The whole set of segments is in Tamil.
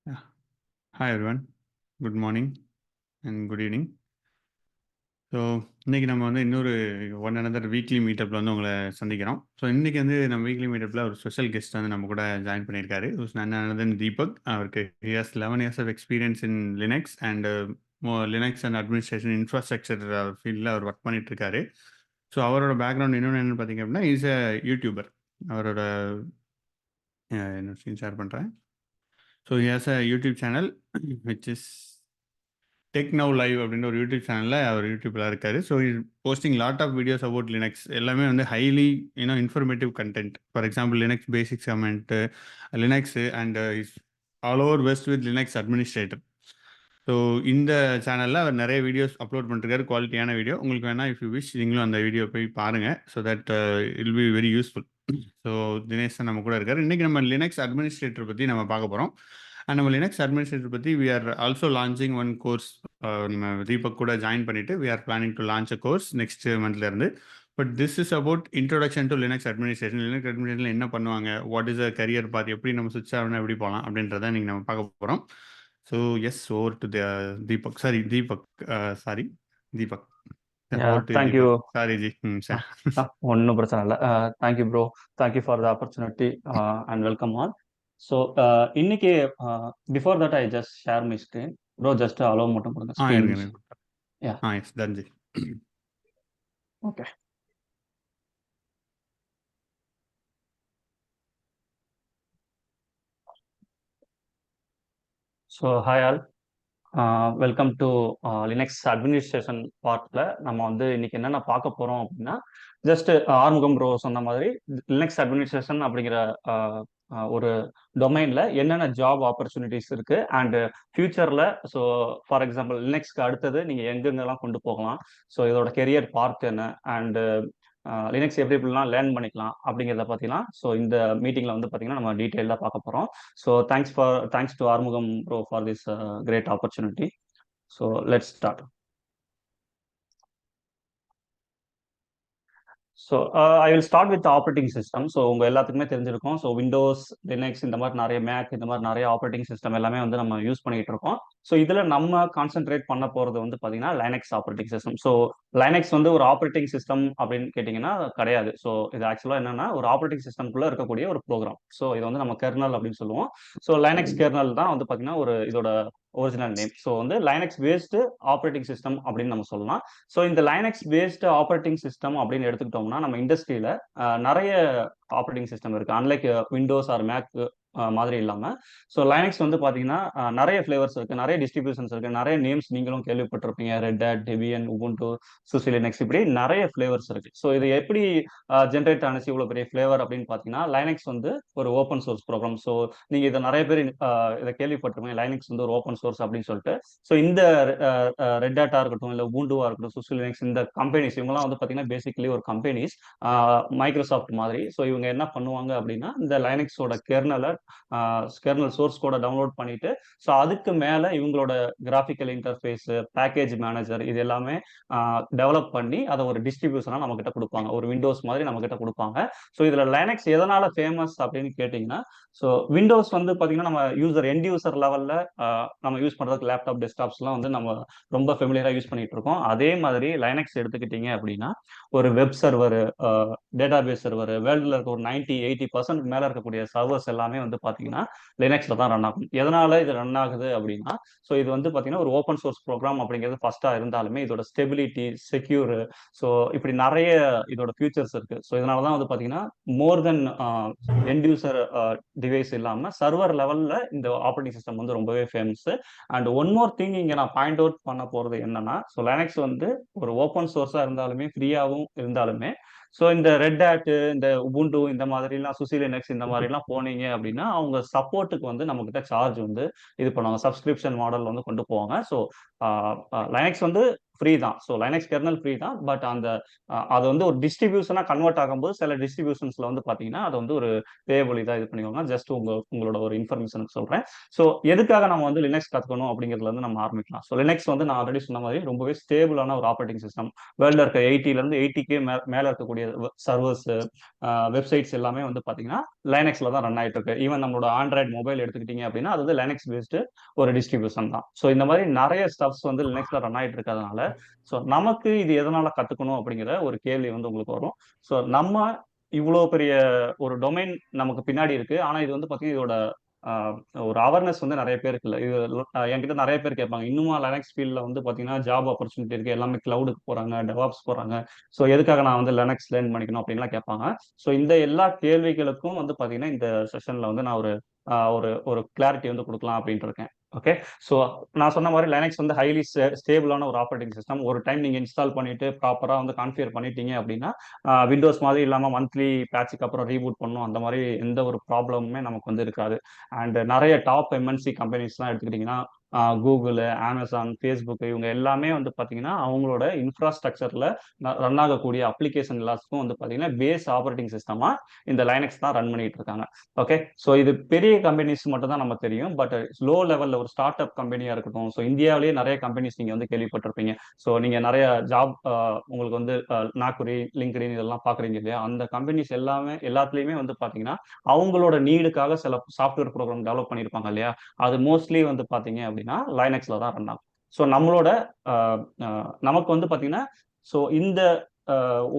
Yeah. Hi everyone. Good morning and good evening. So இன்றைக்கி நம்ம வந்து இன்னொரு ஒன் another வீக்லி மீட்டப்பில் வந்து உங்களை சந்திக்கிறோம். ஸோ இன்றைக்கி வந்து நம்ம வீக்லி மீட்டப்பில் ஒரு ஸ்பெஷல் கெஸ்ட் வந்து நம்ம கூட ஜாயின் பண்ணியிருக்காரு. another தீபக். அவருக்கு hears 11 years of experience in Linux and Linux and administration infrastructure ஃபீல்டில் அவர் ஒர்க் பண்ணிகிட்ருக்காரு. ஸோ அவரோட பேக்ரவுண்ட் இன்னொன்று என்னென்னு பார்த்தீங்க அப்படின்னா இஸ் அ யூடியூபர். அவரோட என்ன ஸ்க்ரீன் ஷேர் பண்ணுறேன். So here's a YouTube channel which is tech now live அப்படின்ற ஒரு யூடியூப் சேனலில் அவர் யூடியூப்பில் இருக்காரு. So is posting lot of videos about Linux. எல்லாமே வந்து highly informative content. For example Linux basics command, Linux and is all over best with Linux administrator. So இந்த சேனலில் அவர் நிறைய வீடியோஸ் அப்லோட் பண்ணிருக்காரு, குவாலிட்டியான வீடியோ. உங்களுக்கு வேணால் இஃப் யூ விஷ் நீங்களும் அந்த வீடியோ போய் பாருங்கள். So that will be very useful. ஸோ தினேஷ் நம்ம கூட இருக்கார். இன்றைக்கி நம்ம லினக்ஸ் அட்மினிஸ்ட்ரேட்டர் பற்றி நம்ம பார்க்க போகிறோம். அண்ட் நம்ம லினக்ஸ் அட்மினிஸ்ட்ரேட்டர் பற்றி we are also launching one course. நம்ம தீபக் கூட ஜாயின் பண்ணிவிட்டு we are planning to launch a course next மந்த்லேருந்து. But this is about introduction to Linux administration. Linux அட்மினிஸ்ட்ரேஷனில் என்ன பண்ணுவாங்க, what is a career path, எப்படி நம்ம சுவிட்ச் ஆகணும், எப்படி போகலாம் அப்படின்றத இன்றைக்கி நம்ம பார்க்க போகிறோம். So yes, over to Deepak. Sorry Deepak. Yeah, over to thank you. Deepak. Sorry ji. ஒன்றும் பிரச்சனை இல்லை. Thank you, bro. Thank you for the opportunity and welcome on. So, இன்னைக்கு before that I just share my screen. Bro, just allow மட்டும் கொடுங்க screen. Yeah. Yes done ji. Okay. So, hi all. Welcome to Linux administration பார்ட்டில் நம்ம வந்து இன்னைக்கு என்னென்ன பார்க்க போகிறோம் அப்படின்னா, ஜஸ்ட் ஆறுமுகம் ப்ரோ சொன்ன மாதிரி லினக்ஸ் அட்மினிஸ்ட்ரேஷன் அப்படிங்கிற ஒரு டொமைனில் என்னென்ன ஜாப் ஆப்பர்ச்சுனிட்டிஸ் இருக்குது அண்டு ஃபியூச்சரில். ஸோ ஃபார் எக்ஸாம்பிள் லினக்ஸ்க்கு அடுத்தது நீங்கள் எங்கெங்கெல்லாம் கொண்டு போகலாம், ஸோ இதோட கெரியர் பார்ட் என்ன, அண்டு லினக்ஸ் எப்படி எப்படிலாம் லேர்ன் பண்ணிக்கலாம் அப்படிங்கிறத பார்த்தீங்கன்னா, ஸோ இந்த மீட்டிங்கில் வந்து பார்த்தீங்கன்னா நம்ம டீட்டெயிலாக பார்க்க போகிறோம். So thanks to Arumugam bro for this great opportunity. So let's start. So I will start with operating system. So உங்கள் எல்லாத்துக்குமே தெரிஞ்சிருக்கும். ஸோ விண்டோஸ், லினக்ஸ், இந்த மாதிரி நிறைய மேக், இந்த மாதிரி நிறைய ஆப்ரேட்டிங் சிஸ்டம் எல்லாமே வந்து நம்ம யூஸ் பண்ணிட்டு இருக்கோம். ஸோ இதில் நம்ம கான்சென்ட்ரேட் பண்ண போகிறது வந்து பார்த்தீங்கன்னா Linux operating system. So Linux வந்து ஒரு ஆப்ரேட்டிங் சிஸ்டம் அப்படின்னு கேட்டிங்கன்னா கிடையாது. ஸோ இது ஆக்சுவலாக என்னன்னா ஒரு ஆப்ரேட்டிங் சிஸ்டம்குள்ளே இருக்கக்கூடிய ஒரு ப்ரோக்ராம். ஸோ இது வந்து நம்ம கெர்னல் அப்படின்னு சொல்லுவோம். ஸோ லைனக்ஸ் கெர்னல் தான் வந்து பார்த்தீங்கன்னா ஒரு இதோட ஒரிஜினல் நேம். ஸோ வந்து லைனக்ஸ் பேஸ்டு ஆப்ரேட்டிங் சிஸ்டம் அப்படின்னு நம்ம சொல்லலாம். ஸோ இந்த லைனக்ஸ் பேஸ்டு ஆப்ரேட்டிங் சிஸ்டம் அப்படின்னு எடுத்துக்கிட்டோம்னா நம்ம இண்டஸ்ட்ரியில நிறைய ஆப்ரேட்டிங் சிஸ்டம் இருக்கு. அன்லைக் விண்டோஸ் ஆர் மேக் மாதிரி இல்லாமல், ஸோ லைனக்ஸ் வந்து பார்த்தீங்கன்னா நிறைய ஃப்ளேவர்ஸ் இருக்குது, நிறைய டிஸ்ட்ரிபியூஷன்ஸ் இருக்குது, நிறைய நேம்ஸ் நீங்களும் கேள்விப்பட்டிருப்பீங்க. Red Hat, Debian, Ubuntu, SUSE Linux, இப்படி நிறைய ஃப்ளேவர்ஸ் இருக்குது. ஸோ இது எப்படி ஜென்ரேட் ஆனிச்சு இவ்வளோ பெரிய ஃப்ளேவர் அப்படின்னு பார்த்தீங்கன்னா, லைனக்ஸ் வந்து ஒரு ஓப்பன் சோர்ஸ் ப்ரோக்ராம். ஸோ நீங்கள் இதை நிறைய பேர் இதை கேள்விப்பட்டிருப்பீங்க, லைனக்ஸ் வந்து ஒரு ஓப்பன் சோர்ஸ் அப்படின்னு சொல்லிட்டு. ஸோ இந்த ரெட் ஹேட்டாக இருக்கட்டும், இல்லை உபுண்டுவாக இருக்கட்டும், சுசி லினக்ஸ், இந்த கம்பெனிஸ் இவங்கலாம் வந்து பார்த்தீங்கன்னா பேசிக்கலி ஒரு கம்பெனிஸ், மைக்ரோசாஃப்ட் மாதிரி. ஸோ இவங்க என்ன பண்ணுவாங்க அப்படின்னா இந்த லைனக்ஸோட கெர்னல் சோர்ஸ் கோட டவுன்லோட் பண்ணிட்டு, ஸோ அதுக்கு மேலே இவங்களோட கிராஃபிக்கல் இன்டர்ஃபேஸ், பேக்கேஜ் மேனேஜர், இது எல்லாமே டெவலப் பண்ணி அதை ஒரு டிஸ்ட்ரிபியூஷனாக நம்ம கிட்ட கொடுப்பாங்க. ஒரு விண்டோஸ் மாதிரி நம்ம கிட்ட கொடுப்பாங்க. ஸோ இதில் லைனக்ஸ் எதனால ஃபேமஸ் அப்படின்னு கேட்டிங்கன்னா, ஸோ விண்டோஸ் வந்து பார்த்தீங்கன்னா நம்ம எண்ட் யூசர் லெவலில் நம்ம யூஸ் பண்ணுறதுக்கு லேப்டாப், டெஸ்க்டாப்ஸ்லாம் வந்து நம்ம ரொம்ப ஃபெமிலியராக யூஸ் பண்ணிட்டு இருக்கோம். அதே மாதிரி லைனக்ஸ் எடுத்துக்கிட்டீங்க அப்படின்னா ஒரு வெப் சர்வர், டேட்டாபேஸ் சர்வர், வேர்ல்டில் இருக்க ஒரு 90-80% மேலே இருக்கக்கூடிய சர்வர்ஸ் எல்லாமே வந்து பார்த்தீங்கன்னா லினக்ஸில் தான் ரன் ஆகும். எதனால இது ரன் ஆகுது அப்படின்னா, ஸோ இது வந்து பார்த்தீங்கன்னா ஒரு ஓப்பன் சோர்ஸ் ப்ரோக்ராம் அப்படிங்கிறது ஃபர்ஸ்ட்டாக இருந்தாலுமே இதோட ஸ்டெபிலிட்டி, செக்யூர், ஸோ இப்படி நிறைய இதோட ஃபியூச்சர்ஸ் இருக்கு. ஸோ இதனால தான் வந்து பார்த்தீங்கன்னா மோர் தென் எண்ட் யூசர் டிவைஸ் இல்லாமல் சர்வர் லெவலில் இந்த ஆப்ரேட்டிங் சிஸ்டம் வந்து ரொம்பவே famous. And one more thing இங்கே நான் பாயிண்ட் அவுட் பண்ண போகிறது என்னன்னா, ஸோ லைனக்ஸ் வந்து ஒரு ஓப்பன் சோர்ஸாக இருந்தாலுமே, ஃப்ரீயாகவும் இருந்தாலுமே, ஸோ இந்த ரெட் ஹேட், இந்த உபுண்டு, இந்த மாதிரிலாம் சுசி லினக்ஸ் இந்த மாதிரிலாம் போனீங்க அப்படின்னா அவங்க சப்போர்ட்டுக்கு வந்து நம்மக்கிட்ட சார்ஜ் வந்து இது பண்ணுவாங்க, சப்ஸ்கிரிப்ஷன் மாடல் வந்து கொண்டு போவாங்க. ஸோ லைனக்ஸ் வந்து ஃப்ரீ தான். ஸோ லைனக்ஸ் கெர்னல் ஃப்ரீ தான். பட் அந்த அது வந்து ஒரு டிஸ்ட்ரிபியூஷனா கன்வெர்ட் ஆகும்போது சில டிஸ்ட்ரிபியூஷன்ஸ்ல வந்து பார்த்தீங்கன்னா, அது வந்து ஒரு பேயபிள் இதா இது பண்ணிக்கோங்க. ஜஸ்ட் உங்களோட ஒரு இன்ஃபர்மேஷனுக்கு சொல்றேன். ஸோ எதுக்காக நம்ம வந்து லினக்ஸ் கத்துக்கணும் அப்படிங்கிறதுல இருந்து நம்ம ஆரம்பிக்கலாம். ஸோ லினக்ஸ் வந்து நான் ஆல்ரெடி சொன்ன மாதிரி ரொம்பவே ஸ்டேபிளான ஒரு ஆப்பரேட்டிங் சிஸ்டம். வேர்ல்ட்ல இருக்க 80ல இருந்து 80K மேல இருக்கக்கூடிய சர்வர்ஸ், வெப்சைட்ஸ் எல்லாமே வந்து பார்த்தீங்கன்னா லைனக்ஸ்ல தான் ரன் ஆயிட்டு இருக்கு. ஈவன் நம்மளோட ஆண்ட்ராய்டு மொபைல் எடுத்துக்கிட்டீங்க அப்படின்னா அது வந்து லைனக்ஸ் பேஸ்டு ஒரு டிஸ்ட்ரிபியூஷன் தான். ஸோ இந்த மாதிரி நிறைய ஸ்டப்ஸ் வந்து லினக்ஸ்ல ரன் ஆயிட்டு இருக்கிறதுனால ஸோ நமக்கு இது எதனால கத்துக்கணும் அப்படிங்கிற ஒரு கேள்வி வந்து உங்களுக்கு வரும். ஸோ நம்ம இவ்வளோ பெரிய ஒரு டொமைன் நமக்கு பின்னாடி இருக்கு. ஆனா இது வந்து பார்த்தீங்கன்னா இதோட ஒரு அவேர்னஸ் வந்து நிறைய பேருக்கு இல்லை. இது என்கிட்ட நிறைய பேர் கேட்பாங்க, இன்னுமா லினக்ஸ் ஃபீல்ட்ல வந்து பார்த்தீங்கன்னா ஜாப் ஆப்பர்ச்சுனிட்டி இருக்கு, எல்லாமே கிளவுடுக்கு போறாங்க, டெவாப்ஸ் போறாங்க. ஸோ எதுக்காக நான் வந்து லினக்ஸ் லேர்ன் பண்ணிக்கணும் அப்படின்லாம் கேட்பாங்க. ஸோ இந்த எல்லா கேள்விகளுக்கும் வந்து பார்த்தீங்கன்னா இந்த செஷன்ல வந்து நான் ஒரு ஒரு ஒரு கிளாரிட்டி வந்து கொடுக்கலாம் அப்படின்ட்டு இருக்கேன். ஓகே. ஸோ நான் சொன்ன மாதிரி லினக்ஸ் வந்து ஹைலி ஸ்டேபிளான ஒரு ஆப்பரேட்டிங் சிஸ்டம். ஒரு டைம் நீங்க இன்ஸ்டால் பண்ணிட்டு ப்ராப்பரா வந்து கான்ஃபிகர் பண்ணிட்டீங்க அப்படின்னா விண்டோஸ் மாதிரி இல்லாம மந்த்லி பேட்சுக்கு அப்புறம் ரீபூட் பண்ணணும் அந்த மாதிரி எந்த ஒரு ப்ராப்ளமுமே நமக்கு வந்து இருக்காது. அண்ட் நிறைய டாப் எம்என்சி கம்பெனிஸ்லாம் எடுத்துக்கிட்டிங்கன்னா கூகுள், அமேசான், ஃபேஸ்புக் இவங்க எல்லாமே வந்து பார்த்தீங்கன்னா அவங்களோட இன்ஃப்ராஸ்ட்ரக்சர்ல ரன் ஆகக்கூடிய அப்ளிகேஷன் எல்லாத்துக்கும் வந்து பார்த்தீங்கன்னா பேஸ் ஆப்பரேட்டிங் சிஸ்டமா இந்த லைனக்ஸ் தான் ரன் பண்ணிட்டு இருக்காங்க. ஓகே. ஸோ இது பெரிய கம்பெனிஸ் மட்டும் தான் நம்ம தெரியும். பட் லோ லெவல்ல ஒரு ஸ்டார்ட் அப் கம்பெனியா இருக்கட்டும். ஸோ இந்தியாவிலேயே நிறைய கம்பெனிஸ் நீங்க வந்து கேள்விப்பட்டிருப்பீங்க. ஸோ நீங்க நிறைய ஜாப் உங்களுக்கு வந்து நாக்குரி, லிங்க்டின் இதெல்லாம் பாக்குறீங்க இல்லையா? அந்த கம்பெனிஸ் எல்லாத்துலயுமே வந்து பாத்தீங்கன்னா அவங்களோட நீடுக்காக சில சாஃப்ட்வேர் ப்ரோக்ராம் டெவலப் பண்ணியிருப்பாங்க இல்லையா? அது மோஸ்ட்லி வந்து பாத்தீங்க அப்படின்னா லைனக்ஸ்ல தான் ரன் ஆகும். ஸோ நம்மளோட நமக்கு வந்து பாத்தீங்கன்னா ஸோ இந்த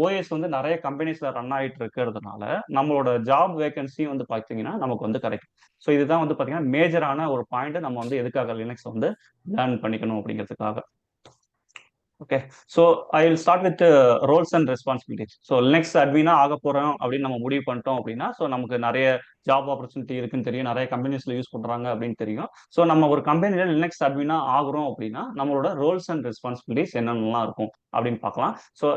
ஓஎஸ் வந்து நிறைய கம்பெனிஸ்ல ரன் ஆயிட்டு இருக்கிறதுனால நம்மளோட ஜாப் வேகன்சி வந்து பாத்தீங்கன்னா நமக்கு வந்து கிடைக்கும். ஸோ இதுதான் வந்து பாத்தீங்கன்னா மேஜரான ஒரு பாயிண்ட் நம்ம வந்து எதுக்காக லினக்ஸ் வந்து லேர்ன் பண்ணிக்கணும் அப்படிங்கிறதுக்காக. Okay. So I will start with roles and responsibilities. So Linux அட்மினா ஆக போறோம் அப்படின்னு நம்ம முடிவு பண்ணிட்டோம் அப்படின்னா ஸோ நமக்கு நிறைய ஜாப் ஆப்பர்ச்சுனிட்டி இருக்குன்னு தெரியும், நிறைய கம்பெனிஸ்ல யூஸ் பண்றாங்க அப்படின்னு தெரியும். ஸோ நம்ம ஒரு கம்பெனில லினக்ஸ் அட்மினா ஆகுறோம் அப்படின்னா நம்மளோட ரோல்ஸ் அண்ட் ரெஸ்பான்சிபிலிட்டிஸ் என்னென்னலாம் இருக்கும் அப்படின்னு பார்க்கலாம். ஸோ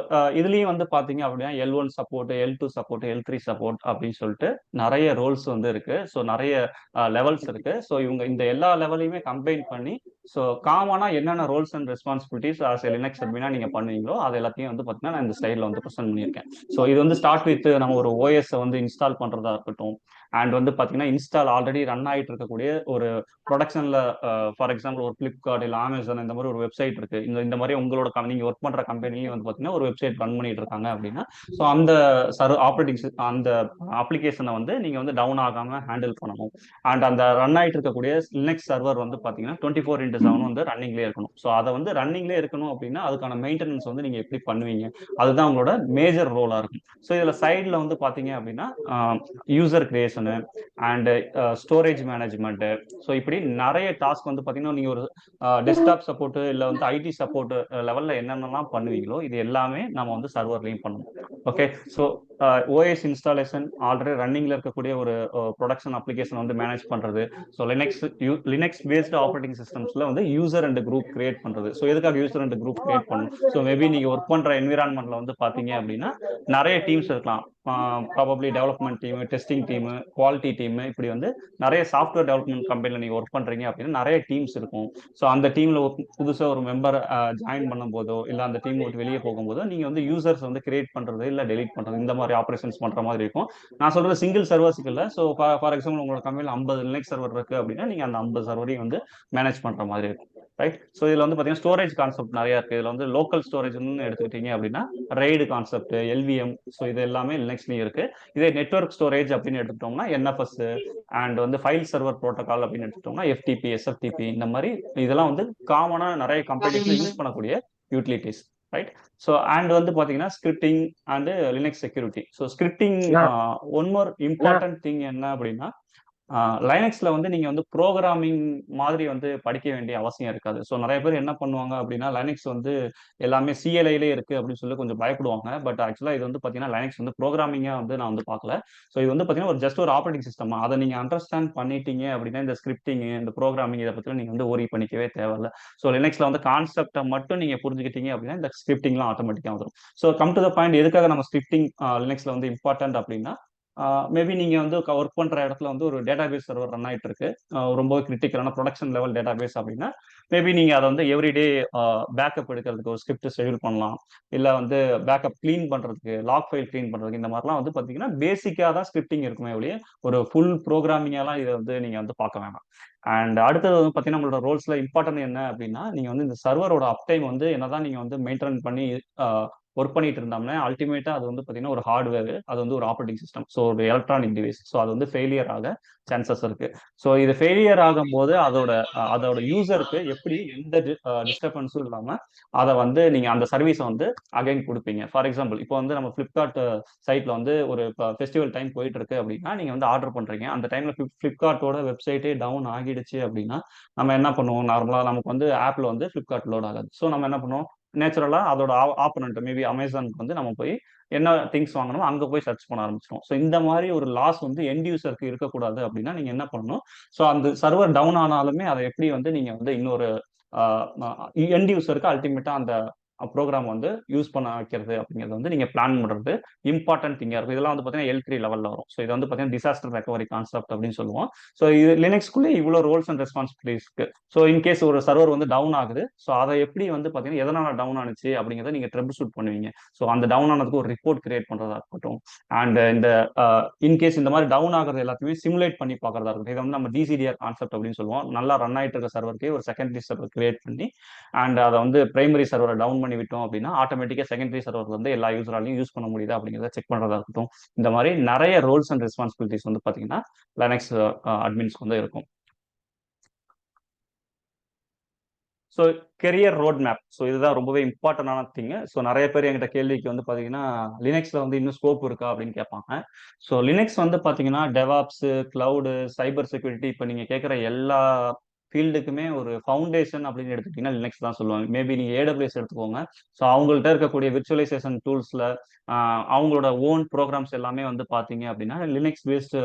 இதுலயும் வந்து பாத்தீங்க அப்படின்னா L1 support, L2 support, L3 support அப்படின்னு சொல்லிட்டு நிறைய ரோல்ஸ் வந்து இருக்கு. ஸோ நிறைய லெவல்ஸ் இருக்கு. ஸோ இவங்க இந்த எல்லா லெவலையுமே கம்பைன் பண்ணி ஸோ காமனா என்னென்ன roles and responsibilities as Linux அட்மினா நீங்க பண்ணுவீங்களோ அது எல்லாத்தையும் வந்து பார்த்தீங்கன்னா நான் இந்த ஸ்லைட்ல வந்து ப்ரெசென்ட் பண்ணியிருக்கேன். ஸோ இது வந்து ஸ்டார்ட் வித் நம்ம ஒரு ஓஎஸ் வந்து இன்ஸ்டால் பண்றதா இருக்கட்டும். அண்ட் வந்து பார்த்தீங்கன்னா இன்ஸ்டால் ஆல்ரெடி ரன் ஆகிட்டு இருக்கக்கூடிய ஒரு ப்ரொடக்ஷன்ல ஃபார் எக்ஸாம்பிள் ஒரு ஃபிளிப்கார்ட் இல்லை அமேசான் இந்த மாதிரி ஒரு வெப்சைட் இருக்கு. இந்த மாதிரி உங்களோட நீங்க ஒர்க் பண்ற கம்பெனிலையும் வந்து பார்த்தீங்கன்னா ஒரு வெப்சைட் ரன் பண்ணிட்டு இருக்காங்க அப்படின்னா ஸோ அந்த அந்த அப்ளிகேஷனை வந்து நீங்க வந்து டவுன் ஆகாம ஹேண்டில் பண்ணணும். அண்ட் அந்த ரன் ஆகிட்டு இருக்கக்கூடிய லினக்ஸ் சர்வர் வந்து பார்த்தீங்கன்னா 24/7 வந்து ரன்னிங்லேயே இருக்கணும். ஸோ அதை வந்து ரன்னிங்லேயே இருக்கணும் அப்படின்னா அதுக்கான மெயின்டெனன்ஸ் வந்து நீங்க எப்படி பண்ணுவீங்க, அதுதான் உங்களோட மேஜர் ரோலா இருக்கும். ஸோ இதுல சைட்ல வந்து பாத்தீங்க அப்படின்னா user creation and storage management. So இப்படி நிறைய டாஸ்க் வந்து பாத்தீங்கன்னா நீங்க ஒரு டெஸ்க்டாப் சப்போர்ட் இல்ல வந்து ஐடி சப்போர்ட் லெவல்ல என்னென்னலாம் பண்ணுவீங்களோ இது எல்லாமே நம்ம வந்து சர்வர்லையும் பண்ணணும். Okay. So OS installation already ரன்னிங்ல இருக்கக்கூடிய ஒரு ப்ரொடக்ஷன் அப்ளிகேஷன் வந்து மேனேஜ் பண்றது. ஸோ லினக்ஸ் பேஸ்டு ஆப்பரேட்டிங் சிஸ்டம்ஸ்ல வந்து யூசர் அண்ட் குரூப் கிரியேட் பண்றது. ஸோ எதுக்காக யூசர் அண்ட் குரூப் கிரியேட் பண்ணணும்? ஸோ மேபி நீங்க ஒர்க் பண்ற என்விரான்மெண்ட்ல வந்து பாத்தீங்க அப்படின்னா நிறைய டீம்ஸ் இருக்கலாம். Probably development team, testing team, quality team, இப்படி வந்து நிறைய சாஃப்ட்வேர் டெவலப்மெண்ட் கம்பெனியில் நீங்கள் ஒர்க் பண்ணுறீங்க அப்படின்னா நிறைய டீம்ஸ் இருக்கும். ஸோ அந்த டீமில் புதுசாக ஒரு மெம்பர் ஜாயின் பண்ணும்போதோ இல்லை அந்த டீம் விட்டு வெளியே போகும்போதோ நீங்கள் வந்து யூசர்ஸ் வந்து கிரியேட் பண்ணுறது இல்லை டெலிட் பண்ணுறது இந்த மாதிரி ஆப்ரேஷன்ஸ் பண்ணுற மாதிரி இருக்கும். நான் சொல்கிறது சிங்கிள் சர்வர்ஸுக்கு இல்லை. ஸோ ஃபார் எக்ஸாம்பிள் உங்களோட கம்பெனியில் 50 லினக்ஸ் சர்வர் இருக்குது அப்படின்னா நீங்கள் அந்த 50 சர்வரையும் வந்து மேனேஜ் பண்ணுற மாதிரி இருக்கும். ரைட். ஸோ இதில் வந்து பார்த்தீங்கன்னா ஸ்டோரேஜ் கான்செப்ட் நிறைய இருக்குது. இதில் வந்து லோக்கல் ஸ்டோரேஜ்னு எடுத்துக்கிட்டீங்க அப்படின்னா RAID கான்செப்ட், LVM, ஸோ இது எல்லாமே லினக்ஸ்லையும் இருக்கு. இதே நெட்வொர்க் ஸ்டோரேஜ் அப்படின்னு எடுத்துட்டோம்னா NFS அண்ட் வந்து ஃபைல் சர்வர் ப்ரோட்டோகால் அப்படின்னு எடுத்துட்டோம்னா FTP, SFTP இந்த மாதிரி இதெல்லாம் வந்து காமனா நிறைய கம்பெனிஸ்ல யூஸ் பண்ணக்கூடிய யூட்டிலிட்டிஸ். ரைட். ஸோ அண்ட் வந்து பார்த்தீங்கன்னா scripting and Linux security. So scripting one more important thing என்ன அப்படின்னா லைனக்ஸ்ல வந்து நீங்க வந்து ப்ரோக்ராமிங் மாதிரி வந்து படிக்க வேண்டிய அவசியம் இருக்காது. ஸோ நிறைய பேர் என்ன பண்ணுவாங்க அப்படின்னா லைனக்ஸ் வந்து எல்லாமே CLI-லே இருக்கு அப்படின்னு சொல்லி கொஞ்சம் பயப்படுவாங்க. பட் ஆக்சுவலா இது வந்து பாத்தீங்கன்னா லைனக்ஸ் வந்து ப்ரோக்ராமிங்கா வந்து நான் வந்து பார்க்கல. ஸோ இது வந்து பாத்தீங்கன்னா ஒரு ஜஸ்ட் ஒரு ஆப்பரேட்டிங் சிஸ்டம். அதை நீங்க அண்டர்ஸ்டாண்ட் பண்ணிட்டீங்க அப்படின்னா இந்த ஸ்கிரிப்டிங், இந்த ப்ரோக்ராமிங் இதை பத்தி நீங்க வந்து ஓரி பண்ணிக்கவே தேவையில்ல. ஸோ லினக்ஸ்ல வந்து கான்செப்டை மட்டும் நீங்க புரிஞ்சுக்கிட்டீங்க அப்படின்னா இந்த ஸ்கிரிப்டிங்லாம் ஆட்டோமேட்டிக்கா வந்துடும். So come to the point, எதுக்காக நம்ம ஸ்கிரிப்டிங் லினக்ஸ்ல வந்து இம்பார்ட்டன்ட் அப்படின்னா மேபி நீங்கள் வந்து ஒர்க் பண்ணுற இடத்துல வந்து ஒரு டேட்டாபேஸ் சர்வர் ரன் ஆகிட்டு இருக்கு, ரொம்ப கிரிட்டிக்கலான ப்ரொடக்ஷன் லெவல் டேட்டாபேஸ் அப்படின்னா மேபி நீங்கள் அதை வந்து எவ்ரிடே பேக்கப் எடுக்கிறதுக்கு ஒரு ஸ்கிரிப்ட் ஷெடியூல் பண்ணலாம். இல்லை வந்து பேக்கப் க்ளீன் பண்ணுறதுக்கு, லாக் ஃபைல் க்ளீன் பண்ணுறதுக்கு, இந்த மாதிரிலாம் வந்து பார்த்தீங்கன்னா பேசிக்காக தான் ஸ்கிரிப்டிங் இருக்குமே ஒழிய ஒரு ஃபுல் ப்ரோக்ராமிங்காலாம் இதை வந்து நீங்கள் வந்து பார்க்க வேண்டாம். அண்ட் அடுத்தது வந்து பார்த்தீங்கன்னா உங்களோட ரோல்ஸில் இம்பார்ட்டன்ட் என்ன அப்படின்னா, நீங்கள் வந்து இந்த சர்வரோட அப்டைம் வந்து என்னதான் நீங்கள் வந்து மெயின்டைன் பண்ணி ஒர்க் பண்ணிட்டு இருந்தோம்னா அல்டிமேட்டா அது வந்து பார்த்தீங்கன்னா ஒரு ஹார்ட்வேர், அது வந்து ஒரு ஆப்ரேட்டிங் சிஸ்டம், ஸோ ஒரு எலக்ட்ரானிக் டிவைஸ். ஸோ அது வந்து ஃபெயிலியர் ஆக சான்சஸ் இருக்கு. ஸோ இது ஃபெயிலியர் ஆகும்போது அதோட யூசருக்கு எப்படி எந்த டிஸ்டர்பன்ஸும் இல்லாமல் அதை வந்து நீங்கள் அந்த சர்வீஸை வந்து அகைன் கொடுப்பீங்க. ஃபார் எக்ஸாம்பிள் இப்போ வந்து நம்ம ஃப்ளிப்கார்ட் சைட்டில் வந்து ஒரு ஃபெஸ்டிவல் டைம் போயிட்டு இருக்கு அப்படின்னா நீங்கள் வந்து ஆர்டர் பண்ணுறீங்க, அந்த டைமில் ஃப்ளிப்கார்ட்டோட வெப்சைட்டே டவுன் ஆகிடுச்சு அப்படின்னா நம்ம என்ன பண்ணுவோம், நார்மலாக நமக்கு வந்து ஆப்பில் வந்து ஃப்ளிப்கார்ட் லோட் ஆகாது. ஸோ நம்ம என்ன பண்ணுவோம், நேச்சுரலா அதோட ஆப்பனண்ட் மேபி அமேசானுக்கு வந்து நம்ம போய் என்ன திங்ஸ் வாங்கணுமோ அங்க போய் சர்ச் பண்ண ஆரம்பிச்சிடும். ஸோ இந்த மாதிரி ஒரு லாஸ் வந்து எண்ட் யூசருக்கு இருக்கக்கூடாது அப்படின்னா நீங்க என்ன பண்ணணும், ஸோ அந்த சர்வர் டவுன் ஆனாலுமே அதை எப்படி வந்து நீங்க வந்து இன்னொரு எண்ட் யூசருக்கு அல்டிமேட்டா அந்த ப்ரோக்ராம் வந்து யூஸ் பண்ண வைக்கிறது அப்படிங்கிறது வந்து நீங்க பிளான் பண்றது இம்பார்ட்டன்ட் திங்கா இருக்கும். இதெல்லாம் வந்து பாத்தீங்கன்னா L3 லெவல்ல வரும். ஸோ இது வந்து பாத்தீங்கன்னா டிசாஸ்டர் ரெக்கவரி கான்செப்ட் அப்படின்னு சொல்லுவோம். ஸோ இது லினக்ஸ்குள்ளே இவ்வளோ ரோல்ஸ் அண்ட் ரெஸ்பான்சிபிலிட்டிஸ் இருக்கு. ஸோ இன்கேஸ் ஒரு சர்வர் வந்து டவுன் ஆகுது, ஸோ அதை எப்படி வந்து பாத்தீங்கன்னா எதனால டவுன் ஆனிச்சு அப்படிங்கிறத நீங்க ட்ரபிள் ஷூட் பண்ணுவீங்க. ஸோ அந்த டவுன் ஆனதுக்கு ஒரு ரிப்போர்ட் கிரியேட் பண்றதா இருக்கட்டும், அண்ட் இந்த இன்கேஸ் இந்த மாதிரி டவுன் ஆகுறது எல்லாத்தையுமே சிமுலேட் பண்ணி பார்க்கறதா இருக்கட்டும். இதை வந்து நம்ம டிசிடிஆர் கான்செப்ட் அப்படின்னு சொல்லுவோம். நல்லா ரன் ஆயிட்டு இருக்க சர்வருக்கே ஒரு செகண்டரி சர்வர் கிரியேட் பண்ணி அண்ட் அதை வந்து பிரைமரி சர்வரை டவுன் பண்ணி விட்டோம் அப்படின்னா ஆட்டோமேட்டிக்காக செகண்டரி சர்வர் வந்து எல்லா யூசராலையும் யூஸ் பண்ண முடியுது அப்படிங்கிறத செக் பண்ணுறதா இருக்கட்டும். இந்த மாதிரி நிறைய ரோல்ஸ் அண்ட் ரெஸ்பான்சிபிலிட்டிஸ் வந்து பார்த்தீங்கன்னா லினக்ஸ் அட்மின்ஸ்க்கு வந்து இருக்கும். So career road map, so இதுதான் ரொம்பவே இம்பார்ட்டன்டான திங். ஸோ நிறைய பேர் என்கிட்ட கேள்விக்கு வந்து பார்த்தீங்கன்னா லினக்ஸில் வந்து இன்னும் ஸ்கோப் இருக்கா அப்படின்னு கேட்பாங்க. ஸோ லினக்ஸ் வந்து பார்த்தீங்கன்னா டெவாப்ஸ், கிளவுடு, சைபர் செக்யூரிட்டி, இப்போ நீங்கள் கேட்குற எல்லா ஃபீல்டுக்குமே ஒரு ஃபவுண்டேஷன் அப்படின்னு எடுத்துக்கிட்டிங்கன்னா லினக்ஸ் தான் சொல்லுவாங்க. மேபி நீங்கள் AWS எடுத்துக்கோங்க. ஸோ அவங்கள்ட்ட இருக்கக்கூடிய விர்ச்சுவலைசேஷன் டூல்ஸில் அவங்களோட ஓன் ப்ரோக்ராம்ஸ் எல்லாமே வந்து பார்த்தீங்க அப்படின்னா லினக்ஸ் பேஸ்டு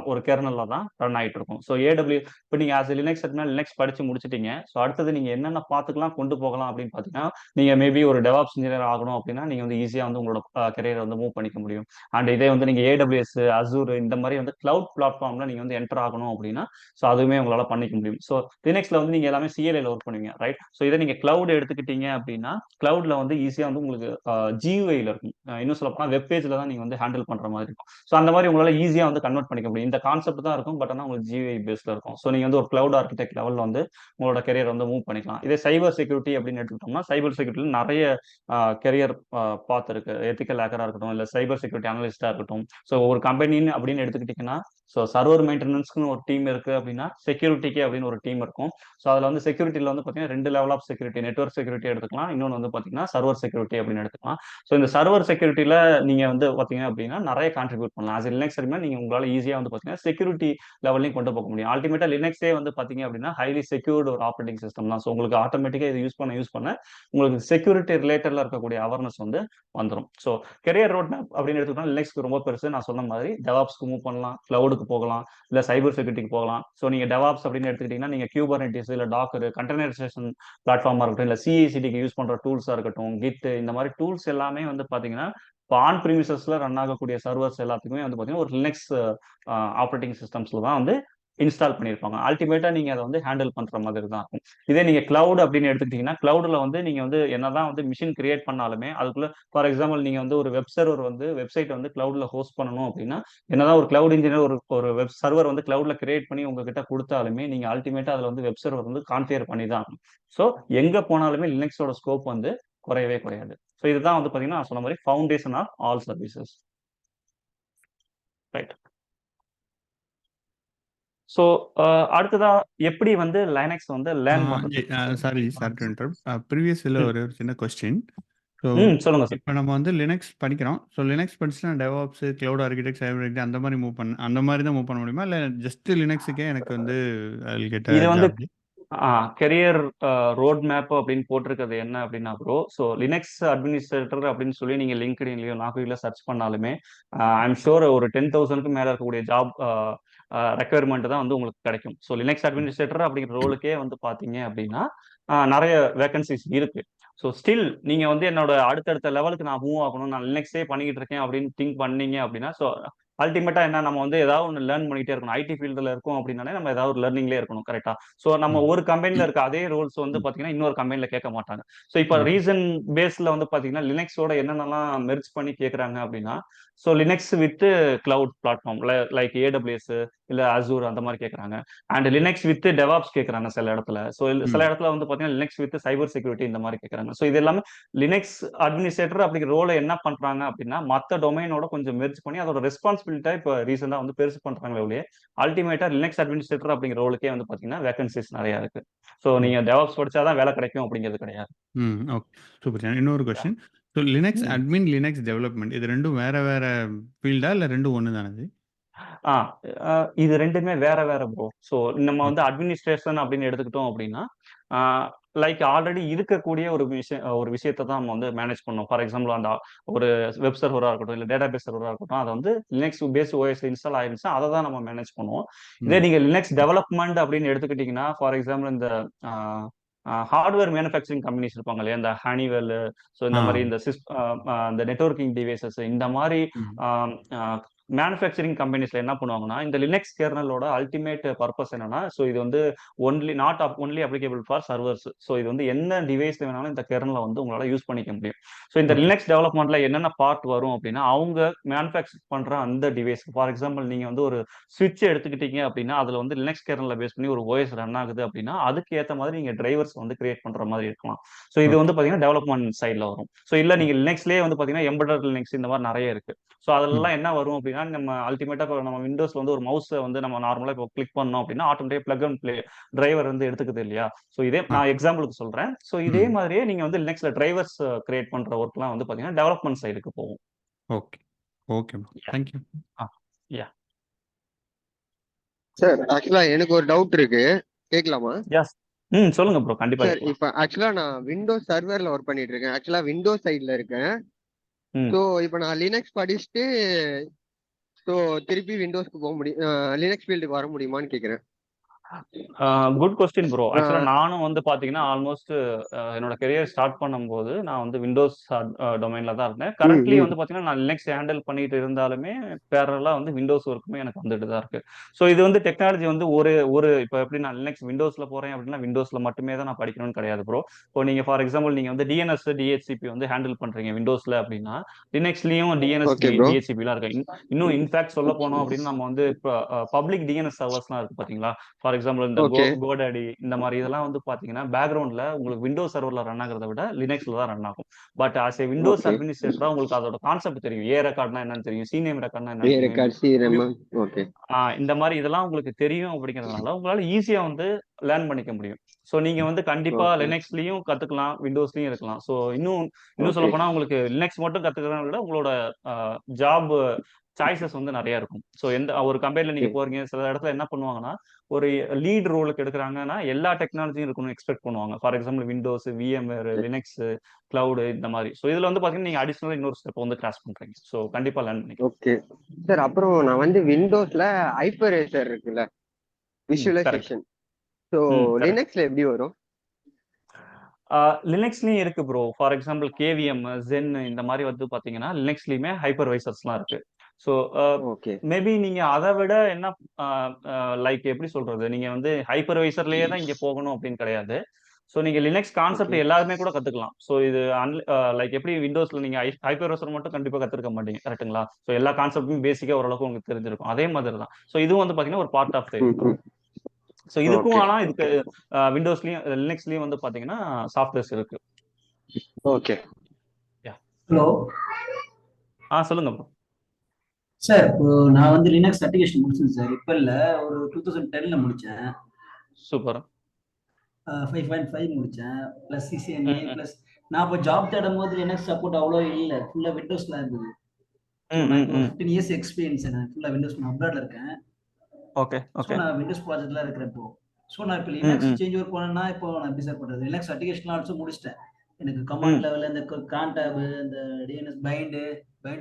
ஒரு கெர்னலில் தான் ரன் ஆகிட்டு இருக்கும். ஸோ இப்போ நீங்கள் ஆஸ் லினக்ஸ் அப்படின்னா லினக்ஸ் படித்து முடிச்சிட்டீங்க. ஸோ அடுத்தது நீங்கள் என்னென்ன பார்த்துக்கலாம் கொண்டு போகலாம் அப்படின்னு பார்த்தீங்கன்னா நீங்கள் மேபி ஒரு டெவாப்ஸ் இன்ஜினியர் ஆகணும் அப்படின்னா நீங்கள் வந்து ஈஸியாக வந்து உங்களோட கெரியரை வந்து மூவ் பண்ணிக்க முடியும். அண்ட் இதே வந்து நீங்கள் AWS, Azure இந்த மாதிரி வந்து கிளவுட் பிளாட்ஃபார்மில் நீங்கள் வந்து என்டர் ஆகணும் அப்படின்னா ஸோ அதுவுமே உங்களால் பண்ணிக்க முடியும். ஸோ லினக்ஸ்ல வந்து நீங்க எல்லாமே CLI ஒர்க் பண்ணுவீங்க, ரைட்? ஸோ இதை நீங்க கிளவுட் எடுத்துக்கிட்டீங்க அப்படின்னா கிளவுட்ல வந்து ஈஸியா வந்து உங்களுக்கு GUI இருக்கும். இன்னும் சொல்ல போனா வெப் பேஜ்ல தான் நீங்க வந்து ஹேண்டில் பண்ற மாதிரி இருக்கும். ஸோ அந்த மாதிரி உங்களால ஈஸியா வந்து கன்வெர்ட் பண்ணிக்க முடியும். இந்த கான்செப்ட் தான் இருக்கும், பட் ஆனால் உங்களுக்கு GUI பேஸ்ல இருக்கும். ஸோ நீங்க வந்து ஒரு கிளவுட் ஆர்கிடெக்ட் லெவலில் வந்து உங்களோட கெரியர் வந்து மூவ் பண்ணிக்கலாம். இதே சைபர் செக்யூரிட்டி அப்படின்னு எடுத்துக்கிட்டோம்னா சைபர் செக்யூரிட்டியில் நிறைய கெரியர் பாத் இருக்கு. எத்திக்கல் ஹேக்கரா இருக்கட்டும், இல்லை சைபர் செக்யூரிட்டி அனலிஸ்டா இருக்கட்டும். ஸோ ஒரு கம்பெனின்னு அப்படின்னு எடுத்துக்கிட்டீங்கன்னா ஸோ சர்வர் மெயின்டெனன்ஸ்க்குன்னு ஒரு டீம் இருக்கு அப்படின்னா செக்யூரிட்டிக்கு அப்படின்னு ஒரு டீம் இருக்கும். ஸோ அதில் வந்து செக்யூரிட்டியில் வந்து பார்த்தீங்கன்னா 2 level of security, network security எடுத்துக்கலாம், இன்னொன்று வந்து பார்த்தீங்கன்னா சர்வர் செக்யூரிட்டி அப்படின்னு எடுத்துக்கலாம். ஸோ இந்த சர்வர் செக்யூரிட்டியில் நீங்கள் வந்து பார்த்தீங்க அப்படின்னா நிறைய கான்ட்ரிபியூட் பண்ணலாம். ஆஸ் லினக்ஸ் அப்படின்னா நீங்கள் உங்களால் ஈஸியாக வந்து பார்த்தீங்கன்னா செக்யூரிட்டி லெவலையும் கொண்டு போக முடியும். அல்டிமேட்டாக லினக்ஸே வந்து பார்த்தீங்க அப்படின்னா ஹைலி செக்யூர்டு ஒரு ஆப்ரேட்டிங் சிஸ்டம் தான். ஸோ உங்களுக்கு ஆட்டோமேட்டிக்காக இதை யூஸ் பண்ண உங்களுக்கு செக்யூரிட்டி ரிலேட்டடில் இருக்கக்கூடிய அவேர்னஸ் வந்து வந்துடும். ஸோ கெரியர் ரோட் மேப் அப்படின்னு எடுத்துக்கிட்டோம்னா லினக்ஸ்க்கு ரொம்ப பெருசு. நான் சொன்ன மாதிரி டெவாப்ஸ்க்கு மூவ் பண்ணலாம், கிளவுடுக்கு போகலாம், இல்லை சைபர் செக்யூரிட்டிக்கு போகலாம். ஸோ நீங்கள் டெவாப்ஸ் அப்படின்னு எடுத்துக்கிட்டீங்கன்னா நீங்கள் கியூபர்நெட்டிஸ், இல்லை டாக்கர், கண்டெய்னரைசேஷன் பிளாட்ஃபார்மாக இருக்கட்டும், இல்லை CI/CDக்கு யூஸ் பண்ணுற டூல்ஸாக இருக்கட்டும், கிட், இந்த மாதிரி டூல்ஸ் எல்லாமே வந்து பார்த்தீங்கன்னா இப்போ ஆன் ப்ரீமிசஸ்ல ரன் ஆகக்கூடிய சர்வர்ஸ் எல்லாத்துக்குமே வந்து பார்த்தீங்கன்னா ஒரு லினக்ஸ் ஆப்ரேட்டிங் சிஸ்டம்ஸ்ல தான் வந்து இன்ஸ்டால் பண்ணியிருப்பாங்க. அல்டிமேட்டா நீங்க அதை வந்து ஹேண்டில் பண்ற மாதிரி தான் இருக்கும். இதே நீங்க கிளவுட் அப்படின்னு எடுத்துக்கிட்டீங்கன்னா கிளவுட்ல வந்து நீங்க வந்து என்னதான் வந்து மிஷின் கிரியேட் பண்ணாலுமே அதுக்குள்ள ஃபார் எக்ஸாம்பிள் நீங்க வந்து ஒரு வெப் சர்வர் வந்து வெப்சைட் வந்து கிளவுட்ல ஹோஸ்ட் பண்ணணும் அப்படின்னா என்னதான் ஒரு கிளவுட் இன்ஜினியர் ஒரு வெப் சர்வர் வந்து கிளவுட்ல கிரியேட் பண்ணி உங்ககிட்ட கொடுத்தாலுமே நீங்க அல்டிமேட்டா அதுல வந்து வெப் சர்வர் வந்து கான்ஃபிகர் பண்ணி தான் ஆகணும். ஸோ எங்க போனாலுமே லினக்ஸோட ஸ்கோப் வந்து குறையவே குறையாது. ஸோ இதுதான் வந்து பாத்தீங்கன்னா நான் சொன்ன மாதிரி foundation of all services, right? So அடுத்ததா எப்படி வந்து லைனக்ஸ் வந்து லேர்ன் பண்றது? Sorry to interrupt. ப்ரீவியஸ்ல ஒரு சின்ன கொஸ்டின். ஸோ சொல்லுங்க சார். இப்போ நம்ம வந்து லினக்ஸ் படிக்கிறோம். ஸோ லினக்ஸ் படிச்சுட்டு நான் டெவாப்ஸ், கிளவுட் ஆர்கிடெக்ட், சைபர் ஆர்கிடெக்ட் அந்த மாதிரி தான் மூவ் பண்ண முடியுமா, இல்லை ஜஸ்ட் லினக்ஸுக்கே எனக்கு வந்து இது வந்து ஜாப்? கெரியர் ரோட் மேப் அப்படின்னு போட்டிருக்கிறது என்ன அப்படின்னா ப்ரோ, ஸோ லினக்ஸ் அட்மினிஸ்ட்ரேட்டர் அப்படின்னு சொல்லி நீங்க லிங்க்டின்லயோ நாக்குல சர்ச் பண்ணாலுமே ஐம் ஷோர் ஒரு 10,000க்கு மேல இருக்கக்கூடிய ஜாப் ரெக்குயர்மெண்ட் தான் வந்து உங்களுக்கு கிடைக்கும். ஸோ லினக்ஸ் அட்மினிஸ்ட்ரேட்டர் அப்படிங்கிற ரோலுக்கே வந்து பாத்தீங்க அப்படின்னா நிறைய வேகன்சிஸ் இருக்கு. ஸோ ஸ்டில் நீங்க வந்து என்னோட அடுத்தடுத்த லெவலுக்கு நான் மூவ் ஆகணும், நான் லினக்ஸே பண்ணிக்கிட்டு இருக்கேன் அப்படின்னு திங்க் பண்ணீங்க அப்படின்னா ஸோ அல்டிமேட்டா என்ன நம்ம வந்து ஏதாவது ஒன்று லேர்ன் பண்ணிட்டே இருக்கணும். ஐடி ஃபீல்டில் இருக்கும் அப்படின்னாலே நம்ம ஏதாவது ஒரு லேர்னிங்லேயே இருக்கணும். கரெக்டா? ஸோ நம்ம ம். ஒரு கம்பெனியில் இருக்க அதே ரூல்ஸ் வந்து ம். பார்த்தீங்கன்னா இன்னொரு கம்பெனியில் கேட்க மாட்டாங்க. ஸோ இப்போ ஓகே. ரீசன் பேஸில் வந்து பார்த்தீங்கன்னா லினக்ஸோட என்னென்னலாம் மெர்ஜ் பண்ணி கேட்குறாங்க அப்படின்னா, so Linux with cloud platform like AWS இல்லை அசூர் அந்த மாதிரி கேட்குறாங்க. அண்ட் லினக்ஸ் வித் டெவாப்ஸ் கேட்குறாங்க சில இடத்துல. ஸோ சில ம். இடத்துல வந்து பார்த்தீங்கன்னா லினக்ஸ் வித் சைபர் செக்யூரிட்டி இந்த மாதிரி கேட்குறாங்க. ஸோ இது எல்லாமே லினக்ஸ் அட்மினிஸ்ட்ரேட்டர் அப்படிங்கிற ரோலை என்ன பண்றாங்க அப்படின்னா மற்ற டொமைனோட கொஞ்சம் மெர்ஜ் பண்ணி அதோட ரெஸ்பான்சிபிலிட்டா இப்போ ரீசெண்டா வந்து பெருசு பண்றாங்களே ஒழிய அல்டிமேட்டா லினக்ஸ் அட்மினிஸ்ட்ரேட்டர் அப்படிங்கிற ரோலுக்கே வந்து பாத்தீங்கன்னா வேகன்சிஸ் நிறைய இருக்கு. ஸோ ஓ. நீங்க டெவாப்ஸ் படிச்சாதான் வேலை கிடைக்கும் அப்படிங்கிறது கிடையாது. ஓகே. சூப்பர். இன்னொரு கொஸ்டின். ஸோ லினக்ஸ் ம். அட்மின், லினக்ஸ் டெவலப்மெண்ட் இது 2ம் வேற வேற ஃபீல்டா? இல்ல 2ம் ஒண்ணு தானா இது? ஆ இது 2மே வேற வேற ப்ரோ. ஸோ நம்ம வந்து ஓகே. அட்மினிஸ்ட்ரேஷன் அப்படின்னு எடுத்துக்கிட்டோம் அப்படின்னா, லைக் ஆல்ரெடி இருக்கக்கூடிய ஒரு விஷயத்த தான் நம்ம வந்து மேனேஜ் பண்ணணும். ஃபார் எக்ஸாம்பிள் அந்த ஒரு வெப் சர்வரா இருக்கட்டும், இல்ல டேட்டாபேஸ் சர்வரா இருக்கட்டும், அது வந்து லினக்ஸ் பேஸ்ட் ஓஎஸ்ல இன்ஸ்டால் ஆயிருந்துச்சுன்னா, அத தான் நம்ம மேனேஜ் பண்ணுவோம். இதே ம். நீங்க லினக்ஸ் டெவலப்மெண்ட் அப்படின்னு எடுத்துக்கிட்டீங்கன்னா, ஃபார் எக்ஸாம்பிள் இந்த ஆ ஹார்ட்வேர் மேனுஃபேக்சரிங் கம்பெனிஸ் இருப்பாங்க இல்லையா? இந்த ஹனிவெல், ஸோ ஆ. இந்த மாரி இந்த இந்த நெட்வொர்க்கிங் டிவைசஸ் இந்த மாரி ம். ஆ ஆ மேனுஃபேக்சரிங் கம்பெனிஸ்ல என்ன பண்ணுவாங்கன்னா, இந்த லினக்ஸ் கெர்னலோட அல்டிமேட் பர்ப்பஸ் என்னன்னா, ஸோ இது வந்து only applicable for servers. So இது வந்து என்ன டிவைஸ்ல வேணாலும் இந்த கெர்னல வந்து உங்களால யூஸ் பண்ணிக்க முடியும். ஸோ இந்த ஓகே. லினக்ஸ் டெவலப்மெண்ட்ல என்னென்ன பார்ட் வரும் அப்படின்னா, அவங்க மேனுஃபேக்சர் பண்ற அந்த டிவைஸ் ஃபார் எக்ஸாம்பிள் நீங்க வந்து ஒரு ஸ்விட்ச் எடுத்துக்கிட்டீங்க அப்படின்னா, அதுல வந்து லினக்ஸ் கெர்னல பேஸ் பண்ணி ஒரு ஓஎஸ் ரன் ஆகுது அப்படின்னா, அதுக்கு ஏத்த மாதிரி நீங்க டிரைவர்ஸ் வந்து கிரியேட் பண்ற மாதிரி இருக்கலாம். ஸோ இது ஓகே. வந்து பாத்தீங்கன்னா டெவலப்மெண்ட் சைட்ல வரும். ஸோ இல்ல நீங்க லினக்ஸ்லயே வந்து பாத்தீங்கன்னா எம்பெடட் லினக்ஸ் இந்த மாதிரி நிறைய இருக்கு. ஸோ ம். அதெல்லாம் என்ன வரும் அப்படின்னா, நம்ம அல்டிமேட்டா இப்போ நம்ம விண்டோஸ்ல வந்து ஒரு மவுஸை வந்து நம்ம நார்மலா இப்போ கிளிக் பண்ணோம் அப்படின்னா automatic plug and play driver வந்து எடுத்துக்குது இல்லையா? ஸோ இதே ஆ. நான் எக்ஸாம்பிளுக்கு சொல்றேன். ஸோ இதே ம். மாதிரியே நீங்க வந்து லினக்ஸ்ல டிரைவர்ஸ் கிரியேட் பண்ற ஒர்க்லாம் வந்து பாத்தீங்கன்னா டெவலப்மெண்ட் சைடுக்கு போகும். Okay. Okay bro. Ya thank you. Ah ya sir ஆக்சுவலா எனக்கு ஒரு டவுட் இருக்கு, கேட்கலாமா? எஸ் சொல்லுங்க ப்ரோ, கண்டிப்பா சார் கேட்கலாம். இப்ப ஆக்சுவலா நான் விண்டோஸ் சர்வர்ல ஒர்க் பண்ணிட்டு இருக்கேன். ஆக்சுவலா விண்டோஸ் சைட்ல இருக்கேன். ம் ஸோ இப்போ நான் லினக்ஸ் படிச்சுட்டு ஸோ திருப்பி விண்டோஸ்க்கு போக முடியும், லினக்ஸ் ஃபீல்டுக்கு வர முடியுமான்னு கேட்குறேன். Good question bro. ஆக்சுவலா ஆஹ் நானும் வந்து பாத்தீங்கன்னா ஆல்மோஸ்ட் என்னோட கெரியர் ஸ்டார்ட் பண்ணும்போது நான் வந்து விண்டோஸ் டொமைன்ல தான் இருந்தேன். ம் கரண்ட்லி ம் வந்து பாத்தீங்கன்னா நான் லினக்ஸ் ஹேண்டில் பண்ணிட்டு இருந்தாலுமே பேரலா வந்து விண்டோஸ் ஒர்க்குமே எனக்கு வந்துட்டு தான் இருக்கு. ஸோ இது வந்து டெக்னாலஜி வந்து ஒரு ஒரு இப்போ எப்படி நான் லினக்ஸ் விண்டோஸ்ல போறேன் அப்படின்னா விண்டோஸ்ல மட்டுமே தான் நான் படிக்கணும்னு கிடையாது ப்ரோ. இப்போ நீங்க ஃபார் எக்ஸாம்பிள் நீங்க வந்து டிஎன்எஸ் டிஹெச்சிபி வந்து ஹேண்டில் பண்றீங்க விண்டோஸ்ல அப்படின்னா லினக்ஸ்லயும் டிஎன்எஸ் ஓகே ப்ரோ. டிஹெச்சிபிலாம் இருக்கு. இன்னும் இன்ஃபேக்ட் சொல்ல போனோம் அப்படின்னு நம்ம வந்து இப்போ பப்ளிக் டிஎன்எஸ் சர்வர்ஸ்லாம் இருக்கு பாத்தீங்களா? ஃபார் எக்ஸாம்பிள் இந்த ஓகே கோடாடி இந்த மாதிரி இதெல்லாம் வந்து பாத்தீங்கன்னா பேக்ரவுண்ட்ல உங்களுக்கு விண்டோஸ் சர்வர்ல ரன் ஆகிறத விட லினக்ஸ்ல தான் ரன் ஆகும். But as a Windows okay. அட்மினிஸ்ட்ரேட்டரா உங்களுக்கு அதோட கான்செப்ட் தெரியும். ஏ ரெக்கார்ட்னா என்னன்னு தெரியும், சிநேம் ரெக்கார்ட்னா ஏ என்னன்னு தெரியும். Record C RAM. ஓகே இந்த மாதிரி இதெல்லாம் உங்களுக்கு தெரியும் அப்படிங்கிறதுனால உங்களால ஈஸியா வந்து லேர்ன் பண்ணிக்க முடியும். ஸோ நீங்க வந்து கண்டிப்பா ஓகே லினக்ஸ்லயும் கத்துக்கலாம், விண்டோஸ்லயும் இருக்கலாம். ஸோ இன்னும் இன்னும் சொல்ல ஓகே. போனா உங்களுக்கு லினக்ஸ் மட்டும் கத்துக்கிறத விட உங்களோட ஜாப் சாய்ஸஸ் வந்து நிறைய இருக்கும். ஸோ எந்த ஒரு கம்பெனில நீங்க போறீங்க, சில இடத்துல என்ன பண்ணுவாங்கன்னா ஒரு லீட் ரோலுக்கு எடுக்கிறாங்கன்னா எல்லா டெக்னாலஜியும் இருக்கணும்னு எக்ஸ்பெக்ட் பண்ணுவாங்க. For example Windows, VMware, Linux, cloud இந்த மாதிரி. ஸோ இதுல வந்து பாத்தீங்கன்னா நீங்க அடிஷனலா இன்னொரு ஸ்டெப் வந்து கிராஸ் பண்றீங்க. ஸோ கண்டிப்பா லேர்ன் பண்ணிக்கலாம். ஓகே சார், அப்புறம் நான் வந்து விண்டோஸ்ல ஹைப்பர்வைசர் இருக்குல்ல, கரெக்ட். விஷுவலைசேஷன். So correct. லினக்ஸ்ல எப்படி வரும்? லினக்ஸ்லயும் இருக்கு bro. For example KVM, Xen இந்த மாதிரி வந்து பாத்தீங்கன்னா லினக்ஸ்லயுமே ஹைப்பர்வைசர்ஸ்லாம் இருக்கு. ஸோ ஓகே மேபி நீங்க அதை விட என்ன லைக் எப்படி சொல்றது, நீங்க வந்து ஹைப்பர்வைசர்லயே தான் இங்க போகணும் அப்படின்னு கிடையாது. ஸோ நீங்க லினக்ஸ் ஓகே கான்செப்ட் எல்லாருமே கூட கத்துக்கலாம். ஸோ இது லைக் எப்படி விண்டோஸ்ல நீங்க ஹைப்பர்வைசர் மட்டும் கண்டிப்பா கத்துருக்க மாட்டீங்க, கரெக்ட்டுங்களா? ஸோ எல்லா கான்செப்டும் பேசிக்கா ஓரளவுக்கு உங்களுக்கு தெரிஞ்சிருக்கும். அதே மாதிரி தான். ஸோ இதுவும் வந்து பாத்தீங்கன்னா ஒரு பார்ட் ஆஃப் த ம் ம். ஸோ இதுக்கும் ஓகே ஆனா இதுக்கு ஓகே விண்டோஸ்லயும் லினக்ஸ்லயும் வந்து பாத்தீங்கன்னா சாஃப்ட்வேர்ஸ் இருக்கு. ஓகே. யா ஹலோ சொல்லுங்க ப்ரோ. சார், இப்போ நான் வந்து லினக்ஸ் சர்டிஃபிகேஷன் முடிச்சேன் சார். இப்போ இல்லை, ஒரு 2010ல முடித்தேன். சூப்பர். 5.5 முடித்தேன், ப்ளஸ் சிசிஎன்ஏ ம், ம், ப்ளஸ். நான் இப்போ ஜாப் தேடும் போது லினக்ஸ் சப்போர்ட் அவ்வளோ இல்லை, ஃபுல்லாக விண்டோஸில் இருந்தது. ஸோ ம், நான் ம், இப்போ ம். 15 இயர்ஸ் எக்ஸ்பீரியன்ஸ், எனக்கு ஃபுல்லாக விண்டோஸ், நான் அப்ராட்ல இருக்கேன். Okay, so okay. நான் விண்டோஸ் ப்ராஜெக்ட்லாம் இருக்கிறேன் இப்போ. ஸோ நான் இப்போ ம், லினக்ஸ் ம், சேஞ்ச் ஓவர் பண்ணேன்னா இப்போ நான் எப்படி சார் பண்ணுறது? லினக்ஸ் சர்டிஃபிகேஷன் ஆல்சோ முடிச்சிட்டேன். எனக்கு கமாண்ட் ம், லெவலில் இந்த கான் டேபு, இந்த டிஎன்எஸ் பைண்டு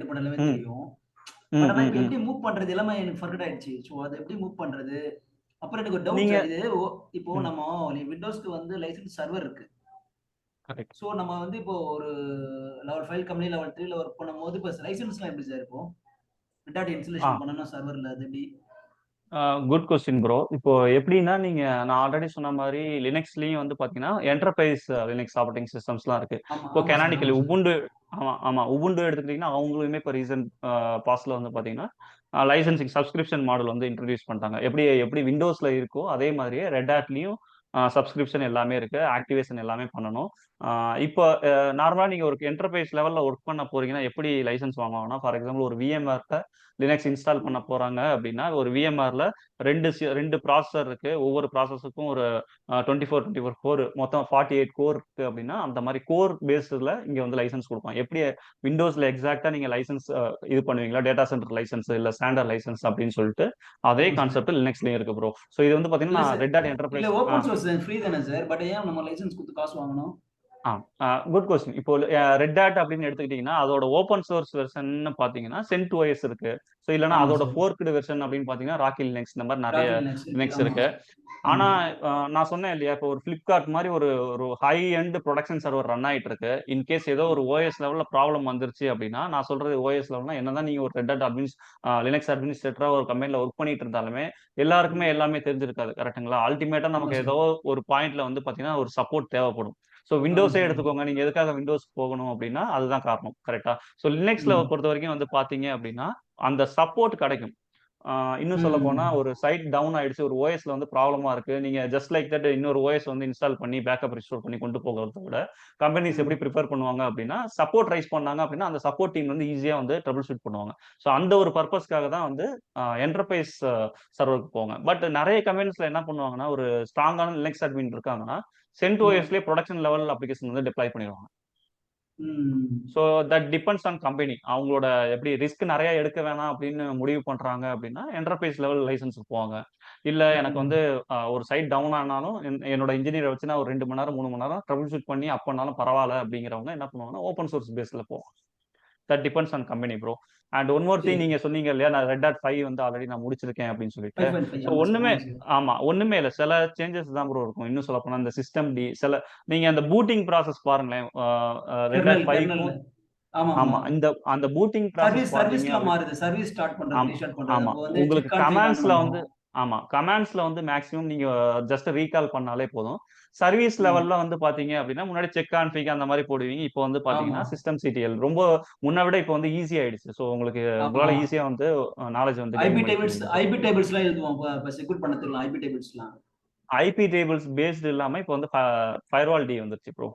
பண்ண எல்லாமே ம், தெரியும். பட் ம், ஆனால் ம், இப்போ ம். எப்படி மூவ் பண்ணுறது எல்லாமே எனக்கு ஃபர்கட் ஆயிடுச்சு. ஸோ அதை எப்படி மூவ் பண்ணுறது? அப்புறம் எனக்கு ஒரு டவுட் நீங்க சார். இது இப்போ ம், நம்ம விண்டோஸ்க்கு வந்து லைசன்ஸ் சர்வர் இருக்கு. கரெக்ட். ஸோ நம்ம வந்து இப்போ ஒரு லெவல் 5 கம்பெனி லெவல் 3ல ஒர்க் பண்ணும்போது இப்போ லைசன்ஸ்லாம் எப்படி சார் இருக்கும்? ரெட் ஹாட் ஆ இன்ஸ்டாலேஷன் பண்ணணும் சர்வர்ல, அது எப்படி? Good question bro. இப்போ எப்படின்னா நான் ஆல்ரெடி சொன்ன மாதிரி லினக்ஸ்லயும் வந்து பாத்தீங்கன்னா என்டர்பிரைஸ் லினக்ஸ் ஆப்பரேட்டிங் சிஸ்டம்ஸ்லாம் இருக்கு. ஆமா இப்போ ஆமா சார், கெனானிக்கலி ஆமா சார். உபுண்டு, ஆமா ஆமா உபுண்டு எடுத்துக்கிட்டீங்கன்னா அவங்களுமே இப்போ ரீசன்ட் பாஸ்ட்ல வந்து பாத்தீங்கன்னா லைசன்சிங் சப்ஸ்கிரிப்ஷன் மாடல் வந்து இன்ட்ரடியூஸ் பண்ணிட்டாங்க. எப்படி எப்படி விண்டோஸ்ல இருக்கோ அதே மாதிரியே ரெட் ஹாட்லயும் சப்ஸ்கிரிப்ஷன் எல்லாமே இருக்கு, ஆக்டிவேஷன் எல்லாமே பண்ணணும். இப்போ நார்மலா நீங்க ஒரு என்டர்பிரைஸ் லெவல்ல ஒர்க் பண்ண போறீங்கன்னா எப்படி லைசன்ஸ் வாங்குவாங்கன்னா, ஃபார் எக்ஸாம்பிள் ஒரு விஎம்ஆர்ல லினக்ஸ் இன்ஸ்டால் பண்ண போறாங்க அப்படின்னா, ஒரு விஎம்ஆர்ல ரெண்டு ப்ராசஸர் இருக்கு. ஒவ்வொரு ப்ராசஸருக்கும் ஒரு 24 கோர், மொத்தம் 48 கோர் இருக்கு அப்படின்னா, அந்த மாதிரி கோர் பேஸ்ல இங்க வந்து லைசன்ஸ் கொடுப்பாங்க. எப்படி விண்டோஸ்ல எக்ஸாக்டா நீங்க லைசன்ஸ் இது பண்ணுவீங்களா, டேட்டா சென்டர் லைசன்ஸ் இல்ல ஸ்டாண்டர்ட் லைசன்ஸ் அப்படின்னு சொல்லிட்டு அதே ஆமா சார். கான்செப்ட் லினக்ஸ்லயும் இருக்கு ப்ரோ. ஸோ இது வந்து இல்ல பாத்தீங்கன்னா சார், ரெட் ஹாட் இல்ல என்டர்பிரைஸ். ஓப்பன் சோர்ஸ் ஃப்ரீ தானே சார், பட் ஏன் நம்ம லைசன்ஸ் கொடுத்து காசு வாங்கணும்? Good question. இப்போ ரெட் ஹாட் அப்படின்னு எடுத்துக்கிட்டீங்கன்னா அதோட ஓப்பன் சோர்ஸ் வெர்ஷன் பாத்தீங்கன்னா CentOS இருக்கு. ஸோ இல்லைன்னா ஆமா அதோட சார். ஃபோர்க்டு வெர்ஷன் அப்படின்னு பாத்தீங்கன்னா ராக்கி லினக்ஸ், இந்த மாதிரி நிறைய ராக்கி லினக்ஸ் இருக்கு, லினக்ஸ் ஆமா இருக்கு. சார். ஆனா ஆமா நான் சொன்னேன் இல்லையா, இப்போ ஒரு பிளிப்கார்ட் மாதிரி ஒரு ஒரு high end production server run ஆயிட்டு இருக்கு. இன்கேஸ் ஏதோ ஒரு ஓஎஸ் லெவல்ல ப்ராப்ளம் வந்துருச்சு அப்படின்னா, நான் சொல்றது ஓஎஸ் லெவல்னா என்னதான் நீங்க ஒரு ரெட் ஹாட் லினக்ஸ் அட்மினிஸ்ட்ரேட்டரா ஒரு கம்பெனில ஒர்க் பண்ணிட்டு இருந்தாலுமே எல்லாருக்குமே எல்லாமே தெரிஞ்சிருக்காது, கரெக்டுங்களா? அல்டிமேட்டா ஆமா நமக்கு சார். ஏதோ ஒரு பாயிண்ட்ல வந்து பாத்தீங்கன்னா ஒரு சப்போர்ட் தேவைப்படும். ஸோ ஆமா விண்டோஸே சார். எடுத்துக்கோங்க, நீங்க எதுக்காக விண்டோஸ் போகணும் அப்படின்னா அதுதான் காரணம், கரெக்டா? ஸோ லினக்ஸ்ல ம் பொறுத்த வரைக்கும் வந்து பாத்தீங்க அப்படின்னா அந்த சப்போர்ட் கிடைக்கும். இன்னும் சொல்ல போனா ம் ஒரு சைட் டவுன் ஆயிடுச்சு, ஒரு ஓஎஸ்ல வந்து ப்ராப்ளமா இருக்கு, நீங்க ஜஸ்ட் லைக் தட் இன்னொரு ஓஎஸ் வந்து இன்ஸ்டால் பண்ணி பேக்கப் ரிஸ்டோர் பண்ணி கொண்டு போகிறத விட கம்பெனிஸ் எப்படி ம் ப்ரிஃபர் பண்ணுவாங்க அப்படின்னா, சப்போர்ட் ரைஸ் பண்ணாங்க அப்படின்னா அந்த சப்போர்ட் டீம் வந்து ஈஸியா வந்து ட்ரபிள் ஷூட் பண்ணுவாங்க. ஸோ அந்த ஒரு பர்பஸ்க்காக தான் வந்து என்டர்பிரைஸ் சர்வருக்கு போவாங்க. பட் நிறைய கம்பெனிஸ்ல என்ன பண்ணுவாங்கன்னா, ஒரு ஸ்ட்ராங்கான லினக்ஸ் அட்மின் இருக்காங்கன்னா ம் CentOSலயே ப்ரொடக்ஷன் லெவல் அப்ளிகேஷன் வந்து டிப்ளாய் பண்ணிடுவாங்க. ம் so that depends on company. அவங்களோட எப்படி ரிஸ்க் நிறைய எடுக்க வேணாம் அப்படின்னு முடிவு பண்றாங்க அப்படின்னா என்டர்பிரைஸ் லெவல் லைசன்ஸுக்கு போவாங்க. இல்ல எனக்கு வந்து ம் ஒரு சைட் டவுன் ஆனாலும் என்னோட இன்ஜினியரை வச்சு நான் ஒரு 2 மணி நேரம் 3 மணி நேரம் ட்ரபிள் ஷூட் பண்ணி அப் பண்ணாலும் பரவாயில்ல அப்படிங்கிறவங்க என்ன பண்ணுவாங்கன்னா ஓப்பன் சோர்ஸ் பேஸ்ல போவாங்க. That depends on company bro. And one more thing, சரி. நீங்க சொன்னீங்க இல்லையா, நான் ரெட் டாட் 5 வந்து ஆல்ரெடி நான் முடிச்சிருக்கேன் அப்படின்னு சொல்லிட்டு. 5.5 ஸோ ஆமா சார், ஒண்ணுமே, ஆமா சார். ஆமா ஒண்ணுமே இல்லை, சில சேஞ்சஸ் தான் ப்ரோ இருக்கும். இன்னும் சொல்ல போனா இந்த சிஸ்டம் டி சில நீங்க அந்த பூட்டிங் ப்ராசஸ் பாருங்களேன், ரெட் டாட் கெர்னல்ல 5க்கும். ஆமா ஆமா. ஆமா அந்த பூட்டிங் ப்ராசஸ் பார்த்தீங்க சர்வீஸ்லாம் அப்படி. மாறுது. சர்வீஸ் ஸ்டார்ட் பண்றது, ஆமா ரீஸ்டார்ட் பண்றது. ஆமா அப்போ வந்து உங்களுக்கு செக் கான்ஃபிக் ஆன் கமாண்ட்ஸ்ல வந்து, பண்ணணும். ஆமா கமாண்ட்ஸ்ல வந்து மேக்ஸிமம் நீங்க ஜஸ்ட் ரீகால் பண்ணாலே போதும். சர்வீஸ் ம் லெவல்ல வந்து பாத்தீங்க அப்படின்னா முன்னாடி செக் கான்ஃபிக் அந்த மாதிரி போடுவீங்க. இப்போ வந்து ஆமா பாத்தீங்கன்னா சிஸ்டம் சிடிஎல் ரொம்ப முன்ன விட இப்போ வந்து ஈஸி ஆயிடுச்சு. ஸோ உங்களுக்கு ஆமா. உங்களால ஈஸியா வந்து நாலேஜ் வந்து கெயின் பண்ணிக்க முடியுது. ஐபி டேபிள்ஸ்லாம் எழுதுவோம். இப்ப செக்யூர் பண்ணதுக்கலாம் ஐபி டேபிள்ஸ்லாம். ஐபி டேபிள்ஸ் பேஸ்டு இல்லாம இப்போ வந்து ஃபயர்வால் டி வந்துருச்சு bro.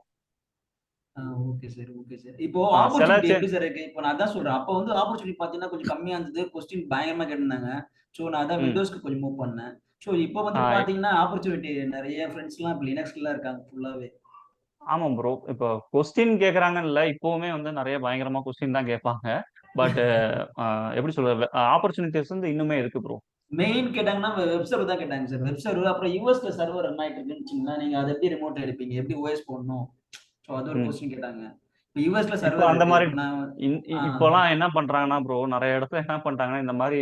Okay sir, okay sir. இப்போ சில ஆப்பர்ச்சுனிட்டி எப்படி சார் இருக்கு? இப்போ நான் அதான் சொல்றேன். அப்போ வந்து ஆப்பர்ச்சுனிட்டி பார்த்தீங்கன்னா கொஞ்சம் கம்மியா இருந்தது. கொஸ்டின் பயங்கரமா கேட்டிருந்தாங்க. ஸோ நான் அதான் ம் விண்டோஸ்க்கு கொஞ்சம் மூவ் பண்ணேன். ஸோ இப்போ வந்து ஆ பார்த்தீங்கன்னா ஆப்பர்ச்சுனிட்டி நெறைய ஃப்ரெண்ட்ஸ்லாம் இப்போ லினக்ஸ்ல இருக்காங்க ஃபுல்லாவே. ஆமா ப்ரோ. இப்போ கொஸ்டின் கேட்கறாங்கன்னு இல்ல, இப்பவுமே வந்து நிறைய பயங்கரமா கொஸ்டின் தான் கேட்பாங்க. பட் எப்படி சொல்றது, ஆப்பர்ச்சுனிட்டிஸ் வந்து இன்னுமே இருக்கு ப்ரோ. மெயின் கேட்டாங்கன்னா வெப் சர்வர் தான் கேட்டாங்க சார். வெப் சர்வர் அப்புறம் யுஎஸ்ல சர்வர் ரன் ஆயிட்டு இருக்குன்னு வச்சுக்கங்களேன். நீங்க அத எப்படி ரிமோட் எடுப்பீங்க? எப்படி ஓஎஸ் போடணும்? ஸோ அது ஒரு ம். கொஸ்டின் கேட்டாங்க. இப்ப யுஎஸ்ல இப்போ சர்வர் அந்த இருக்கு. மாதிரி இப்ப நான் ஆ இப்போலாம் என்ன பண்றாங்கன்னா ப்ரோ, நிறைய இடத்துல என்ன பண்றாங்கன்னா இந்த மாதிரி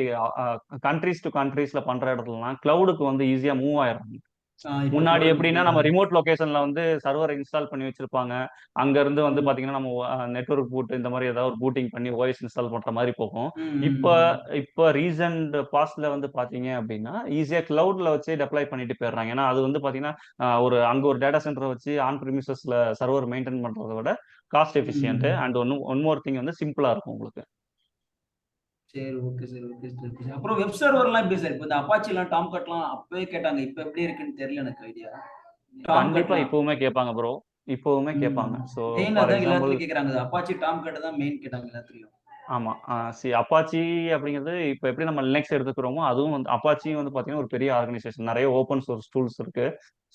கண்ட்ரீஸ் டு கண்ட்ரீஸ்ல பண்ற இடத்துலலாம் கிளவுடுக்கு வந்து ஈஸியா மூவ் ஆயிடுறாங்க. இப்போ முன்னாடி கிளவுடுக்கு எப்படின்னா நம்ம போயிடுறாங்க. ரிமோட் லொகேஷன்ல வந்து சர்வர் இன்ஸ்டால் பண்ணி வச்சிருப்பாங்க. அங்க இருந்து வந்து ம். பாத்தீங்கன்னா நம்ம நெட்வொர்க் பூட் இந்த மாதிரி ஏதாவது ஒரு பூட்டிங் பண்ணி ஓஎஸ் இன்ஸ்டால் பண்ற மாதிரி போகும். ம், இப்ப ம், ம். இப்ப ரீசன்ட் பாஸ்ட்ல வந்து பாத்தீங்க அப்படின்னா ஈஸியா கிளவுட்ல வச்சு டெப்ளாய் பண்ணிட்டு போயிடுறாங்க. ஏன்னா அது வந்து பாத்தீங்கன்னா அங்க ஒரு டேட்டா சென்டர் வச்சு ஆன் பிரிமிசஸ்ல சர்வர் மெயின்டைன் பண்றதை விட காஸ்ட் எஃபிஷியன்ட் ம். அண்ட் ஒன் மோர் திங் வந்து சிம்பிளா இருக்கும் உங்களுக்கு. சரி, okay sir, okay sir, okay sir. அப்புறம் வெப் சர்வர்லாம் எப்படி சார்? இப்ப இந்த அப்பாச்சிலாம், டாம்கட்லாம் அப்பவே கேட்டாங்க. இப்ப எப்படி இருக்குன்னு தெரியல எனக்கு ஐடியா. கண்டிப்பா டாம்கட்லாம். இப்பவுமே கேட்பாங்க ப்ரோ. இப்பவுமே ம். கேட்பாங்க. ஸோ மெயின் ஃபார் அதான் எக்ஸாம்பிள், எல்லாத்துலயும் கேக்குறாங்க. அப்பாச்சி, டாம்கட் தான் மெயின் கேட்டாங்க எல்லாத்துலயும். ஆமா. அப்பாச்சி அப்படிங்கிறது இப்ப எப்படி நம்ம லினக்ஸ் எடுத்துக்கிறோமோ, அதுவும் வந்து அப்பாச்சியும் வந்து பார்த்தீங்கன்னா, ஒரு பெரிய ஆர்கனைசேஷன். நெறைய ஓப்பன் சோர்ஸ் டூல்ஸ் இருக்கு.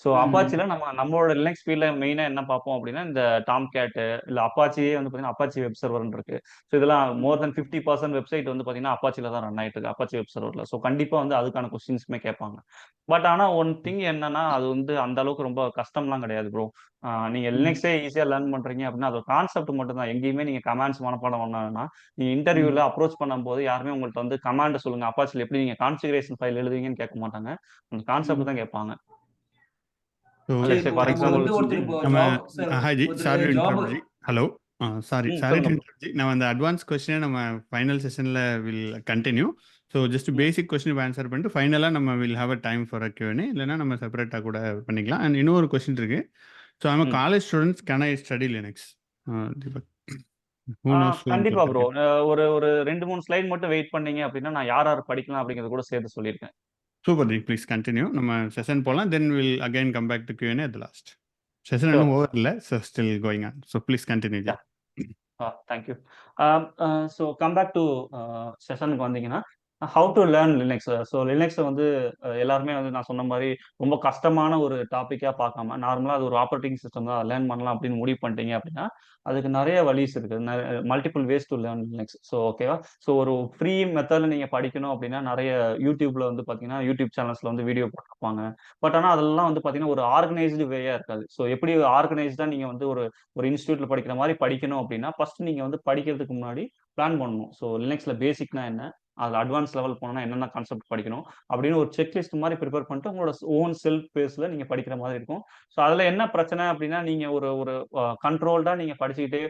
ஸோ ம். அப்பாச்சில நம்மளோட லினக்ஸ் ஃபீல்ட்ல மெயினா என்ன பார்ப்போம் அப்படின்னா, இந்த டாம்கேட் இல்ல அப்பாச்சியே வந்து பார்த்தீங்கன்னா, அப்பாச்சி வெப் சர்வர்ன்னு இருக்கு. ஸோ இதெல்லாம் மோர் ம். தென் 50% வெப்சைட் வந்து பார்த்தீங்கன்னா, அப்பாச்சில தான் ரன் ஆயிட்டு இருக்கு. Apache web சர்வர்ல. ஸோ கண்டிப்பா வந்து அதுக்கான கொஸ்டின்ஸுமே கேட்பாங்க. பட் ஆனா ஒன் திங் என்னன்னா, அது வந்து அந்த அளவுக்கு ரொம்ப கஷ்டம்லாம் கிடையாது ப்ரோ. நீங்க ம். லினக்ஸே ஈஸியா லேர்ன் பண்றீங்க அப்படின்னா, அது கான்செப்ட் மட்டும் தான். எங்கேயுமே நீங்க கமாண்ட்ஸ் மனப்பாடம் பண்ண வேணாம். நீங்க இன்டர்வியூல ம். அப்ரோச் பண்ணும்போது யாருமே உங்கள்ட்ட வந்து கமாண்ட் சொல்லுங்க, அப்பாச்சில எப்படி நீங்க கான்ஃபிகரேஷன் ஃபைல் எழுதுவீங்கன்னு கேட்க மாட்டாங்க. அந்த கான்செப்ட் தான் ம். கேட்பாங்க. ஸோ சரி லெட்ஸ் சே இப்போ ஃபார் இப்போ எக்ஸாம்பிள் வந்து ஒருத்தர் இப்போ நம்ம ஜாப் சார் ஹாய் ஜி, ஒருத்தர் sorry to job interrupt ji. Hello. Sorry to சொல்லுங்க ப்ரோ. இன்டரப்ட். நம்ம அந்த அட்வான்ஸ் கொஸ்டினே நம்ம ஃபைனல் செஷன்ல will continue. So just basic question answer பண்ணிட்டு ஃபைனலாக நம்ம will have a time for a Q&A. இல்லைன்னா நம்ம செப்பரேட்டாக கூட பண்ணிக்கலாம். அண்ட் இன்னொரு கொஸ்டின் இருக்கு. ஸோ ஐம் ம். College students, can I study Linux? Deepak, who knows கண்டிப்பா ப்ரோ. ஒரு ஒரு 2-3 ஸ்லைட் மட்டும் வெயிட் பண்ணீங்க அப்படின்னா நான் யார் யார் படிக்கலாம் அப்படிங்கறது கூட சேர்த்து சொல்லியிருக்கேன். Super ji, please continue. நம்ம செஷன் போகலாம். Then will again come back to Q&A at the last. Session இன்னும் ஓவர் இல்லை, so still going on. So please continue ji. Thank you. So come back to செஷனுக்கு வந்தீங்கன்னா, how to learn Linux. So லினக்ஸை வந்து எல்லாருமே வந்து நான் சொன்ன மாதிரி ரொம்ப கஷ்டமான ஒரு டாப்பிக்காக பார்க்காம நார்மலாக அது ஒரு ஆப்ரேட்டிங் சிஸ்டம் தான், லேர்ன் பண்ணலாம் அப்படின்னு முடிவு பண்ணிட்டீங்க அப்படின்னா அதுக்கு நிறைய வழிஸ் இருக்குது, multiple ways to learn Linux. So ஓகேவா. ஸோ ஒரு ஃப்ரீ மெத்தடில் நீங்கள் படிக்கணும் அப்படின்னா நிறைய யூடியூப்ல வந்து பார்த்தீங்கன்னா யூடியூப் சேனல்ஸ்ல வந்து வீடியோ போட்டிருப்பாங்க. பட் ஆனால் அதெல்லாம் வந்து பார்த்தீங்கன்னா ஒரு ஆர்கனைஸ்டு வேயா இருக்காது. ஸோ எப்படி ஆர்கனைஸ்டாக நீங்கள் வந்து ஒரு ஒரு இன்ஸ்டியூட்ல படிக்கிற மாதிரி படிக்கணும் அப்படின்னா ஃபர்ஸ்ட் நீங்க வந்து படிக்கிறதுக்கு முன்னாடி பிளான் பண்ணணும். ஸோ லினக்ஸ்ல பேசிக்னா என்ன, அதில் அட்வான்ஸ் லெவல் போனோம்னா என்னென்ன கான்செப்ட் படிக்கணும் அப்படின்னு ஒரு செக்லிஸ்ட் மாதிரி ப்ரிப்பேர் பண்ணிட்டு உங்களோட ஓன் செல்ஃப் பேஸில் நீங்கள் படிக்கிற மாதிரி இருக்கும். ஸோ அதில் என்ன பிரச்சனை அப்படின்னா நீங்கள் ஒரு ஒரு கண்ட்ரோல்டாக நீங்கள் படிச்சுக்கிட்டே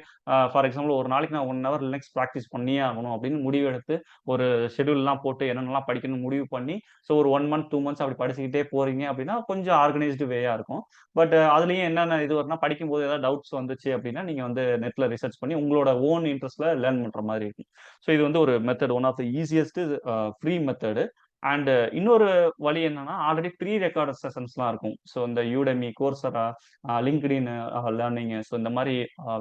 ஃபார் எக்ஸாம்பிள் ஒரு நாளைக்கு நான் 1 hour லினக்ஸ் ப்ராக்டிஸ் பண்ணியே ஆகணும் அப்படின்னு முடிவு எடுத்து ஒரு ஷெடியூல்லாம் போட்டு என்னென்னலாம் படிக்கணும்னு முடிவு பண்ணி ஸோ ஒரு 1 month 2 months அப்படி படிச்சுக்கிட்டே போறீங்க அப்படின்னா கொஞ்சம் ஆர்கனைஸ்டு வேயா இருக்கும். பட் அதுலயும் என்னென்ன இது வரும்னா படிக்கும்போது ஏதாவது டவுட்ஸ் வந்துச்சு அப்படின்னா நீங்க வந்து நெட்ல ரிசர்ச் பண்ணி உங்களோட ஓன் இன்ட்ரெஸ்ட்ல லேர்ன் பண்ற மாதிரி இருக்கும். ஸோ இது வந்து ஒரு method, one of the easiest free method. And இன்னொரு வழி என்னன்னா ஆல்ரெடி ப்ரீ ரெக்கார்டட் செஷன்ஸ்லாம் இருக்கும். ஸோ இந்த யூடெமி, கோர்சரா, லிங்க்டின் லேர்னிங், ஸோ இந்த மாதிரி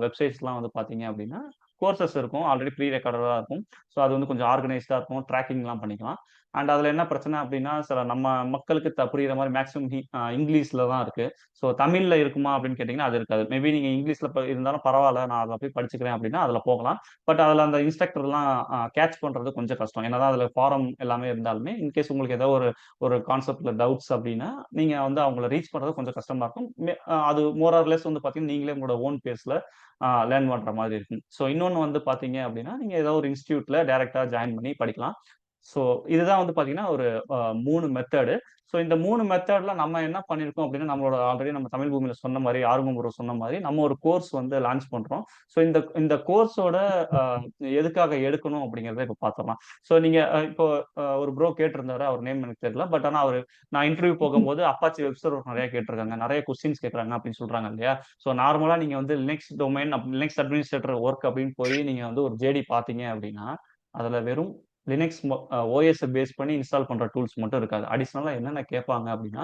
வெப்சைட்ஸ்லாம் வந்து பார்த்தீங்க அப்படின்னா கோர்சஸ் இருக்கும், ஆல்ரெடி ப்ரீ ரெக்கார்டடாக இருக்கும். ஸோ அது வந்து கொஞ்சம் ஆர்கனைஸ்டாக இருக்கும், ட்ராக்கிங்லாம் பண்ணிக்கலாம். அண்ட் அதில் என்ன பிரச்சனை அப்படின்னா சில நம்ம மக்களுக்கு புரியுற மாதிரி மேக்ஸிமம் இங்கிலீஷில் தான் இருக்கு. ஸோ தமிழ்ல இருக்குமா அப்படின்னு கேட்டிங்கன்னா அது இருக்காது. மேபி நீங்க இங்கிலீஷ்ல இருந்தாலும் பரவாயில்ல, நான் அதில் போய் படிச்சுக்கிறேன் அப்படின்னா அதில் போகலாம். பட் அதில் அந்த இன்ஸ்ட்ரக்டர்லாம் கேட்ச் பண்றது கொஞ்சம் கஷ்டம். என்னதான் அதில் ஃபாரம் எல்லாமே இருந்தாலுமே இன்கேஸ் உங்களுக்கு ஏதோ ஒரு ஒரு கான்செப்ட்ல டவுட்ஸ் அப்படின்னா நீங்க வந்து அவங்கள ரீச் பண்றது கொஞ்சம் கஷ்டமா இருக்கும். அது மோர் ஆர் லெஸ் வந்து பார்த்தீங்கன்னா நீங்களே உங்களோட ஓன் பேஸ்ல லேர்ன் பண்ற மாதிரி இருக்கும். ஸோ இன்னொன்று வந்து பார்த்தீங்க அப்படின்னா நீங்க ஏதோ ஒரு இன்ஸ்டியூட்ல டைரக்டா ஜாயின் பண்ணி படிக்கலாம். ஸோ இதுதான் வந்து பார்த்தீங்கன்னா ஒரு 3 மெத்தடு. ஸோ இந்த 3 மெத்தட்ல நம்ம என்ன பண்ணியிருக்கோம் அப்படின்னா நம்மளோட ஆல்ரெடி நம்ம தமிழ் பூமியில சொன்ன மாதிரி ஆர்வம் சொன்ன மாதிரி நம்ம ஒரு கோர்ஸ் வந்து லான்ச் பண்றோம். ஸோ இந்த இந்த கோர்ஸோட எதுக்காக எடுக்கணும் அப்படிங்கிறத இப்போ பார்த்துடலாம். ஸோ நீங்க இப்போ ஒரு ப்ரோ கேட்டிருந்தாரு, அவர் நேம் எனக்கு தெரியல. பட் ஆனால் அவர் நான் இன்டர்வியூ போகும்போது அப்பாச்சி வெப் சர்வர் நிறைய கேட்டிருக்காங்க, நிறைய கொஸ்டின்ஸ் கேட்கறாங்க அப்படின்னு சொல்றாங்க இல்லையா. ஸோ நார்மலா நீங்க வந்து Linux domain, Linux administrator work அப்படின்னு போய் நீங்க வந்து ஒரு ஜேடி பார்த்தீங்க அப்படின்னா அதுல வெறும் லினக்ஸ் ஓஎஸ் பேஸ் பண்ணி இன்ஸ்டால் பண்ற டூல்ஸ் மட்டும் இருக்காது. அடிஷனலா என்னென்ன கேட்பாங்க அப்படின்னா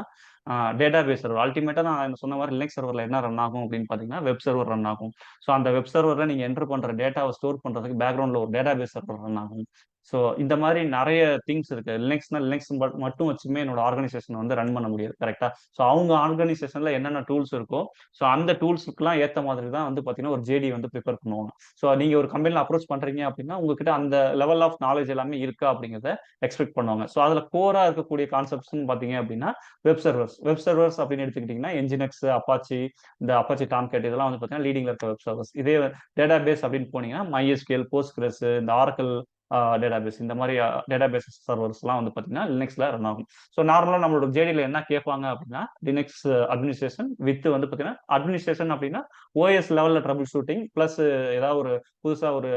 டேட்டா பேஸ் சர்வர். அல்டிமேட்டா நான் சொன்ன மாதிரி லினக்ஸ் சர்வர்ல என்ன ரன் ஆகும் அப்படின்னு பாத்தீங்கன்னா வெப் சர்வர் ரன் ஆகும். ஸோ அந்த வெப் சர்வர்ல நீங்க என்டர் பண்ற டேட்டாவை ஸ்டோர் பண்றதுக்கு பேக்ரவுண்ட்ல ஒரு டேட்டா பேஸ் சர்வர் ரன் ஆகும். ஸோ இந்த மாதிரி நிறைய திங்ஸ் இருக்கு. லினக்ஸ் மட்டும் வச்சுமே என்னோட ஆர்கனைசேஷன் வந்து ரன் பண்ண முடியாது கரெக்டா. ஸோ அவங்க ஆர்கனைசேஷன்ல என்னென்ன டூல்ஸ் இருக்கோ ஸோ அந்த டூல்ஸுக்குலாம் ஏற்ற மாதிரி தான் வந்து பார்த்தீங்கன்னா ஒரு ஜேடி வந்து ப்ரிப்பேர் பண்ணுவாங்க. ஸோ நீங்கள் ஒரு கம்பெனியில் அப்ரோச் பண்ணுறீங்க அப்படின்னா உங்ககிட்ட அந்த லெவல் ஆஃப் நாலேஜ் எல்லாமே இருக்கா அப்படிங்கிறத எக்ஸ்பெக்ட் பண்ணுவாங்க. ஸோ அதில் கோராக இருக்கக்கூடிய கான்செப்ட்ஸ்னு பார்த்தீங்க அப்படின்னா வெப் சர்வர்ஸ் அப்படின்னு எடுத்துக்கிட்டிங்கன்னா என்ஜினெக்ஸ், அப்பாச்சி, இந்த அப்பாச்சி டாம்கேட் இதெல்லாம் வந்து பார்த்தீங்கன்னா லீடிங்ல இருக்க வெப் சர்வர்ஸ். இதே டேட்டா பேஸ் அப்படின்னு போனீங்கன்னா MySQL, போஸ்ட்கிரஸ், இந்த ஆரக்கிள் டேட்டாபேஸ், இந்த மாதிரி டேட்டாபேஸ் சர்வர்ஸ்லாம் வந்து பார்த்தீங்கன்னா லினக்ஸ்ல ரன் ஆகும். ஸோ நார்மலாக நம்மளோட ஜேடியில் என்ன கேட்பாங்க அப்படின்னா லினக்ஸ் அட்மினிஸ்ட்ரேஷன் வித் வந்து பார்த்தீங்கன்னா அட்மினிஸ்ட்ரேஷன் அப்படின்னா ஓஎஸ் லெவலில் ட்ரபிள் ஷூட்டிங் ப்ளஸ் ஏதாவது ஒரு புதுசாக ஒரு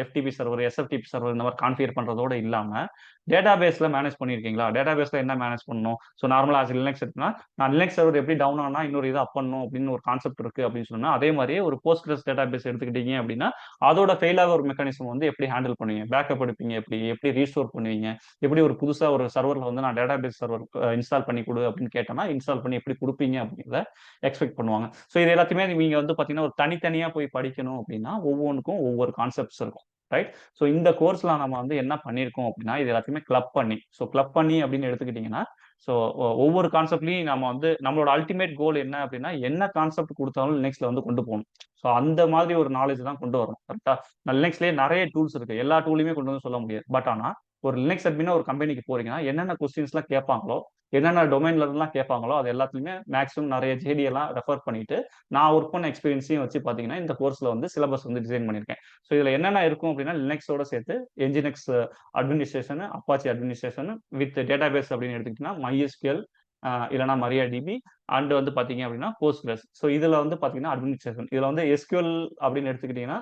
எஃப்டிபி சர்வர், எஸ்எஃப்டிபி சர்வர் இந்த மாதிரி கான்ஃபிகர் பண்ணுறதோட இல்லாமல் டேட்டா பேஸ்ல மேனேஜ் பண்ணியிருக்கீங்களா, டேட்டா பேஸ்ல என்ன மேனேஜ் பண்ணணும். ஸோ நார்மலாக லினக்ஸ் எடுத்துனா நான் லினக்ஸ் சர்வர் எப்படி டவுன் ஆனா இன்னொரு இதை அப் பண்ணணும் அப்படின்னு ஒரு கான்செப்ட் இருக்கு அப்படின்னு சொன்னா அதே மாதிரியே ஒரு போஸ்ட்கிரஸ் டேட்டா பேஸ் எடுத்துக்கிட்டீங்க அப்படின்னா அதோட ஃபெயிலாக ஒரு மெக்கானிசம் வந்து எப்படி ஹேண்டில் பண்ணுவீங்க, பேக்கப் எடுப்பீங்க, எப்படி ரீஸ்டோர் பண்ணுவீங்க, எப்படி ஒரு புதுசா ஒரு சர்வர்ல வந்து நான் டேட்டா பேஸ் சர்வர் இன்ஸ்டால் பண்ணி கொடு அப்படின்னு கேட்டேன்னா இன்ஸ்டால் பண்ணி எப்படி கொடுப்பீங்க அப்படிங்கிறத எக்ஸ்பெக்ட் பண்ணுவாங்க. ஸோ இது எல்லாத்தையுமே நீங்க வந்து பாத்தீங்கன்னா ஒரு தனித்தனியா போய் படிக்கணும் அப்படின்னா ஒவ்வொன்றுக்கும் ஒவ்வொரு கான்செப்ட்ஸ் இருக்கும். ரைட். ஸோ இந்த கோர்ஸ்ல நம்ம வந்து என்ன பண்ணியிருக்கோம் அப்படின்னா இது எல்லாத்தையுமே கிளப் பண்ணி அப்படின்னு எடுத்துக்கிட்டீங்கன்னா ஸோ ஒவ்வொரு கான்செப்ட்லையும் நம்ம வந்து நம்மளோட அல்டிமேட் கோல் என்ன அப்படின்னா என்ன கான்செப்ட் கொடுத்தாலும் லினக்ஸ்ல வந்து கொண்டு போகணும். ஸோ அந்த மாதிரி ஒரு நாலேஜ் தான் கொண்டு வரணும் கரெக்டா. லினக்ஸ்லேயே நிறைய டூல்ஸ் இருக்கு, எல்லா டூலையுமே கொண்டு வந்து சொல்ல முடியாது. பட் ஆனால் ஒரு லினக்ஸ் அட்மினா ஒரு கம்பெனிக்கு போறீங்கன்னா என்னென்ன கொஸ்டின்ஸ்லாம் கேட்பாங்களோ, என்னென்ன டொமைன்ல இருந்தெல்லாம் கேட்பாங்களோ அது எல்லாத்துலையுமே மேக்ஸிமம் நிறைய ஜேடி எல்லாம் ரெஃபர் பண்ணிட்டு நான் ஒர்க் பண்ண எக்ஸ்பீரியன்ஸையும் வச்சு பார்த்தீங்கன்னா இந்த கோர்ஸ்ல வந்து சிலபஸ் வந்து டிசைன் பண்ணியிருக்கேன். ஸோ இதில் என்னென்ன இருக்கும் அப்படின்னா லினக்ஸோட சேர்த்து nginx administration, Apache administration with database அப்படின்னு எடுத்துக்கிட்டீங்கன்னா MySQL, இல்லைனா MariaDB அண்ட் வந்து பார்த்தீங்க அப்படின்னா Postgres. ஸோ இதில் வந்து பார்த்தீங்கன்னா அட்மினிஸ்ட்ரேஷன், இதில் வந்து SQL அப்படின்னு எடுத்துக்கிட்டிங்கன்னா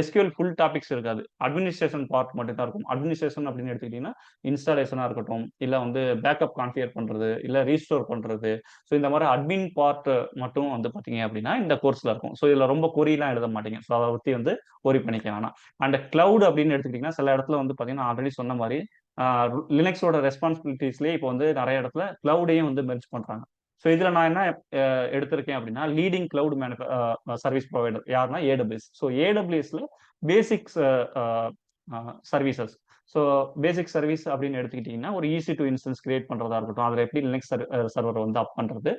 SQL ஃபுல் டாபிக்ஸ் இருக்காது, அட்மினிஸ்ட்ரேஷன் பார்ட் மட்டும் தான் இருக்கும். அட்மினிஸ்ட்ரேஷன் அப்படின்னு எடுத்துக்கிட்டிங்கன்னா இன்ஸ்டாலேஷனாக இருக்கட்டும், இல்லை வந்து பேக்கப் கான்ஃபிகர் பண்ணுறது, இல்லை ரீஸ்டோர் பண்ணுறது, ஸோ இந்த மாதிரி அட்மின் பார்ட் மட்டும் வந்து பார்த்தீங்க அப்படின்னா இந்த கோர்ஸில் இருக்கும். ஸோ இதில் ரொம்ப கொரியெலாம் எழுத மாட்டீங்க. ஸோ அதை பற்றி வந்து ஒரி பண்ணிக்க வேணாம். அண்ட் கிளவுட் அப்படின்னு எடுத்துக்கிட்டிங்கன்னா சில இடத்துல வந்து பார்த்தீங்கன்னா ஆல்ரெடி சொன்ன மாதிரி லினக்ஸோட ரெஸ்பான்சிபிலிட்டிஸ்லேயே இப்போ வந்து நிறைய இடத்துல கிளவுடையும் வந்து மெர்ஜ் பண்ணுறாங்க. ஸோ இதில் நான் என்ன எடுத்திருக்கேன் அப்படின்னா லீடிங் கிளவுட் சர்வீஸ் ப்ரொவைடர் யாருன்னா AWS. ஸோ AWSல basics services. So basic service அப்படின்னு எடுத்துக்கிட்டிங்கன்னா ஒரு EC2 இன்ஸ்டன்ஸ் கிரியேட் பண்ணுறதா இருக்கட்டும், அதில் எப்படி லினக்ஸ் சர்வர் வந்து அப் பண்ணுறது,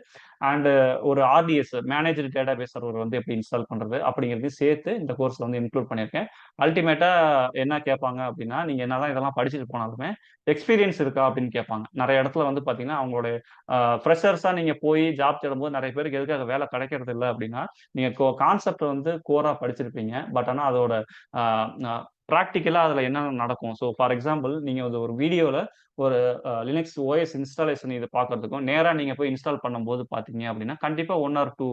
அண்டு ஒரு RDS மேனேஜ்டு டேட்டாபேஸ் சர்வர் வந்து எப்படி இன்ஸ்டால் பண்ணுறது அப்படிங்கிறது சேர்த்து இந்த கோர்ஸில் வந்து இன்க்ளூட் பண்ணியிருக்கேன். அல்டிமேட்டாக என்ன கேட்பாங்க அப்படின்னா, நீங்கள் என்னதான் இதெல்லாம் படிச்சுட்டு போனாலுமே எக்ஸ்பீரியன்ஸ் இருக்கா அப்படின்னு கேட்பாங்க. நிறைய இடத்துல வந்து பார்த்தீங்கன்னா அவங்களோட ஃப்ரெஷர்ஸாக நீங்கள் போய் ஜாப் தேடும்போது நிறைய பேருக்கு எதுக்காக வேலை கிடைக்கிறது இல்லை அப்படின்னா, நீங்கள் கான்செப்ட் வந்து கோராக படிச்சிருப்பீங்க, பட் ஆனால் அதோட ப்ராக்டிக்கலாக அதில் என்னென்ன நடக்கும். ஸோ ஃபார் எக்ஸாம்பிள் நீங்கள் ஒரு வீடியோவில் ஒரு லினக்ஸ் OS இன்ஸ்டாலேஷன் இது பார்க்கறதுக்கும் நேராக நீங்கள் போய் இன்ஸ்டால் பண்ணும்போது பார்த்தீங்க அப்படின்னா கண்டிப்பாக 1 or 2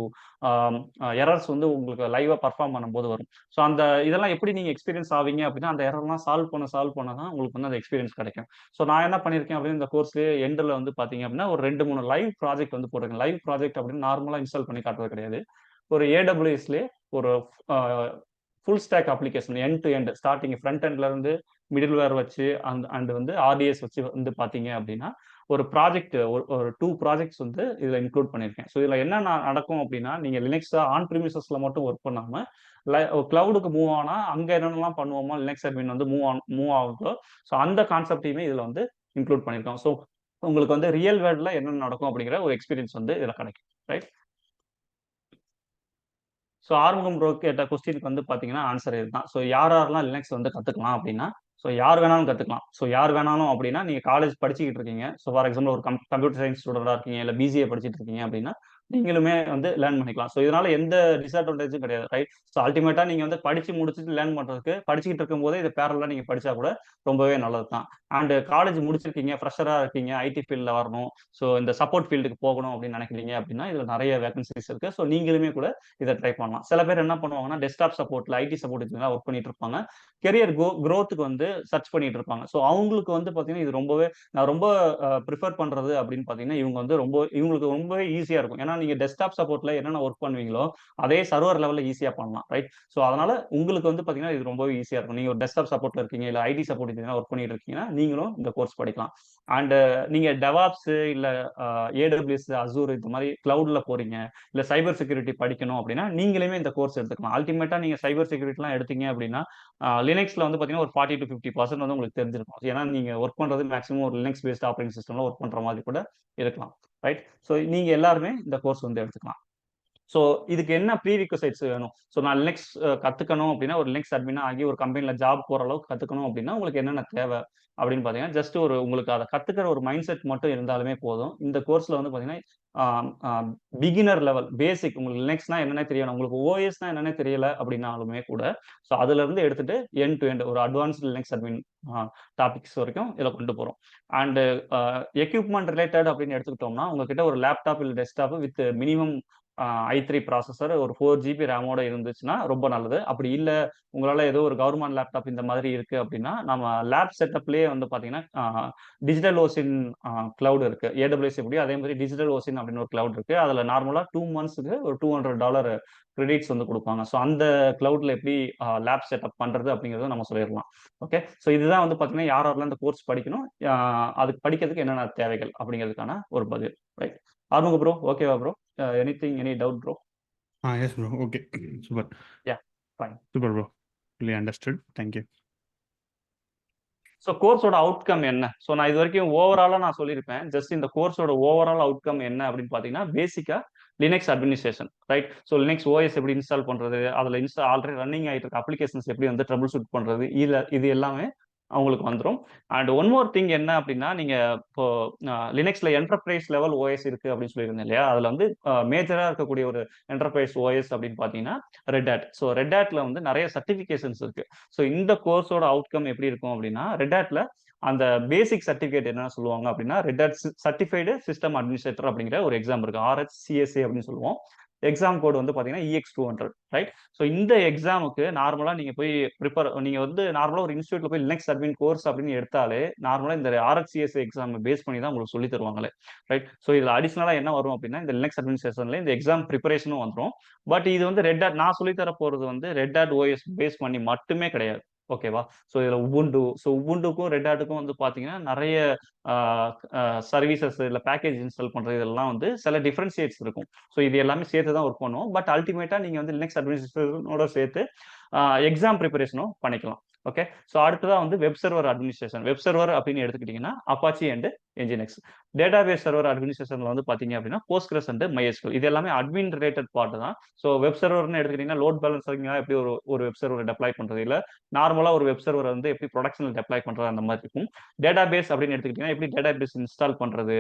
எரர்ஸ் வந்து உங்களுக்கு லைவாக பர்ஃபார்ம் பண்ணும்போது வரும். ஸோ அந்த இதெல்லாம் எப்படி நீங்கள் எக்ஸ்பீரியன்ஸ் ஆவீங்க அப்படின்னா அந்த எரர்லாம் சால்வ் பண்ண தான் உங்களுக்கு வந்து அந்த எக்ஸ்பீரியன்ஸ் கிடைக்கும். ஸோ நான் என்ன பண்ணியிருக்கேன் அப்படின்னு இந்த கோர்ஸ்லேயே எண்டில் வந்து பார்த்தீங்க அப்படின்னா ஒரு 2-3 லைவ் ப்ராஜெக்ட் வந்து போட்டிருக்கேன். லைவ் ப்ராஜெக்ட் அப்படின்னு நார்மலாக இன்ஸ்டால் பண்ணி காட்டுறது கிடையாது. ஒரு AWSலேயே ஒரு full stack application end to end starting front எண்ட்ல இருந்து மிடில் வேர் வச்சு அண்ட் வந்து RDS வச்சு வந்து பார்த்தீங்க அப்படின்னா ஒரு ப்ராஜெக்ட் ஒரு 2 ப்ராஜெக்ட்ஸ் வந்து இதில் இன்க்ளூட் பண்ணியிருக்கேன். ஸோ இதில் என்ன நடக்கும் அப்படின்னா நீங்கள் லினக்ஸ் ஆன் ப்ரிமிசஸ்ல மட்டும் ஒர்க் பண்ணாமல் கிளவுடுக்கு மூவ் ஆனால் அங்கே என்னென்னலாம் பண்ணுவோமோ லினக்ஸ் அட்மின் வந்து மூவ் ஆகுதோ ஸோ அந்த கான்செப்டையுமே இதில் வந்து இன்க்ளூட் பண்ணியிருக்கோம். ஸோ உங்களுக்கு வந்து ரியல் வேர்ல்டில் என்னென்ன நடக்கும் அப்படிங்கிற ஒரு எக்ஸ்பீரியன்ஸ் வந்து இதில் கிடைக்கும். ரைட். ஸோ ஆறுமுகம் ப்ரோ கேட்ட கொஸ்டினுக்கு வந்து பார்த்தீங்கன்னா ஆன்சர் இதுதான். ஸோ யாரெல்லாம் லினக்ஸ் வந்து கற்றுக்கலாம் அப்படின்னா, ஸோ யார் வேணாலும் கற்றுக்கலாம். ஸோ யார் வேணாலும் அப்படின்னா நீங்கள் காலேஜ் படிச்சுக்கிட்டு இருக்கீங்க. ஸோ ஃபார் எக்ஸாம்பிள் ஒரு கம்ப்யூட்டர் சயின்ஸ் ஸ்டூடெண்டாக இருக்கீங்க, இல்லை BCA படிச்சுட்டு இருக்கீங்க அப்படின்னா நீங்களுமே வந்து லேர்ன் பண்ணிக்கலாம். ஸோ இதனால எந்த டிஸ்அட்வான்டேஜும் கிடையாது. ரைட். ஸோ அல்டிமேட்டாக நீங்கள் வந்து படித்து முடிச்சுட்டு லேர்ன் பண்ணுறதுக்கு படிச்சுக்கிட்டு இருக்கும்போதே இது பேரலாக நீங்கள் படித்தா கூட ரொம்பவே நல்லது தான். அண்ட் காலேஜ் முடிச்சிருக்கீங்க, ஃப்ரெஷராக இருக்கீங்க, IT ஃபீல்டில் வரணும், ஸோ இந்த சப்போர்ட் ஃபீல்டுக்கு போகணும் அப்படின்னு நினைக்கிறீங்க அப்படின்னா இதில் நிறைய வேகன்சிஸ் இருக்குது. ஸோ நீங்களுமே கூட இதை ட்ரை பண்ணலாம். சில பேர் என்ன பண்ணுவாங்கன்னா டெஸ்க்டாப் சப்போர்ட்டில் IT சப்போர்ட் இதெல்லாம் ஒர்க் பண்ணிட்டு இருப்பாங்க, கெரியர் க்ரோத்துக்கு வந்து சர்ச் பண்ணிட்டு இருப்பாங்க. ஸோ அவங்களுக்கு வந்து பார்த்தீங்கன்னா இது ரொம்பவே நான் ரொம்ப ப்ரிஃபர் பண்ணுறது அப்படின்னு பார்த்தீங்கன்னா இவங்களுக்கு ரொம்பவே ஈஸியாக இருக்கும். ஏன்னா நீங்கள் டெஸ்க்டாப் சப்போர்ட்டில் என்னென்ன ஒர்க் பண்ணுவீங்களோ அதே சர்வர் லெவலில் ஈஸியாக பண்ணலாம். ரைட். ஸோ அதனால உங்களுக்கு வந்து பார்த்தீங்கன்னா இது ரொம்பவே ஈஸியாக இருக்கும். நீங்கள் ஒரு டெஸ்க்டாப் சப்போர்ட்டில் இருக்கீங்க, இல்லை IT சப்போர்ட் இதெல்லாம் ஒர்க் பண்ணிட்டு இருக்கீங்கன்னா நீங்களும் இந்த கோர்ஸ் படிக்கலாம். அண்ட் நீங்கள் டெவாப்ஸ் இல்லை AWS Azure இந்த மாதிரி கிளவுடில் போறீங்க, இல்லை சைபர் செக்யூரிட்டி படிக்கணும் அப்படின்னா நீங்களுமே இந்த கோர்ஸ் எடுத்துக்கலாம். அல்டிமேட்டாக நீங்கள் சைபர் செக்யூரிட்டிலாம் எடுத்தீங்க அப்படின்னா லினக்ஸில் வந்து பார்த்தீங்கன்னா ஒரு 40 to 50% வந்து உங்களுக்கு தெரிஞ்சிருக்கும். ஏன்னா நீங்கள் ஒர்க் பண்ணுறது மேக்ஸிமம் ஒரு லினக்ஸ் பேஸ்ட் ஆப்ரேட்டிங் சிஸ்டமில் ஒர்க் பண்ணுற மாதிரி கூட இருக்கலாம். ரைட். ஸோ நீங்கள் எல்லாருமே இந்த கோர்ஸ் வந்து எடுத்துக்கலாம். ஸோ இதுக்கு என்ன ப்ரீரிக்வசைட்ஸ் வேணும்? ஸோ நான் லினக்ஸ் கற்றுக்கணும் அப்படின்னா ஒரு லினக்ஸ் அட்மினாக ஆகி ஒரு கம்பெனியில் ஜாப் போகிற அளவுக்கு கற்றுக்கணும் அப்படின்னா உங்களுக்கு என்னென்ன தேவை அப்படின்னு பார்த்தீங்கன்னா ஜஸ்ட் உங்களுக்கு அதை கற்றுக்கிற ஒரு மைண்ட் செட் மட்டும் இருந்தாலுமே போதும். இந்த கோர்ஸில் வந்து பார்த்தீங்கன்னா பிகினர் லெவல் பேசிக் உங்களுக்கு லினக்ஸ்னா என்னென்ன தெரியணும், உங்களுக்கு OSனா என்னென்ன தெரியல அப்படின்னாலுமே கூட ஸோ அதுலேருந்து எடுத்துட்டு எண்ட் டு எண்ட் ஒரு அட்வான்ஸ்டு லினக்ஸ் அட்மின் டாபிக்ஸ் வரைக்கும் இதில் கொண்டு போகிறோம். அண்டு எக்யூப்மெண்ட் ரிலேட்டட் அப்படின்னு எடுத்துக்கிட்டோம்னா உங்ககிட்ட ஒரு லேப்டாப் இல்லை desktop with minimum i3 processor ஒரு 4 GB ரேமோட இருந்துச்சுன்னா ரொம்ப நல்லது. அப்படி இல்லை உங்களால் ஏதோ ஒரு கவர்மெண்ட் லேப்டாப் இந்த மாதிரி இருக்குது அப்படின்னா நம்ம லேப் செட்டப்லேயே வந்து பார்த்தீங்கன்னா டிஜிட்டல் ஓசின் கிளவுட் இருக்குது. AWS எப்படியோ அதே மாதிரி டிஜிட்டல் ஓசின் அப்படின்னு ஒரு கிளவுட் இருக்குது. அதில் நார்மலாக 2 monthsக்கு ஒரு $200 கிரெடிட்ஸ் வந்து கொடுப்பாங்க. ஸோ அந்த கிளவுட்ல எப்படி லேப் செட்டப் பண்ணுறது அப்படிங்கிறத நம்ம சொல்லிடலாம். ஓகே. ஸோ இதுதான் வந்து பார்த்தீங்கன்னா யாரெல்லாம் இந்த கோர்ஸ் படிக்கணும், அதுக்கு படிக்கிறதுக்கு என்னென்ன தேவைகள் அப்படிங்கிறதுக்கான ஒரு பதில். ரைட். ஆறுமுக ப்ரோ ஓகேவா bro? Any doubt bro? Yes bro. Okay. Super. Yeah, fine. Super bro. Fully understood. Thank you. So கோர்ஸோட அவுட்கம் என்ன? ஸோ நான் இது வரைக்கும் ஓவராலாக நான் சொல்லியிருப்பேன். ஜஸ்ட் இந்த கோர்ஸோட ஓவரால் அவுட்கம் என்ன அப்படின்னு பார்த்தீங்கன்னா பேசிக்காக Linux administration. Right. So Linux OS எப்படி இன்ஸ்டால் பண்ணுறது, அதில் ஆல்ரெடி ரன்னிங் ஆகிட்டு இருக்க அப்ளிகேஷன்ஸ் எப்படி வந்து ட்ரபிள் ஷூட் பண்ணுறது, இது எல்லாமே அவங்களுக்கு வந்துடும். அண்ட் ஒன் மோர் திங் என்ன அப்படின்னா நீங்கள் இப்போ லினக்ஸில் என்டர்பிரைஸ் லெவல் OS இருக்குது அப்படின்னு சொல்லியிருந்தேன் இல்லையா, அதில் வந்து மேஜராக இருக்கக்கூடிய ஒரு என்டர்பிரைஸ் OS அப்படின்னு பார்த்தீங்கன்னா ரெட் ஹேட். ஸோ ரெட் ஹேட்டில் வந்து நிறைய சர்டிஃபிகேஷன்ஸ் இருக்குது. ஸோ இந்த கோர்ஸோட அவுட்கம் எப்படி இருக்கும் அப்படின்னா ரெட் ஹேட்டில் அந்த பேசிக் சர்டிஃபிகேட் என்ன சொல்லுவாங்க அப்படின்னா Red Hat certified system administrator அப்படிங்கிற ஒரு எக்ஸாம் இருக்கு. RHCSA அப்படின்னு சொல்லுவோம். எக்ஸாம் கோட் வந்து பார்த்தீங்கன்னா EX200, ரைட்? ஸோ இந்த எக்ஸாமுக்கு நார்மலாக நீங்கள் போய் நீங்கள் வந்து நார்மலாக ஒரு இன்ஸ்டியூட்ல போய் லினக்ஸ் அட்மின் கோர்ஸ் அப்படின்னு எடுத்தாலே நார்மலாக இந்த RHCSA எக்ஸாம் பேஸ் பண்ணி தான் உங்களுக்கு சொல்லி தருவாங்களே, ரைட்? ஸோ இதில் அடிஷனலாக என்ன வரும் அப்படின்னா இந்த லினக்ஸ் அட்மினிஸ்ட்ரேஷன்ல இந்த எக்ஸாம் ப்ரிப்பரேஷனும் வந்துடும். பட் இது வந்து ரெட் ஹேட் நான் சொல்லித்தர போகிறது வந்து ரெட் ஹேட் OS பேஸ் பண்ணி மட்டுமே கிடையாது. ஓகேவா? ஸோ இதில் உபுண்டு, ஸோ உபுண்டுக்கும் ரெட் ஹேட்டுக்கும் வந்து பார்த்தீங்கன்னா நிறைய சர்வீசஸ் இல்லை பேக்கேஜ் இன்ஸ்டால் பண்ணுறது இதெல்லாம் வந்து சில டிஃப்ரென்ஷியேட்ஸ் இருக்கும். ஸோ இது எல்லாமே சேர்த்து தான் ஒர்க் பண்ணுவோம். பட் அல்டிமேட்டாக நீங்கள் வந்து லினக்ஸ் அட்மினிஸ்ட்ரேஷனோட சேர்த்து எக்ஸாம் ப்ரிப்பரேஷனும் பண்ணிக்கலாம். ஓகே, ஸோ அடுத்ததாக வந்து web server administration. Web server அப்படின்னு எடுத்துக்கிட்டிங்கன்னா Apache and nginx. Database server அட்மினிஸ்ட்ரேஷனில் வந்து பார்த்தீங்க அப்படின்னா போஸ்ட்கிரஸ் அண்ட் MySQL. இது எல்லாமே அட்மின் ரிலேட்டட் பார்ட் தான். ஸோ வெப் சர்வர்னு எடுத்துக்கிட்டிங்கன்னா லோட் பேலன்ஸிங்காக எப்படி ஒரு வெப் சர்வர் டெப்ளாய் பண்ணுறது, இல்லை நார்மலாக ஒரு வெப் சர்வர் வந்து எப்படி ப்ரொடக்ஷனில் டெப்ளாய் பண்ணுறது அந்த மாதிரி இருக்கும். டேட்டாபேஸ் அப்படின்னு எடுத்துக்கிட்டிங்கன்னா எப்படி டேட்டாபேஸ் இன்ஸ்டால் பண்ணுறது,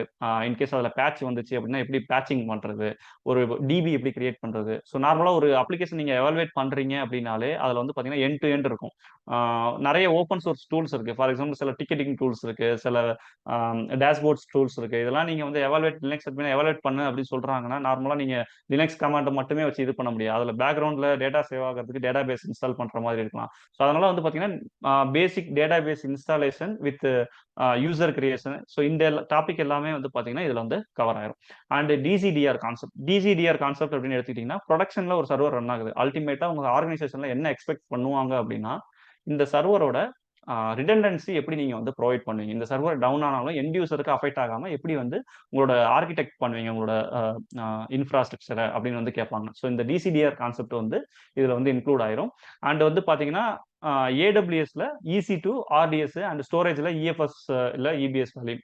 இன்கேஸ் அதில் பேட்ச் வந்துச்சு அப்படின்னா எப்படி பேட்சிங் பண்ணுறது, ஒரு DB எப்படி கிரியேட் பண்ணுறது. ஸோ நார்மலாக ஒரு அப்ளிகேஷன் நீங்கள் எவால்வேட் பண்ணுறீங்க அப்படின்னாலே அதில் வந்து பார்த்தீங்கன்னா எண்ட் டு எண்ட் இருக்கும். நிறைய ஓப்பன் சோர்ஸ் டூல்ஸ் இருக்கு. ஃபார் எக்ஸாம்பிள் சில டிக்கெட்டிங் டூல்ஸ் இருக்கு, சில டேஷ்போர்ட்ஸ் டூல்ஸ் இருக்கு. இதெல்லாம் நீங்க வந்து லினக்ஸ் அட்மின் எவாலுவேட் பண்ணு அப்படின்னு சொல்றாங்கன்னா நார்மலா நீங்க லினக்ஸ் கமாண்டை மட்டுமே வச்சு இது பண்ண முடியாது. அதுல பேக்ரவுண்ட்ல டேட்டா சேவ் ஆகிறதுக்கு டேட்டாபேஸ் இன்ஸ்டால் பண்ற மாதிரி இருக்கலாம். ஸோ அதனால வந்து பாத்தீங்கன்னா basic database installation with user creation. So இந்த டாபிக் எல்லாமே வந்து பாத்தீங்கன்னா இதுல வந்து கவர் ஆயிரும். அண்ட் DCDR கான்செப்ட் அப்படின்னு எடுத்துக்கிட்டீங்கன்னா ப்ரொடக்ஷன்ல ஒரு சர்வர் ரன் ஆகுது. அல்டிமேட்டா உங்க ஆர்கனைசேஷன்ல என்ன எக்ஸ்பெக்ட் பண்ணுவாங்க அப்படின்னா இந்த சர்வரோட ரிடண்டன்சி எப்படி நீங்க வந்து ப்ரொவைட் பண்ணுவீங்க, இந்த சர்வர் டவுன் ஆனாலும் எண்ட் யூசருக்கு அஃபெக்ட் ஆகாம எப்படி வந்து உங்களோட ஆர்கிடெக்ட் பண்ணுவீங்க உங்களோட இன்ஃப்ராஸ்ட்ரக்சரை அப்படின்னு வந்து கேட்பாங்க. ஸோ இந்த DCDR கான்செப்ட் வந்து இதுல வந்து இன்க்ளூட் ஆயிரும். அண்ட் வந்து பாத்தீங்கன்னா AWSல EC2 RDS அண்ட் ஸ்டோரேஜ்ல EFS இல்ல EBS வேல்யூ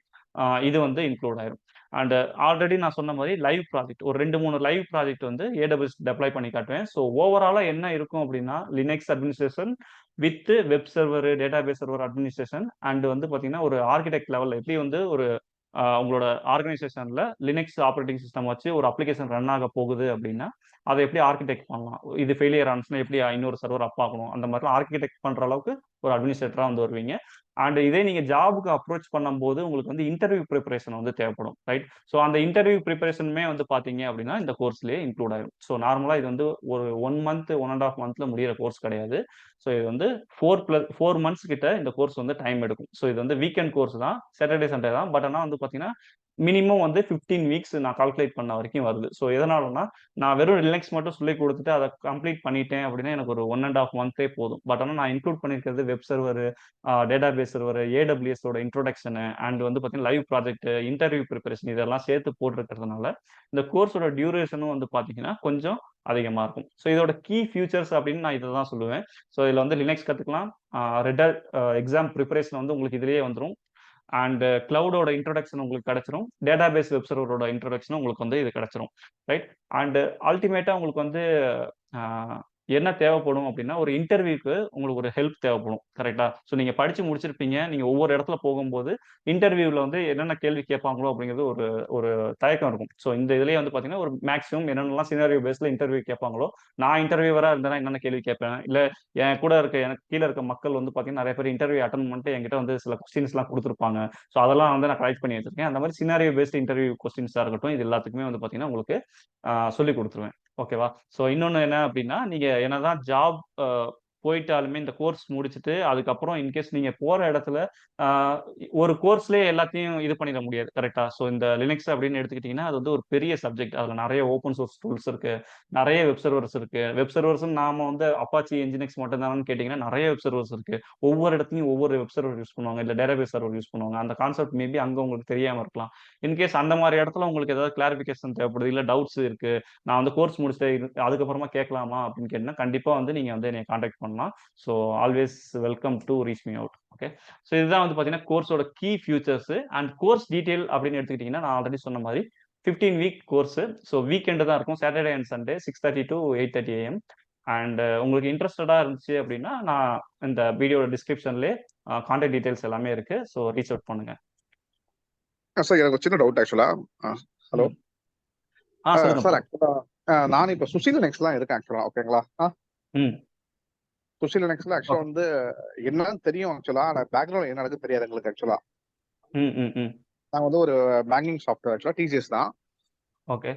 இது வந்து இன்க்ளூட் ஆயிரும். அண்ட் ஆல்ரெடி நான் சொன்ன மாதிரி லைவ் ப்ராஜெக்ட் ஒரு 2-3 லைவ் ப்ராஜெக்ட் வந்து AWS டெப்ளாய் பண்ணி காட்டுவேன். ஸோ ஓவராலா என்ன இருக்கும் அப்படின்னா Linux administration with web server, database server administration and வந்து பாத்தீங்கன்னா ஒரு ஆர்கிடெக்ட் லெவல்ல எப்படி வந்து ஒரு உங்களோட ஆர்கனைசேஷன்ல லினக்ஸ் ஆப்ரேட்டிங் சிஸ்டம் வச்சு ஒரு அப்ளிகேஷன் ரன் ஆக போகுது அப்படின்னா அதை எப்படி ஆர்கிடெக்ட் பண்ணலாம், இது ஃபெயிலியர் ஆனிச்சுன்னா எப்படி இன்னொரு சர்வர் அப் ஆகணும், அந்த மாதிரிலாம் ஆர்கிடெக்ட் பண்ற அளவுக்கு ஒரு அட்மினிஸ்ட்ரேட்டரா வந்து வருவீங்க. அண்ட் இதே நீங்க ஜாபுக்கு அப்ரோச் பண்ணும்போது உங்களுக்கு வந்து இன்டர்வியூ ப்ரிப்பரேஷன் வந்து தேவைப்படும், ரைட்? ஸோ அந்த இன்டர்வியூ ப்ரிப்பரேஷனுமே வந்து பாத்தீங்க அப்படின்னா இந்த கோர்ஸ்லயே இன்க்ளூட் ஆயிரும். ஸோ நார்மலா இது வந்து ஒரு 1 மந்த் 1.5 மந்த்ல முடியிற கோர்ஸ் கிடையாது. ஸோ இது வந்து 4 months கிட்ட இந்த கோர்ஸ் வந்து டைம் எடுக்கும். ஸோ இது வந்து வீக்கெண்ட் கோர்ஸ் தான், சாட்டர்டே சண்டே தான். பட் ஆனால் வந்து பாத்தீங்கன்னா மினிமம் வந்து 15 வீக்ஸ் நான் கால்குலேட் பண்ண வரைக்கும் வருது. ஸோ எதனாலனா நான் வெறும் லினக்ஸ் மட்டும் சொல்லி கொடுத்துட்டு அதை கம்ப்ளீட் பண்ணிட்டேன் அப்படின்னா எனக்கு ஒரு 1.5 மந்த்தே போதும். பட் ஆனால் நான் இன்க்ளூட் பண்ணியிருக்கிறது வெப் சர்வர், டேட்டாபேஸ் சர்வர், AWSோட இன்ட்ரோடக்ஷன் அண்ட் வந்து பார்த்தீங்கன்னா லைவ் ப்ராஜெக்ட், இன்டர்வியூ ப்ரிப்பரேஷன் இதெல்லாம் சேர்த்து போட்டிருக்கிறதுனால இந்த கோர்ஸோட டியூரேஷனும் வந்து பார்த்தீங்கன்னா கொஞ்சம் அதிகமாக இருக்கும். ஸோ இதோட கீ ஃபியூச்சர்ஸ் அப்படின்னு நான் இதை தான் சொல்லுவேன். ஸோ இதில் வந்து லினக்ஸ் கற்றுக்கலாம், ரெட் ஹேட் எக்ஸாம் ப்ரிப்பரேஷன் வந்து உங்களுக்கு இதுலேயே வந்துடும். அண்ட் கிளவுடோட இன்ட்ரோடக்ஷன் உங்களுக்கு கிடைச்சிரும், டேட்டாபேஸ் வெப் சர்வரோட இன்ட்ரோடக்ஷன் உங்களுக்கு வந்து இது கிடைச்சிரும், ரைட்? அண்ட் அல்டிமேட்டா உங்களுக்கு வந்து என்ன தேவைப்படும் அப்படின்னா ஒரு இன்டர்வியூக்கு உங்களுக்கு ஒரு ஹெல்ப் தேவைப்படும், கரெக்டா? ஸோ நீங்க படிச்சு முடிச்சிருப்பீங்க, நீங்க ஒவ்வொரு இடத்துல போகும்போது இன்டர்வியூல வந்து என்னென்ன கேள்வி கேட்பாங்களோ அப்படிங்கிறது ஒரு ஒரு தயக்கம் இருக்கும். ஸோ இந்த இதுலயே வந்து பாத்தீங்கன்னா ஒரு மேக்ஸிமம் என்னென்னலாம் சினாரியோ பேஸ்ல இன்டர்வியூ கேட்பாங்களோ, நான் இன்டர்வியூவரா இருந்தேன்னா என்னென்ன கேள்வி கேட்பேன், இல்ல என் கூட இருக்க எனக்கு கீழே இருக்க மக்கள் வந்து பாத்தீங்கன்னா நிறைய பேர் இன்டர்வியூ அட்டன் பண்ணிட்டு என்கிட்ட வந்து சில கொஸ்டின்ஸ் எல்லாம் கொடுத்துருப்பாங்க. ஸோ அதெல்லாம் வந்து நான் கலெக்ட் பண்ணி வச்சிருக்கேன். அந்த மாதிரி சினாரியோ பேஸ்ட் இன்டர்வியூ கொஸ்டின்ஸா இருக்கட்டும், இது எல்லாத்துக்குமே வந்து பாத்தீங்கன்னா உங்களுக்கு சொல்லி கொடுத்துருவேன். ஓகேவா? ஸோ இன்னொன்று என்ன அப்படின்னா நீங்க என்னதான் ஜாப் போயிட்டாலுமே இந்த கோர்ஸ் முடிச்சுட்டு அதுக்கப்புறம் இன்கேஸ் நீங்க போற இடத்துல ஒரு கோர்ஸ்லயே எல்லாத்தையும் இது பண்ணிட முடியாது, கரெக்டா? ஸோ இந்த லினக்ஸ் அப்படின்னு எடுத்துக்கிட்டீங்கன்னா அது வந்து ஒரு பெரிய சப்ஜெக்ட். அதுல நிறைய ஓப்பன் சோர்ஸ் டூல்ஸ் இருக்கு, நிறைய வெப் சர்வர்ஸ் இருக்கு. வெப் சர்வர்ஸ் நாம வந்து அப்பாச்சி என்ஜினிக்ஸ் மட்டும் தானு கேட்டீங்கன்னா நிறைய வெப் சர்வர்ஸ் இருக்கு. ஒவ்வொரு இடத்துலையும் ஒவ்வொரு வெப் சர்வர் யூஸ் பண்ணுவாங்க, இல்ல டேட்டாபேஸ் சர்வர் யூஸ் பண்ணுவாங்க. அந்த கான்செப்ட் மேபி அங்க உங்களுக்கு தெரியாம இருக்கலாம். இன்கேஸ் அந்த மாதிரி இடத்துல உங்களுக்கு ஏதாவது கிளாரிபிகேஷன் தேவைப்படுது, இல்ல டவுட்ஸ் இருக்கு, நான் வந்து கோர்ஸ் முடிச்சுட்டு அதுக்கப்புறமா கேட்கலாமா அப்படின்னு கேட்டீங்கன்னா கண்டிப்பா வந்து நீங்க வந்து என்னை கான்டாக்ட் பண்ணலாம். So always welcome to reach me out. Okay, so இதுதான் வந்து பார்த்தீங்கன்னா கோர்ஸோட key futures. And course detail அப்படின்னு எடுத்துக்கிட்டிங்கன்னா நான் ஆல்ரெடி சொன்ன மாதிரி 15 வீக் கோர்ஸ். ஸோ வீக்கெண்டு தான் இருக்கும், Saturday and Sunday 6:30 to 8:30 AM. And உங்களுக்கு இன்ட்ரெஸ்டடா இருந்துச்சு அப்படின்னா நான் இந்த வீடியோட டிஸ்கிரிப்ஷன்லேயே கான்டாக்ட் டீடைல்ஸ் எல்லாமே இருக்கு. ஸோ ரீச் அவுட் பண்ணுங்க. சார் எனக்கு ஒரு சின்ன டவுட் ஆக்சுவலா. ஹலோ சார், ஆக்சுவலா நான் இப்போ சுசி லினக்ஸ்லாம் இருக்கேன் ஆக்சுவலா. ஓகேங்களா? சுசி லினக்ஸ்ல ஆக்சுவலா வந்து என்னன்னு தெரியும் ஆக்சுவலா, ஆனா பேக்ரவுண்ட் என்ன நடக்குது தெரியாது எங்களுக்கு ஆக்சுவலா. நாங்க வந்து ஒரு பேங்கிங் சாஃப்ட்வேர் ஆக்சுவலா டிசிஎஸ் தான். ஓகே.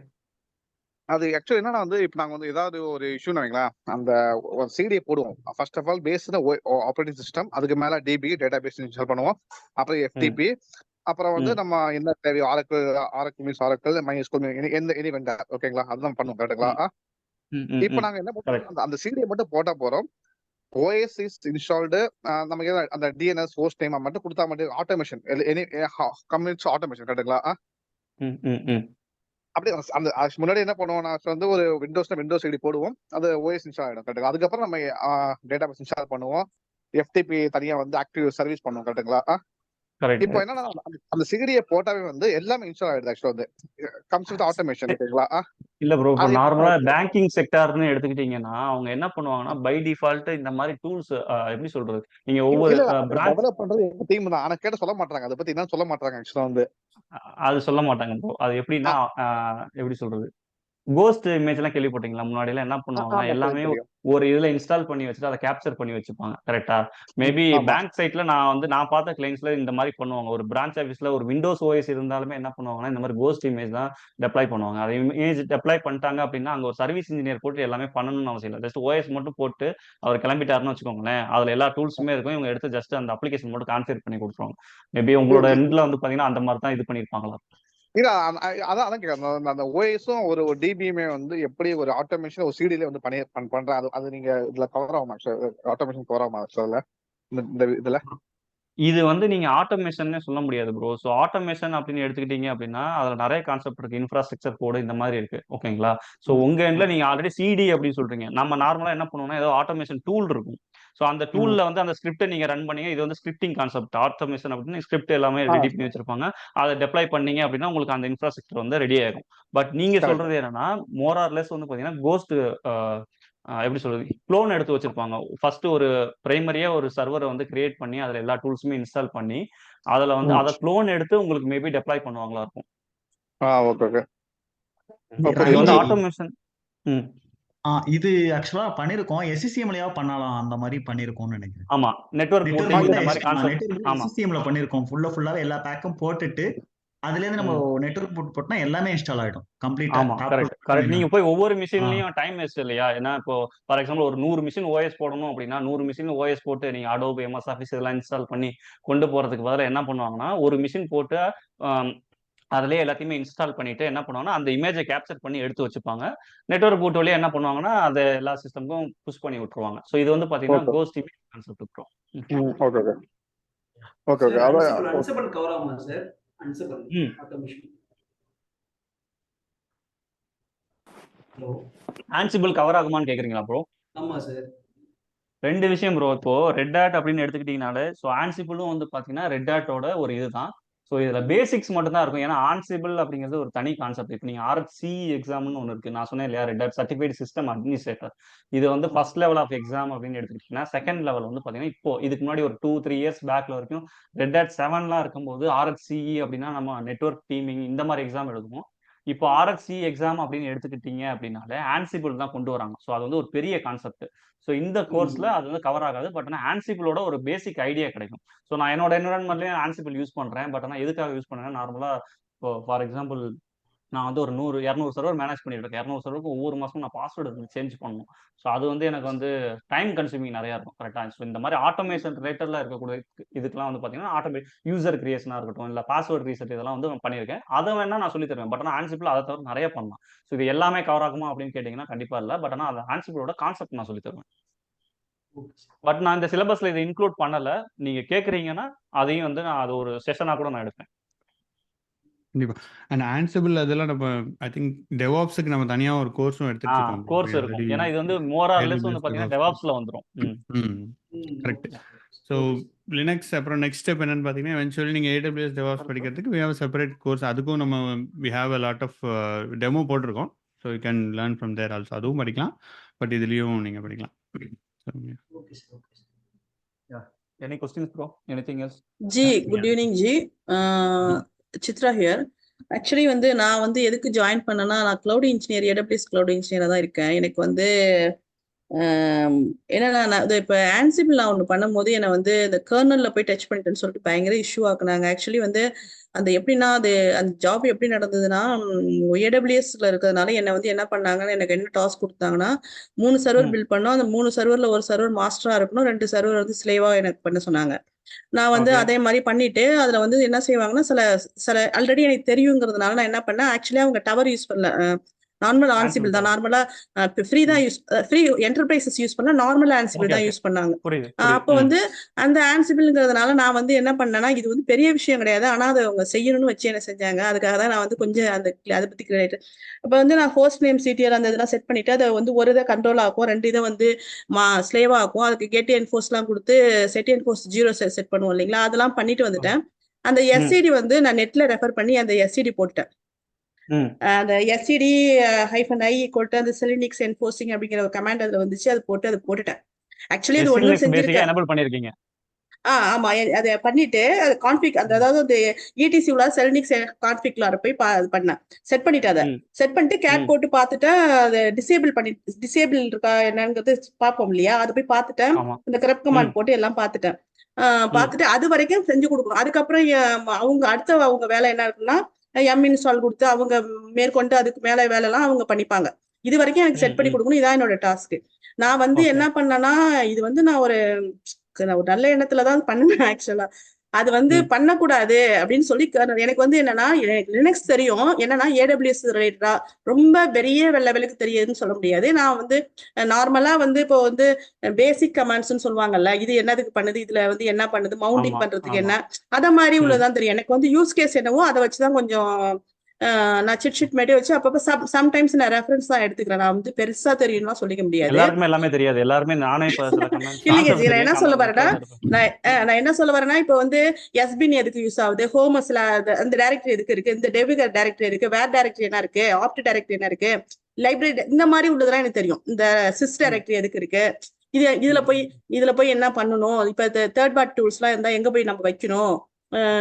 அது ஆக்சுவலி என்னன்னா வந்து இப்போ நாங்க வந்து ஏதாவது ஒரு இஷ்யூன்னு வைங்களேன், அந்த ஒரு சிடியை போடுவோம். First of all based operating system, அதுக்கு மேல டிபி டேட்டா பேஸ் இன்ஸ்டால் பண்ணுவோம், அப்புறம் எஃப்டிபி, அப்புறம் வந்து நம்ம என்ன தேவையோ ஆரக்கிள் மீன்ஸ் ஆரக்கிள் மைஸ்கூல் எந்த எனி வெண்டர் ஓகேங்களா, அதுதான் பண்ணுவோம் கரெக்டுங்களா. இப்போ நாங்க என்ன பண்ணுவோம், அந்த சிடியை மட்டும் போட்டா போறோம். ஓஎஸ் இஸ் இன்ஸ்டால்டு, நமக்கு அந்த டிஎன்எஸ் ஹோஸ்ட் நேம் மட்டும் கொடுத்தா மட்டும் ஆட்டோமேஷன் எனி கம்யூனிட்ஸ் ஆட்டோமேஷன் கரெக்டுங்களா. அப்படியே அந்த முன்னாடி என்ன பண்ணுவோம், நான் வந்து ஒரு விண்டோஸ் ஐடி போடுவோம், அது ஓஎஸ் இன்ஸ்டால் ஆகிடும் கரெக்டுங்களா. அதுக்கப்புறம் நம்ம டேட்டா பேஸ் இன்ஸ்டால் பண்ணுவோம், எஃப்டிபி தனியா வந்து ஆக்டிவ் சர்வீஸ் பண்ணுவோம் கரெக்டுங்களா. இப்போ என்னன்னா அந்த சிடியை போட்டாவே வந்து எல்லாமே இன்ஸ்டால் ஆயிடுது ஆக்சுவலா, வந்து கம்ஸ் வித் ஆட்டோமேஷன் ஓகேங்களா. இல்ல ப்ரோ, இப்போ நார்மலா பேங்கிங் செக்டார்னு எடுத்துக்கிட்டீங்கன்னா அவங்க என்ன பண்ணுவாங்கன்னா பை டிஃபால்ட் இந்த மாதிரி டூல்ஸ் எப்படி சொல்றது, நீங்க ஒவ்வொரு டெவலப் பண்றது எங்க டீம் தான், ஆனா கேட்ட சொல்ல மாட்டாங்க, அதை பத்தி என்ன சொல்ல மாட்டாங்க ஆக்சுவலா வந்து. அது சொல்ல மாட்டாங்க ப்ரோ. அது எப்படின்னா எப்படி சொல்றது, கோஸ்ட் இமேஜ் எல்லாம் கேள்விப்பட்டீங்களா? முன்னாடி எல்லாம் என்ன பண்ணுவாங்கன்னா எல்லாமே ஒரு இதுல இன்ஸ்டால் பண்ணி வச்சுட்டு அதை கேப்சர் பண்ணி வச்சுப்பாங்க கரெக்டா. மேபி பேங்க் சைட்ல நான் பார்த்த கிளைண்ட்ஸ்ல இந்த மாதிரி பண்ணுவாங்க. ஒரு பிரான்ச் ஆஃபீஸ்ல ஒரு விண்டோஸ் ஓஎஸ் இருந்தாலுமே என்ன பண்ணுவாங்கன்னா இந்த மாதிரி கோஸ்ட் இமேஜ் தான் டெப்ளாய் பண்ணுவாங்க. அதை இமேஜ் டெப்ளாய் பண்ணிட்டாங்க அப்படின்னா அங்க ஒரு சர்வீஸ் இன்ஜினியர் போட்டு எல்லாமே பண்ணணும்னு அவசியம் இல்லை. ஜஸ்ட் ஓஎஸ் மட்டும் போட்டு அவர் கிளம்பிட்டாருன்னு வச்சுக்கோங்களேன், அதுல எல்லா டூல்ஸுமே இருக்கும், இவங்க எடுத்து ஜஸ்ட் அந்த அப்ளிகேஷன் மட்டும் கான்ஃபிகர் பண்ணி கொடுத்துருவாங்க. மேபி உங்களோட எண்ட்ல வந்து பாத்தீங்கன்னா அந்த மாதிரி தான் இது பண்ணிருப்பாங்களா. இல்ல அதான் கேட்கறேன், அந்த ஓஎஸும் ஒரு டிபியுமே வந்து எப்படி ஒரு ஆட்டோமேஷன் ஒரு சிடில வந்து பண்றேன், அது நீங்க இதுல கவர் ஆகுமா ஆட்டோமேஷன் கவர் ஆகுமா சார் இந்த இதுல? இது வந்து நீங்க ஆட்டோமேஷன் சொல்ல முடியாது ப்ரோ. ஸோ ஆட்டோமேஷன் அப்படின்னு எடுத்துக்கிட்டீங்க அப்படின்னா அதுல நிறைய கான்செப்ட் இருக்கு, இன்ஃப்ராஸ்ட்ரக்சர் கோடு இந்த மாதிரி இருக்கு ஓகேங்களா. ஸோ உங்க எண்ட்ல நீங்க ஆல்ரெடி சிடி அப்படின்னு சொல்றீங்க, நம்ம நார்மலா என்ன பண்ணுவோம்னா ஏதோ ஆட்டோமேஷன் டூல் இருக்கும். ஸோ அந்த டூல்ல வந்து அந்த ஸ்கிரிப்டை நீங்க ரன் பண்ணீங்க, இது வந்து ஸ்கிரிப்டிங் கான்செப்ட். ஆட்டோமேஷன் அப்படின்னு ஸ்கிரிப்ட் எல்லாமே ரெடி பண்ணி வச்சிருப்பாங்க, அதை டெப்ளாய் பண்ணீங்க அப்படின்னா உங்களுக்கு அந்த இன்ஃப்ராஸ்ட்ரக்சர் வந்து ரெடி ஆகும். பட் நீங்க சொல்றது என்னன்னா மோர் ஆர் லெஸ் வந்து பாத்தீங்கன்னா கோஸ்ட் எப்படி சொல்றது, க்ளோன் எடுத்து வச்சிருப்பாங்க. ஃபர்ஸ்ட் ஒரு பிரைமரியா ஒரு சர்வரை வந்து கிரியேட் பண்ணி அதுல எல்லா டூல்ஸுமே இன்ஸ்டால் பண்ணி அதுல வந்து அதை க்ளோன் எடுத்து உங்களுக்கு மேபி டெப்ளாய் பண்ணுவாங்களா இருக்கும். இது வந்து ஆட்டோமேஷன். இது ஆக்சுவலா பண்ணிருக்கோம், எஸ்சிசிஎம்லயா பண்ணலாம், அந்த மாதிரி பண்ணிருக்கோம்னு நினைக்கிறேன். ஆமா, நெட்வொர்க் இந்த மாதிரி கான்செப்ட். ஆமா, எஸ்சிசிஎம்ல பண்ணிருக்கோம், ஃபுல்லாவே எல்லா பேக்கும் போட்டுட்டு அதுல இருந்து நம்ம நெட்வொர்க் போட்டா எல்லாமே இன்ஸ்டால் ஆயிடும் கம்ப்ளீட்டா. ஆமா கரெக்ட். நீங்க போய் ஒவ்வொரு மிஷின்லயும் டைம் வேஸ்ட் இல்லையா. ஏன்னா இப்போ ஃபார் எக்ஸாம்பிள் ஒரு 100 மிஷின் ஓஎஸ் போடணும் அப்படின்னா 100 மிஷின் ஓஎஸ் போட்டு நீங்க அடோபி எம்எஸ் ஆஃபீஸ் இதெல்லாம் இன்ஸ்டால் பண்ணி கொண்டு போறதுக்கு பதிலாக என்ன பண்ணுவாங்கன்னா ஒரு மிஷின் போட்டு அதுலயே எல்லாத்தையுமே இன்ஸ்டால் பண்ணிட்டு என்ன பண்ணுவாங்கன்னா அந்த இமேஜை கேப்சர் பண்ணி எடுத்து வச்சுப்பாங்க. நெட்வொர்க் போர்ட் வழியா என்ன பண்ணுவாங்கன்னா அதை எல்லா சிஸ்டமுக்கும் புஷ் பண்ணி விட்டுருவாங்க. ஸோ இது வந்து பாத்தீங்கன்னா கோஸ்ட் இமேஜ் கான்செப்ட் இருக்கும். அன்சிபிள் கவர் ஆகுமா sir? Ansible automation. Hello, Ansible cover ஆகுமான்னு கேக்குறீங்களா ப்ரோ? ஆமா சார். ரெண்டு விஷயம் ப்ரோ. இப்போ ரெட் ஹேட் அப்படின்னு எடுத்துக்கிட்டீங்கனாலே ஸோ ஆன்சிபிளும் வந்து பாத்தீங்கன்னா ரெட் ஹேட்டோட ஒரு இதுதான். ஸோ இதுல பேசிக்ஸ் மட்டும் தான் இருக்கும். ஏன்னா ஆன்சிபிள் அப்படிங்கிறது ஒரு தனி கான்செப்ட். இப்போ நீங்க RHC எக்ஸாம்னு ஒன்று இருக்கு, நான் சொன்னேன் இல்லையா, Red Hat certified system administrator. இது வந்து ஃபர்ஸ்ட் லெவல் ஆஃப் எக்ஸாம் அப்படின்னு எடுத்துக்கிட்டீங்கன்னா செகண்ட் லெவல் வந்து பாத்தீங்கன்னா இப்போ இதுக்கு முன்னாடி ஒரு 2-3 இயர்ஸ் பேக்ல வரைக்கும் ரெட் ஹேட் 7லாம் இருக்கும்போது RHCE அப்படின்னா நம்ம நெட்வொர்க் டீமிங் இந்த மாதிரி எக்ஸாம் எழுதுவோம். இப்போ RHC எக்ஸாம் அப்படின்னு எடுத்துக்கிட்டீங்க அப்படின்னாலே ஆன்சிபிள் தான் கொண்டு வராங்க. ஸோ அது வந்து ஒரு பெரிய கான்செப்ட். ஸோ இந்த கோர்ஸ்ல அது வந்து கவர் ஆகாது. பட் ஆனால் ஆன்சிபிளோட ஒரு பேசிக் ஐடியா கிடைக்கும். ஸோ நான் என்னோட என்விரான்மெண்ட்லயும் ஆன்சிபிள் யூஸ் பண்றேன். பட் ஆனால் எதுக்காக யூஸ் பண்ணேன்னா நார்மலா இப்போ ஃபார் எக்ஸாம்பிள் நான் வந்து ஒரு 100-200 சர்வர் மேனேஜ் பண்ணிட்டு இருக்கேன். 200 சர்வருக்கு ஒவ்வொரு மாசமும் நான் பாஸ்வேர்டு சேஞ்ச் பண்ணணும். ஸோ அது வந்து எனக்கு வந்து டைம் கன்சூமிங் நிறையா இருக்கும் கரெக்டா. ஸோ இந்த மாதிரி ஆட்டோமேஷன் ரிலேட்டட்ல இருக்கக்கூடிய இதுக்கெல்லாம் வந்து பாத்தீங்கன்னா யூசர் கிரியேஷனா இருக்கட்டும் இல்ல பாஸ்வேர்ட் ரீசெட் இதெல்லாம் வந்து நான் பண்ணியிருக்கேன். அதை வேணா நான் சொல்லி தருவேன். பட் ஆனால் ஆன்சிபிள் அதை தவிர நிறைய பண்ணலாம். ஸோ இது எல்லாமே கவர் ஆகுமா அப்படின்னு கேட்டீங்கன்னா கண்டிப்பா இல்லை. பட் ஆனால் அந்த ஆன்சிபிளோட கான்செப்ட் நான் சொல்லி தருவேன். பட் நான் இந்த சிலபஸ்ல இதை இன்க்ளூட் பண்ணல. நீங்க கேக்குறீங்கன்னா அதையும் வந்து நான் அது ஒரு செஷனா கூட நான் எடுப்பேன். கண்டிப்பா. அண்ட் ஆன்சிபிள் அதெல்லாம் நம்ம ஐ திங்க் டெவாப்ஸ்க்கு நம்ம தனியா ஒரு கோர்ஸும் எடுத்துட்டு இருக்கோம். கோர்ஸ் இருக்கும். ஏன்னா இது வந்து மோர் ஆர் லெஸ் வந்து பாத்தீங்கன்னா டெவாப்ஸ்ல வந்துரும். கரெக்ட். ஸோ லினக்ஸ் அப்புறம் நெக்ஸ்ட் ஸ்டெப் என்னன்னு பார்த்தீங்கன்னா எவென்ச்சுவலி நீங்கள் AWS டெவாப்ஸ் படிக்கிறதுக்கு we have a separate course. அதுக்கும் நம்ம we have a lot of demo போட்டிருக்கோம். So you can learn from there also. அதுவும் படிக்கலாம். பட் இதுலேயும் நீங்கள் படிக்கலாம். Any questions, bro? Anything else? Ji, good evening, Ji. Chitra here. Actually வந்து நான் வந்து எதுக்கு ஜாயின் பண்ணேன்னா நான் கிளவுட் இன்ஜினியர் AWS கிளவுட் இன்ஜினியராக தான் இருக்கேன். எனக்கு வந்து என்னன்னா இப்போ ஆன்சிபிள் நான் ஒன்று பண்ணும்போது என்னை வந்து இந்த கர்னல்ல போய் டச் பண்ணிட்டேன்னு சொல்லிட்டு பயங்கர இஷ்யூ ஆக்குனாங்க. ஆக்சுவலி வந்து அந்த எப்படின்னா அந்த ஜாப் எப்படி நடந்ததுன்னா ஏடபிள்யூஎஸ்ல இருக்கிறதுனால என்னை வந்து என்ன பண்ணாங்கன்னு எனக்கு என்ன டாஸ்க் கொடுத்தாங்கன்னா 3 சர்வர் பில்ட் பண்ணோம். அந்த 3 சர்வர்ல ஒரு சர்வர் மாஸ்டரா இருக்கணும், 2 சர்வர் வந்து ஸ்லேவா எனக்கு பண்ண சொன்னாங்க. நான் வந்து அதே மாதிரி பண்ணிட்டு அதுல வந்து என்ன செய்வாங்கன்னா சில சில ஆல்ரெடி எனக்கு தெரியுங்கிறதுனால நான் என்ன பண்ணேன், ஆக்சுவலி அவங்க டவர் யூஸ் பண்ணல, நார்மல் ஆன்சிபிள் தான், நார்மலா ஃப்ரீ தான் யூஸ் ஃப்ரீ என்டர்பிரைசஸ் யூஸ் பண்ண நார்மல் ஆன்சிபிள் தான் யூஸ் பண்ணாங்க. அப்போ வந்து அந்த ஆன்சிபிள்ங்கிறதுனால நான் வந்து என்ன பண்ணேன்னா இது வந்து பெரிய விஷயம் கிடையாது, ஆனா அதை அவங்க செய்யணும்னு வச்சு என்ன செஞ்சாங்க. அதுக்காக தான் நான் வந்து கொஞ்சம் அதை பத்தி கிரியேட் இப்போ வந்து நான் ஹோஸ்ட் நேம் சிடிஆர் அந்த இதெல்லாம் செட் பண்ணிட்டு அதை வந்து ஒரு இதை கண்ட்ரோல் ஆகும், 2 இதை வந்து ஸ்லேவா ஆகும், அதுக்கு கெட் என்ஃபோர்ஸ் எல்லாம் கொடுத்து செட் என்ஃபோர்ஸ் 0 செட் பண்ணுவோம் இல்லைங்களா, அதெல்லாம் பண்ணிட்டு வந்துட்டேன். அந்த எஸ்சிடி வந்து நான் நெட்ல ரெஃபர் பண்ணி அந்த எஸ்சிடி போட்டுட்டேன். அந்த எஸ்சிடி -i ஈக்குவல் அந்த செலினிக்ஸ் என்ஃபோர்சிங் அப்படிங்கிற ஒரு கமாண்ட் அதுல வந்துச்சு, அது போட்டுட்டேன். ஆக்சுவலி அது ஒண்ணு செஞ்சிருக்கேன். ஆமா, அதை பண்ணிட்டு அது கான்ஃபிக் அதாவது அந்த இடிசி உள்ள செலினிக்ஸ் கான்ஃபிக்ல போய் பண்ணேன், செட் பண்ணிட்டு அதை செட் பண்ணிட்டு கேட் போட்டு பார்த்துட்டு அதை டிசேபிள் இருக்கா என்னங்கிறது பார்ப்போம் இல்லையா, அதை போய் பார்த்துட்டேன். இந்த கிரப் கமாண்ட் போட்டு எல்லாம் பார்த்துட்டேன். பார்த்துட்டு அது வரைக்கும் செஞ்சு கொடுக்கணும். அதுக்கப்புறம் அவங்க வேலை என்ன இருக்குன்னா இன்ஸ்டால் கொடுத்து அவங்க மேற்கொண்டு அதுக்கு மேல வேலை எல்லாம் அவங்க பண்ணிப்பாங்க. இது வரைக்கும் எனக்கு செட் பண்ணி கொடுக்கணும், இதான் என்னோட டாஸ்க். நான் வந்து என்ன பண்ணேன்னா இது வந்து நான் ஒரு நல்ல எண்ணத்துலதான் பண்ணுவேன். ஆக்சுவலா அது வந்து பண்ணக்கூடாது அப்படின்னு சொல்லி எனக்கு வந்து என்னன்னா எனக்கு லினக்ஸ் தெரியும், என்னன்னா ஏடபிள்யூஎஸ் ரிலேட்டடா ரொம்ப பெரிய லெவலுக்கு தெரியுதுன்னு சொல்ல முடியாது. நான் வந்து நார்மலா வந்து இப்போ வந்து பேசிக் கமாண்ட்ஸ்ன்னு சொல்லுவாங்கல்ல, இது என்னதுக்கு பண்ணுது, இதுல வந்து என்ன பண்ணுது, மவுண்டிங் பண்றதுக்கு என்ன, அத மாதிரி உள்ளதான் தெரியும். எனக்கு வந்து யூஸ் கேஸ் என்னவோ அதை வச்சுதான் கொஞ்சம் நான் சிட் மேட்டே வச்சு அப்பப்ப சம்டைம்ஸ் நான் ரெஃபரன்ஸ் தான் எடுத்துக்கிறேன். நான் வந்து பெருசா தெரியும்னா சொல்லிக்க முடியாது, எல்லாமே தெரியாது. எல்லாருமே நானே இல்லைங்க ஜி, நான் என்ன சொல்ல வரேன்னா நான் என்ன சொல்ல வரேன்னா இப்போ வந்து எஸ்பின் எதுக்கு யூஸ் ஆகுது, ஹோமஸ்ல அந்த டைரக்டரி எதுக்கு இருக்கு, இந்த டெபிகர் டைரக்டரி இருக்கு, வேர் டைரக்டரி என்ன இருக்கு, ஆப்ட் டைரக்டரி என்ன இருக்கு, லைப்ரரி இந்த மாதிரி உள்ளதெல்லாம் எனக்கு தெரியும். இந்த சிஸ் டைரக்டரி எதுக்கு இருக்கு, இதுல போய் என்ன பண்ணணும், இப்ப தேர்ட் பார்ட்டி டூல்ஸ் எல்லாம் இருந்தா எங்க போய் நம்ம வைக்கணும்,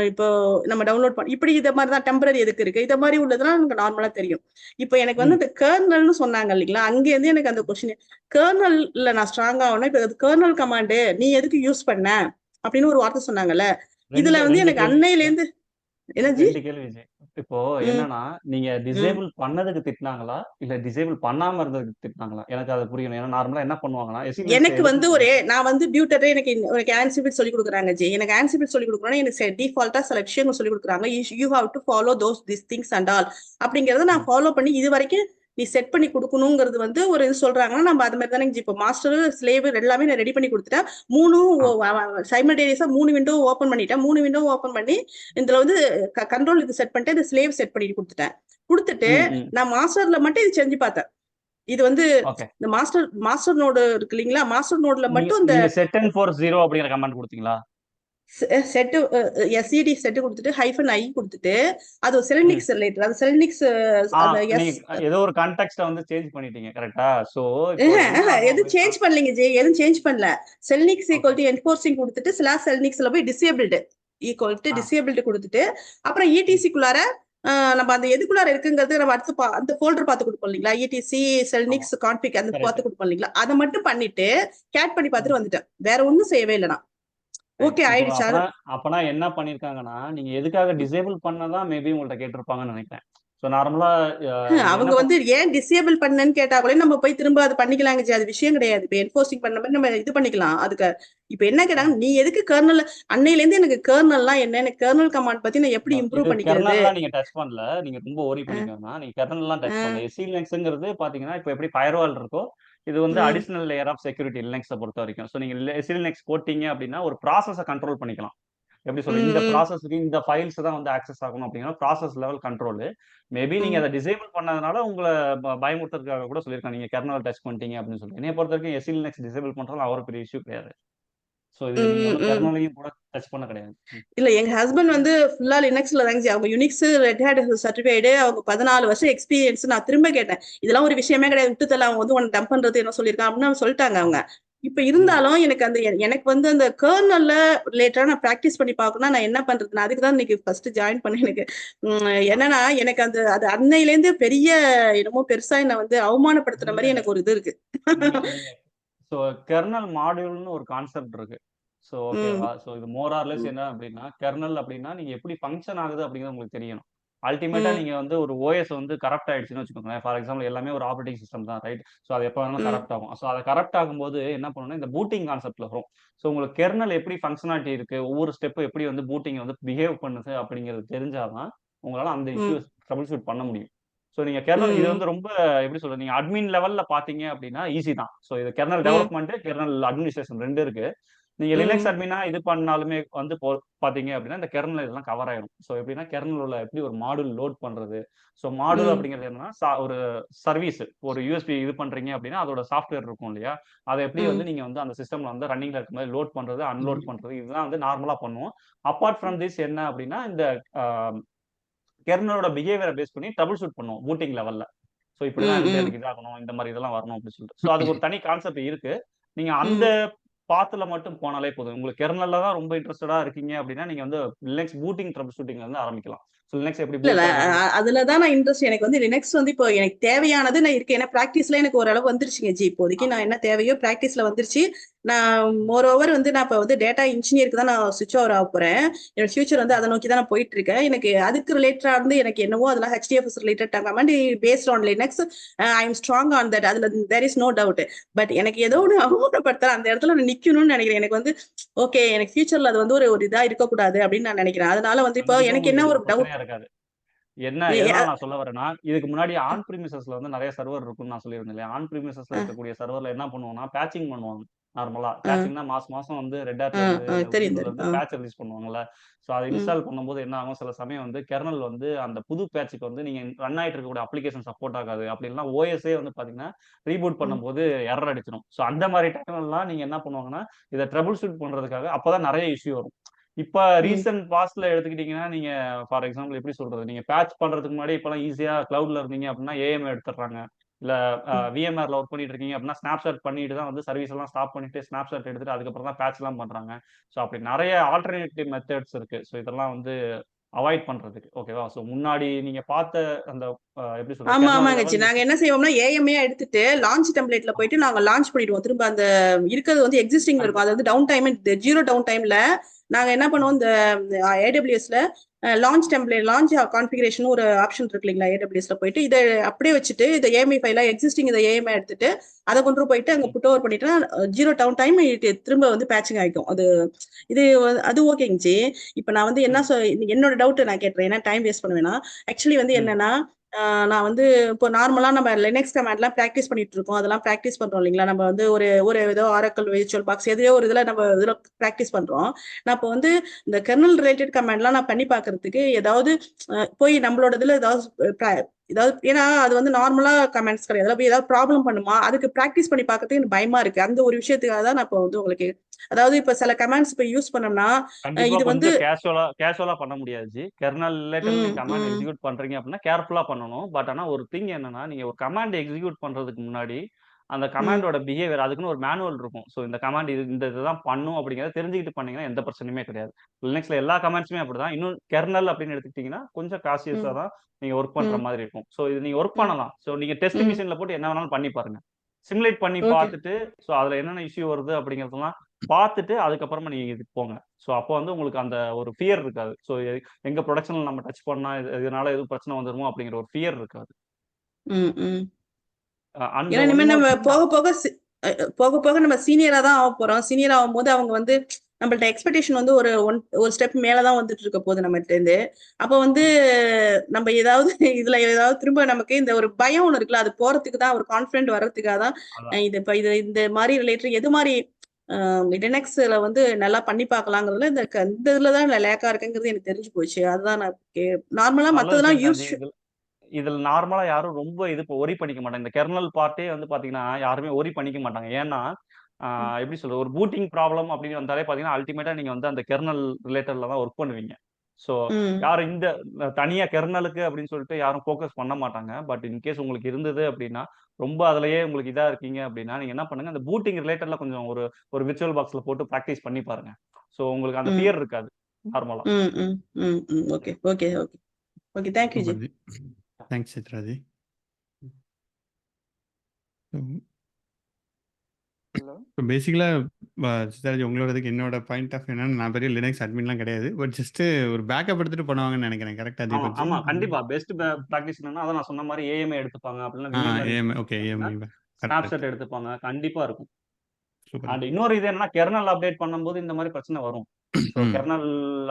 இப்போ நம்ம டவுன்லோட் பண்ண இப்படி இதை மாதிரி தான் டெம்பரரி எதுக்கு இருக்கு, இதை மாதிரி உள்ளதுலாம் எனக்கு நார்மலா தெரியும். இப்போ எனக்கு வந்து இந்த கர்னல்னு சொன்னாங்க இல்லைங்களா, அங்கேருந்து எனக்கு அந்த கொஸ்டின் கர்னல்ல நான் ஸ்ட்ராங் ஆகணும். இப்போ கர்னல் கமாண்டு நீ எதுக்கு யூஸ் பண்ண அப்படின்னு ஒரு வார்த்தை சொன்னாங்கல்ல, இதுல வந்து எனக்கு அன்னையில இருந்து என்னஜி இப்போ என்னன்னா நீங்க டிசேபிள் பண்ணதுக்கு திட்டினாங்களா இல்ல டிசேபிள் பண்ணாம இருந்ததுக்கு திட்டினாங்களா, எனக்கு அது புரியணும். ஏன்னா நார்மலா என்ன பண்ணுவாங்கன்னா எனக்கு வந்து நான் வந்து டியூட்டரே எனக்கு ஆன்சிபிள் சொல்லி கொடுக்குறாங்க ஜி, எனக்கு ஆன்சிபிள் சொல்லி கொடுக்கணும், எனக்கு டிஃபால்ட்டா சில விஷயங்கள் சொல்லி கொடுக்குறாங்க, you have to follow this things and all அப்படிங்கறத நான் ஃபாலோ பண்ணி இது வரைக்கும் நீ செட் பண்ணி கொடுக்கணுங்கிறது வந்து ஒரு இது சொல்றாங்கன்னா நம்ம அது மாதிரி தானே. இப்போ மாஸ்டர் ஸ்லேவ் எல்லாமே நான் ரெடி பண்ணி கொடுத்துட்டேன். 3 சைமல்டேனியஸா 3 விண்டோ ஓப்பன் பண்ணிட்டேன். 3 விண்டோ ஓப்பன் பண்ணி இதுல வந்து கண்ட்ரோல் இது செட் பண்ணிட்டு இந்த ஸ்லேவ் செட் பண்ணி கொடுத்துட்டு நான் மாஸ்டர்ல மட்டும் இது செஞ்சு பார்த்தேன். இது வந்து இந்த மாஸ்டர் நோடு இருக்கு இல்லீங்களா, மாஸ்டர் நோட்ல மட்டும் இந்த செட் அண்ட் ஃபோர் 0 அப்படிங்கிற கமாண்ட் கொடுத்தீங்களா, செட் எஸ்சிடி செட் கொடுத்துட்டு -i கொடுத்துட்டு அது செலினிக்ஸ் ரிலேட்டட், அது செலினிக்ஸ் ஏதோ ஒரு கான்டெக்ஸ்ட வந்து சேஞ்ச் பண்ணிட்டீங்க கரெக்ட்டா. சோ எதுவும் சேஞ்ச் பண்ணலங்க ஜி, எதுவும் சேஞ்ச் பண்ணல. செலினிக்ஸ் ஈக்குவல் டு என்ஃபோர்சிங் கொடுத்துட்டு /செலினிக்ஸ்ல போய் டிசேபிள்டு ஈக்குவல் டு டிசேபிள்டு கொடுத்துட்டு அப்புறம் இடிசிக்குள்ளார நம்ம அந்த எதுக்குள்ளார இருக்குங்கிறது நம்ம அடுத்து அந்த ஃபோல்டர் பார்த்து கொடுப்போம் இல்லைங்களா, இடிசி செலினிக்ஸ் கான்ஃபிக் அந்த பார்த்து கொடுப்போம் இல்லைங்களா, அதை மட்டும் பண்ணிட்டு கேட் பண்ணி பார்த்துட்டு வந்துட்டேன். வேற ஒன்றும் செய்யவே இல்லைனா ஓகே ஆயிடுச்சா. அப்பனா என்ன பண்ணிருக்காங்கன்னா நீங்க எதுக்காக டிசேபிள் பண்ணதான் மேபி உங்கள்ட்ட கேட்டிருப்பாங்கன்னு நினைக்கிறேன். சோ நார்மலா அவங்க வந்து ஏன் டிசேபிள் பண்ணன்னு கேட்டா கூட நம்ம போய் திரும்ப அது பண்ணிக்கலாங்க ஜி, அது விஷயம் கிடையாது. இப்போ என்ஃபோர்சிங் பண்ண மாதிரி நம்ம இது பண்ணிக்கலாம். அதுக்கு இப்ப என்ன கேட்டாங்க, நீ எதுக்கு கர்னல் அன்னையில இருந்து எனக்கு கர்னல்லாம் என்ன, எனக்கு கர்னல் கமாண்ட் பத்தி நான் எப்படி இம்ப்ரூவ் பண்ணிக்கிறது. நீங்க டச் பண்ணல, நீங்க ரொம்ப ஓரி பண்ணிக்கோங்க, நீங்க கர்னல்லாம் டச் பண்ணல. SELinux பாத்தீங்கன்னா இப்போ எப்படி ஃபயர்வால் இருக்கோ இது வந்து அடிஷனல் லேயர் ஆஃப் செக்யூரிட்டி லினக்ஸை பொறுத்த வரைக்கும். ஸோ நீங்க SELinux போட்டீங்க அப்படின்னா ஒரு ப்ராசஸை கண்ட்ரோல் பண்ணிக்கலாம். எப்படி சொல்றீங்க, இந்த ப்ராசஸ்க்கு இந்த ஃபைல்ஸ் தான் வந்து ஆக்சஸ் ஆகணும் அப்படின்னா ப்ராசஸ் லெவல் கண்ட்ரோல். மேபி நீங்க அதை டிசேபிள் பண்ணதுனால உங்களை பயமுறுத்துறதுக்காக கூட சொல்லியிருக்காங்க, நீங்க கெர்னல் டச் பண்ணிட்டீங்க அப்படின்னு சொல்லி. என்னைய பொறுத்த வரைக்கும் SELinux டிசேபிள் பண்றதுல அவ்வளவு பெரிய இஷ்யூ கிடையாது. சோ இது நீங்க கெர்னலையும் கூட டச் பண்ண கிடையாது. இல்ல எங்க ஹஸ்பண்ட் வந்து ஃபுல்லா லினக்ஸ்ல தாங்க, அவங்க யுனிக்ஸ் ரெட் ஹேட் சர்டிஃபைடு, அவங்க 14 வருஷம் எக்ஸ்பீரியன்ஸ். நான் திரும்ப கேட்டேன், இதெல்லாம் ஒரு விஷயமே கிடையாது, விட்டுதல அவங்க வந்து உன்னை டம்ப் பண்றது என்ன சொல்லியிருக்காங்க அப்படின்னு சொல்லிட்டாங்க அவங்க. இப்ப இருந்தாலும் எனக்கு வந்து அந்த கர்னல்ல ரிலேட்டடா நான் பிராக்டிஸ் பண்ணி பார்க்கணும்னா நான் என்ன பண்றது, நான் அதுக்கு தான் இன்னைக்கு ஃபர்ஸ்ட் ஜாயின் பண்ணேன். எனக்கு என்னன்னா எனக்கு அது அன்னையில இருந்து பெரிய என்னமோ பெருசா என்ன வந்து அவமானப்படுத்துற மாதிரி எனக்கு ஒரு இது இருக்கு. ஸோ கெர்னல் மாடியூல்னு ஒரு கான்செப்ட் இருக்கு. ஸோ ம் ஓகேவா? ஸோ இது மோர் ஆர் லெஸ் ம் என்ன அப்படின்னா, கெர்னல் அப்படின்னா நீங்க எப்படி ஃபங்க்ஷன் ஆகுது அப்படிங்கிறது உங்களுக்கு தெரியணும். அல்டிமேட்டா ம் நீங்க வந்து ஒரு ஓஎஸ் வந்து கரப்ட் ஆயிடுச்சுன்னு வச்சுக்கோங்களேன். ஃபார் எக்ஸாம்பிள் எல்லாமே ஒரு ஆப்பரேட்டிங் சிஸ்டம் தான், ரைட்? ஸோ அது எப்போ வேணாலும் ம் கரப்ட் ஆகும். ஸோ அதை கரப்ட் ஆகும்போது என்ன பண்ணணும்னா, இந்த பூட்டிங் கான்செப்ட்ல வரும். ஸோ உங்களுக்கு கெர்னல் எப்படி ஃபங்க்ஷனாலிட்டி இருக்கு, ஒவ்வொரு ஸ்டெப்பும் எப்படி வந்து பூட்டிங் வந்து பிஹேவ் பண்ணுது அப்படிங்கிறது தெரிஞ்சாதான் உங்களால அந்த ம் இஷ்யூஸ் ட்ரபிள் ஷூட் பண்ண முடியும். ஸோ நீங்க கெர்னல் இது ம் வந்து ரொம்ப எப்படி சொல்றது, நீங்க அட்மின் லெவல்ல பாத்தீங்க அப்படின்னா ஈஸி தான். ஸோ இது கெர்னல் ம் டெவலப்மெண்ட், கெர்னல் அட்மினிஸ்ட்ரேஷன் 2 இருக்கு. நீங்க லினக்ஸ் ம் அட்மினா இது பண்ணாலுமே வந்து பாத்தீங்க அப்படின்னா இந்த கெர்னல் இதெல்லாம் கவர் ஆயிடும். ஸோ எப்படின்னா கெர்னல் உள்ள எப்படி ஒரு மாடுல் லோட் பண்றது. ஸோ மாடுல் ம் அப்படிங்கிறது என்னன்னா ஒரு சர்வீஸ், ஒரு யூஎஸ்பி இது பண்றீங்க அப்படின்னா அதோட சாஃப்ட்வேர் இருக்கும் இல்லையா? அதை எப்படி வந்து ம் நீங்க வந்து அந்த சிஸ்டம்ல வந்து ரன்னிங்ல இருக்கும் போது லோட் பண்றது, அன்லோட் பண்றது, இதுதான் வந்து நார்மலா பண்ணுவோம். அப்பார்ட் ஃப்ரம் திஸ் என்ன அப்படின்னா இந்த கெர்னலோட பிஹேவியரை பேஸ் பண்ணி ட்ரபிள் ஷூட் பண்ணுவோம் பூட்டிங் லெவல்ல. ஸோ இப்படிதான் வந்து ம் எனக்கு இதாகணும், இந்த மாதிரி இதெல்லாம் வரணும் அப்படின்னு சொல்லிட்டு. ஸோ அதுக்கு ஒரு தனி கான்செப்ட் இருக்கு. நீங்க அந்த ம் பாத்துல மட்டும் போனாலே போதும். உங்களுக்கு கெர்னல்ல தான் ரொம்ப இன்ட்ரெஸ்டடா இருக்கீங்க அப்படின்னா, நீங்க வந்து லினக்ஸ் பூட்டிங் ட்ரபிள் ஷூட்டிங்ல இருந்து ஆரம்பிக்கலாம். ஸோ லினக்ஸ் எப்படி இல்ல இல்ல பூட் ஆகுது. அதுலதான் நான் இன்ட்ரெஸ்ட். எனக்கு வந்து லினக்ஸ் வந்து இப்போ எனக்கு தேவையானது நான் இருக்கு. ஏன்னா பிராக்டிஸ்ல எனக்கு ஓரளவு வந்துருச்சுங்க ஜி. இப்போதைக்கு நான் என்ன தேவையோ பிராக்டிஸ்ல வந்துருச்சு. நான் மோர் ஓவர் வந்து நான் இப்போ வந்து டேட்டா இன்ஜினியருக்கு தான் நான் சுவிட்ச் ஓவர் ஆக போறேன். என்னோட ஃபியூச்சர் வந்து அதை நோக்கி தான் நான் போயிட்டு இருக்கேன். எனக்கு அதுக்கு ரிலேட்டடா இருந்து எனக்கு என்னவோ அதெல்லாம் HDFS related comment based on Linux. I am strong on that. அதுல there is no doubt. But எனக்கு ஏதோ ஒன்று அவமானப்படுத்துறேன், அந்த இடத்துல நான் நிக்கணும்னு நினைக்கிறேன். எனக்கு வந்து ஓகே, எனக்கு ஃபியூச்சர்ல அது வந்து ஒரு இதா இருக்கக்கூடாது அப்படின்னு நான் நினைக்கிறேன். அதனால வந்து இப்போ கண்டிப்பா எனக்கு உங்களுக்கு என்ன இது ஒரு ஒரு டவுட். பிரச்சனையா இருக்காது. எதனால நான் சொல்ல வரேன்னா, இதுக்கு முன்னாடி ஆன் பிரிமிசஸ்ல வந்து நிறைய சர்வர் இருக்கும்னு நான் சொல்லியிருந்தேன் இல்லையா? ஆன் பிரிமிசஸ்ல இருக்கக்கூடிய சர்வர்ல என்ன பண்ணுவோம்னா, பேட்சிங் பண்ணுவாங்க. நார்மலா பேட்சிங்னா மாசம் வந்து ரெட் ஹேட்ல இருந்து இல்ல தெரியும் உபுண்டுல இருந்து தெரியும். பேட்ச் ரிலீஸ் பண்ணுவாங்கல்ல. ஸோ அதை ம் இன்ஸ்டால் பண்ணும்போது என்ன ஆகும், சில சமயம் வந்து கெர்னல் வந்து அந்த புது பேட்சுக்கு வந்து நீங்க ரன் ஆயிட்டு இருக்கக்கூடிய அப்ளிகேஷன் சப்போர்ட் ஆகாது. அப்படி இல்லைன்னா ஓஎஸ்ஏ வந்து பாத்தீங்கன்னா ரீபூட் ம் பண்ணும்போது எரர் அடிச்சிடும். ஸோ அந்த மாதிரி டைம்லாம் நீங்க என்ன பண்ணுவாங்கன்னா, இதை ட்ரபிள் ஷூட் பண்றதுக்காக அப்பதான் நிறைய இஷ்யூ வரும். இப்ப ம் ரீசென்ட் பாஸ்ட்ல எடுத்துக்கிட்டீங்கன்னா, நீங்க ஃபார் எக்ஸாம்பிள் எப்படி சொல்றது, நீங்க பேட்ச் பண்றதுக்கு முன்னாடி இப்பலாம் ஈஸியா கிளவுட்ல இருந்தீங்க அப்படின்னா ஏஎம்ஐ எடுத்துடுறாங்க. இல்ல ம் விஎம்ஆர்ல ஒர்க் பண்ணிட்டு இருக்கீங்க அப்படின்னா ஸ்னாப்ஷாட் பண்ணிட்டு தான் வந்து சர்வீஸ் எல்லாம் ஸ்டாப் பண்ணிட்டு ஸ்னாப்ஷாட் எடுத்துட்டு அதுக்கப்புறம் தான் பேட்ச் எல்லாம் பண்றாங்க. ஸோ அப்படி நிறைய ஆல்டர்னேட்டிவ் மெத்தட்ஸ் இருக்கு. ஸோ இதெல்லாம் வந்து அவாய்ட் பண்றதுக்கு ஓகேவா? ஸோ முன்னாடி நீங்க பார்த்த அந்த எப்படி சொல்றது ஆமா கெர்னல் ஆமாங்க ஜி. லெவல் நாங்க என்ன செய்வோம்னா ஏஎம்ஏ எடுத்துட்டு லான்ச் டெம்ப்ளேட்ல போயிட்டு நாங்க லான்ச் பண்ணிடுவோம். திரும்ப அந்த இருக்கிறது வந்து எக்ஸிஸ்டிங்ல இருக்கும். அது வந்து டவுன் டைம், ஜீரோ டவுன் டைம்ல நாங்க என்ன பண்ணுவோம், இந்த ஏடபிள்யூஎஸ்ல லான்ச் டெம்ப்ளேட், லான்ச் கான்ஃபிகரேஷன் ஒரு ஆப்ஷன் இருக்கு இல்லைங்களா? ஏடபிள்யூஎஸ்ல போயிட்டு இதை அப்படியே வச்சுட்டு இந்த ஏஎம்ஐ ஃபைல எக்ஸிஸ்டிங் இதை ஏஎம்ஐ எடுத்துட்டு அதை கொண்டு போயிட்டு அங்க புட் ஓவர் பண்ணிட்டு ஜீரோ டவுன் டைம் திரும்ப வந்து பேட்சிங் ஆயிக்கும். அது இது அது ஓகேங்க ஜி. இப்ப நான் வந்து என்ன என்னோட டவுட் நான் கேட்டுறேன், ஏன்னா டைம் வேஸ்ட் பண்ணுவேன்னா. ஆக்சுவலி வந்து என்னன்னா, நான் வந்து இப்போ நார்மலா நம்ம லினக்ஸ் கமாண்ட்லாம் ப்ராக்டிஸ் பண்ணிட்டு இருக்கோம். அதெல்லாம் ப்ராக்டிஸ் பண்றோம் இல்லைங்களா? நம்ம வந்து ஒரு ஒரு ஏதோ ஆரக்கிள் விர்ச்சுவல் பாக்ஸ் எதையோ ஒரு இதுல நம்ம இதுல ப்ராக்டிஸ் பண்றோம். நான் இப்போ வந்து இந்த கெர்னல் ரிலேட்டட் கமாண்ட்லாம் நான் பண்ணி பார்க்கறதுக்கு ஏதாவது போய் நம்மளோட இதுல ஏதாவது ஏன்னா அது வந்து நார்மலா கமெண்ட்ஸ் கிடையாது. அதுல போய் ஏதாவது ப்ராப்ளம் பண்ணுமா, அதுக்கு ப்ராக்டிஸ் பண்ணி பார்க்கறதுக்கு எனக்கு பயமா இருக்கு. அந்த ஒரு விஷயத்துக்காக தான் நான் இப்போ வந்து உங்களுக்கு, அதாவது இப்ப சில கமெண்ட்ஸ் இப்ப யூஸ் பண்ணோம்னா கண்டிப்பா இது வந்து கொஞ்சம் கேஷுவலா பண்ண முடியாது ஜி. கெர்னல் ரிலேட்டட் நீங்க கமாண்ட் ம் எக்ஸிக்யூட் பண்றீங்க அப்படின்னா கேர்ஃபுல்லா பண்ணணும். பட் ஆனா ஒரு திங் என்னன்னா, நீங்க ஒரு கமாண்ட் எக்ஸிக்யூட் பண்றதுக்கு முன்னாடி அந்த ம் கமாண்டோட பிஹேவியர் அதுக்குன்னு ஒரு மேனுவல் இருக்கும். ஸோ இந்த கமாண்ட் இந்த இதுதான் பண்ணும் அப்படிங்கிறத தெரிஞ்சுக்கிட்டு பண்ணீங்கன்னா எந்த பிரச்சனையுமே கிடையாது. லினக்ஸ்ல எல்லா கமாண்ட்ஸுமே அப்படிதான். இன்னும் கெர்னல் அப்படின்னு எடுத்துக்கிட்டீங்கன்னா கொஞ்சம் காசியஸா ம் தான் நீங்க ஒர்க் பண்ற ம் மாதிரி இருக்கும். ஸோ இது நீங்க ஒர்க் ம் பண்ணலாம். ஸோ நீங்க டெஸ்ட் ம் மிஷின்ல போட்டு என்ன வேணாலும் பண்ணி பாருங்க. சிமுலேட் பண்ணி ஓகே. பார்த்துட்டு, ஸோ அதுல என்னென்ன இஷ்யூ வருது அப்படிங்கிறதெல்லாம் பார்த்துட்டு அதுக்கப்புறமா நீங்க இதுக்கு போங்க. ஸோ அப்போ வந்து உங்களுக்கு அந்த ஒரு ஃபியர் இருக்காது. ஸோ எங்க ப்ரொடக்ஷன்ல நம்ம டச் பண்ணா இதனால எதுவும் பிரச்சனை வந்துருமோ அப்படிங்கிற ஒரு ஃபியர் இருக்காது. ம் ம் அண்ட் ஏன்னா ஒன் இனிமேல் மோர் நம்ம திங். போக போக போக போக நம்ம சீனியரா தான் ஆக போறோம். சீனியர் ஆகும்போது அவங்க வந்து நம்மள்ட்ட எக்ஸ்பெக்டேஷன் வந்து ஒரு ஸ்டெப் மேலதான் வந்துட்டு இருக்க போகுது நம்மகிட்ட இருந்து. அப்ப வந்து நம்ம ஏதாவது இதுல ஏதாவது திரும்ப நமக்கு இந்த ஒரு பயம் ஒண்ணு இருக்குல்ல, அது போறதுக்கு தான், ஒரு கான்பிடென்ட் வர்றதுக்காக தான் இது இப்ப இது இந்த மாதிரி ரிலேட்டட் எது மாதிரி லினக்ஸ்ல வந்து நல்லா பண்ணி பார்க்கலாங்கிறதுல இந்த இதுலதான் லேக்கா இருக்குங்கிறது எனக்கு தெரிஞ்சு போச்சு. அதுதான் நான் நார்மலா நல்ல மத்ததெல்லாம் விஷயம் தான் ஜி. இதுல நார்மலா யாரும் ரொம்ப இது ஒரி பண்ணிக்க மாட்டாங்க. இந்த கெர்னல் பார்ட்டே வந்து பாத்தீங்கன்னா யாருமே ஒரி பண்ணிக்க மாட்டாங்க. ஏன்னா எப்படி சொல்றது, ஒரு பூட்டிங் ப்ராப்ளம் அப்படின்னு வந்தாலே பாத்தீங்கன்னா அல்டிமேட்டா நீங்க வந்து அந்த கெர்னல் ரிலேட்டட்ல தான் ஒர்க் பண்ணுவீங்க. ஸோ ம் யாரும் இந்த தனியா கெர்னலுக்கு அப்படின்னு சொல்லிட்டு யாரும் ஃபோக்கஸ் பண்ண மாட்டாங்க. பட் இன்கேஸ் உங்களுக்கு இருந்தது அப்படின்னா, ரொம்ப அதுலயே உங்களுக்கு இதா இருக்கீங்க அப்படின்னா, நீங்க என்ன பண்ணுங்க, அந்த பூட்டிங் ரிலேட்டட்ல கொஞ்சம் ஒரு ஒரு விர்ச்சுவல் பாக்ஸ்ல போட்டு ப்ராக்டிஸ் பண்ணி பாருங்க. ஸோ உங்களுக்கு அந்த ம் ஃபியர் இருக்காது நார்மலா. ம் ம் ம் ம் okay okay okay okay. Thank you G. Super G. Thanks Chitraji. Hello இப்போ பேசிக்கலாக சித்தார்ஜி உங்களோடதுக்கு என்னோட பாயிண்ட் ஆஃப் என்னன்னா நான் பெரிய லினக்ஸ் அட்மின்லாம் கிடையாது. பட் ஜஸ்ட் ஒரு பேக்கப் எடுத்துட்டு பண்ணுவாங்கன்னு நினைக்கிறேன். கரெக்டாக ஆமா தீபக் ஜி? ஆமா கண்டிப்பா பெஸ்ட் ப்ராக்டிஸ் என்னன்னா அதான் நான் சொன்ன மாதிரி ஏஎம்ஐ எடுத்துப்பாங்க அப்படின்னா VMware AMI okay AMI correct snapshot எடுத்துப்பாங்க கண்டிப்பா இருக்கும். சூப்பர். அண்ட் இன்னொரு இது என்னன்னா கெர்னல் அப்டேட் பண்ணும்போது இந்த மாதிரி பிரச்சனை வரும். ஸோ கெர்னல்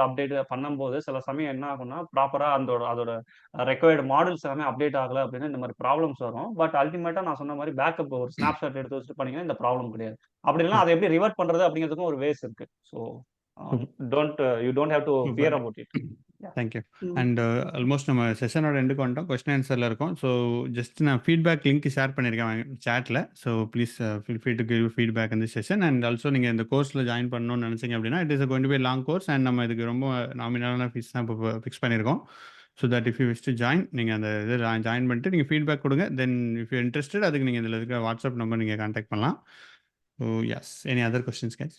அப்டேட் பண்ணும்போது சில சமயம் என்ன ஆகும்னா ப்ராப்பரா அதோட ரெக்வயர்டு மாடல்ஸ் எல்லாமே அப்டேட் ஆகல அப்படின்னா இந்த மாதிரி ப்ராப்ளம்ஸ் வரும். பட் அல்டிமேட்டா நான் சொன்ன மாதிரி பேக்கப் ஒரு ஸ்னாப்ஷாட் எடுத்து வச்சுட்டு பண்ணீங்கன்னா இந்த ப்ராப்ளம் கிடையாது. அப்படி இல்லைன்னா அதை எப்படி ரிவர்ட் பண்றது அப்படிங்கிறதுக்கும் ஒரு வேஸ் இருக்கு. So you don't have to fear about it. Thank you. And almost நம்ம செஷனோட எண்டுக்கு வந்துட்டோம். கொஸ்டின் ஆன்சரில் இருக்கோம். ஸோ ஜஸ்ட் நான் ஃபீட்பேக் லிங்க் ஷேர் பண்ணியிருக்கேன் சேட்டில். So please feel free to give feedback இந்த செஷன். அண்ட் ஆல்சோ நீங்கள் இந்த கோர்ஸில் ஜாயின் பண்ணணும்னு நினச்சிங்க அப்படின்னா it is going to be long course. And நம்ம இதுக்கு ரொம்ப நாமினலான ஃபீஸ் தான் இப்போ ஃபிக்ஸ் பண்ணியிருக்கோம். So that if you wish to join நீங்கள் அந்த இது ஜாயின் பண்ணிட்டு நீங்கள் ஃபீட்பேக் கொடுங்க. தென் இஃப் யூ இன்ட்ரெஸ்டட் அதுக்கு நீங்கள் இதில் இருக்கிற வாட்ஸ்அப் நம்பர் நீங்கள் கான்டாக்ட் பண்ணலாம். So yes any other questions guys?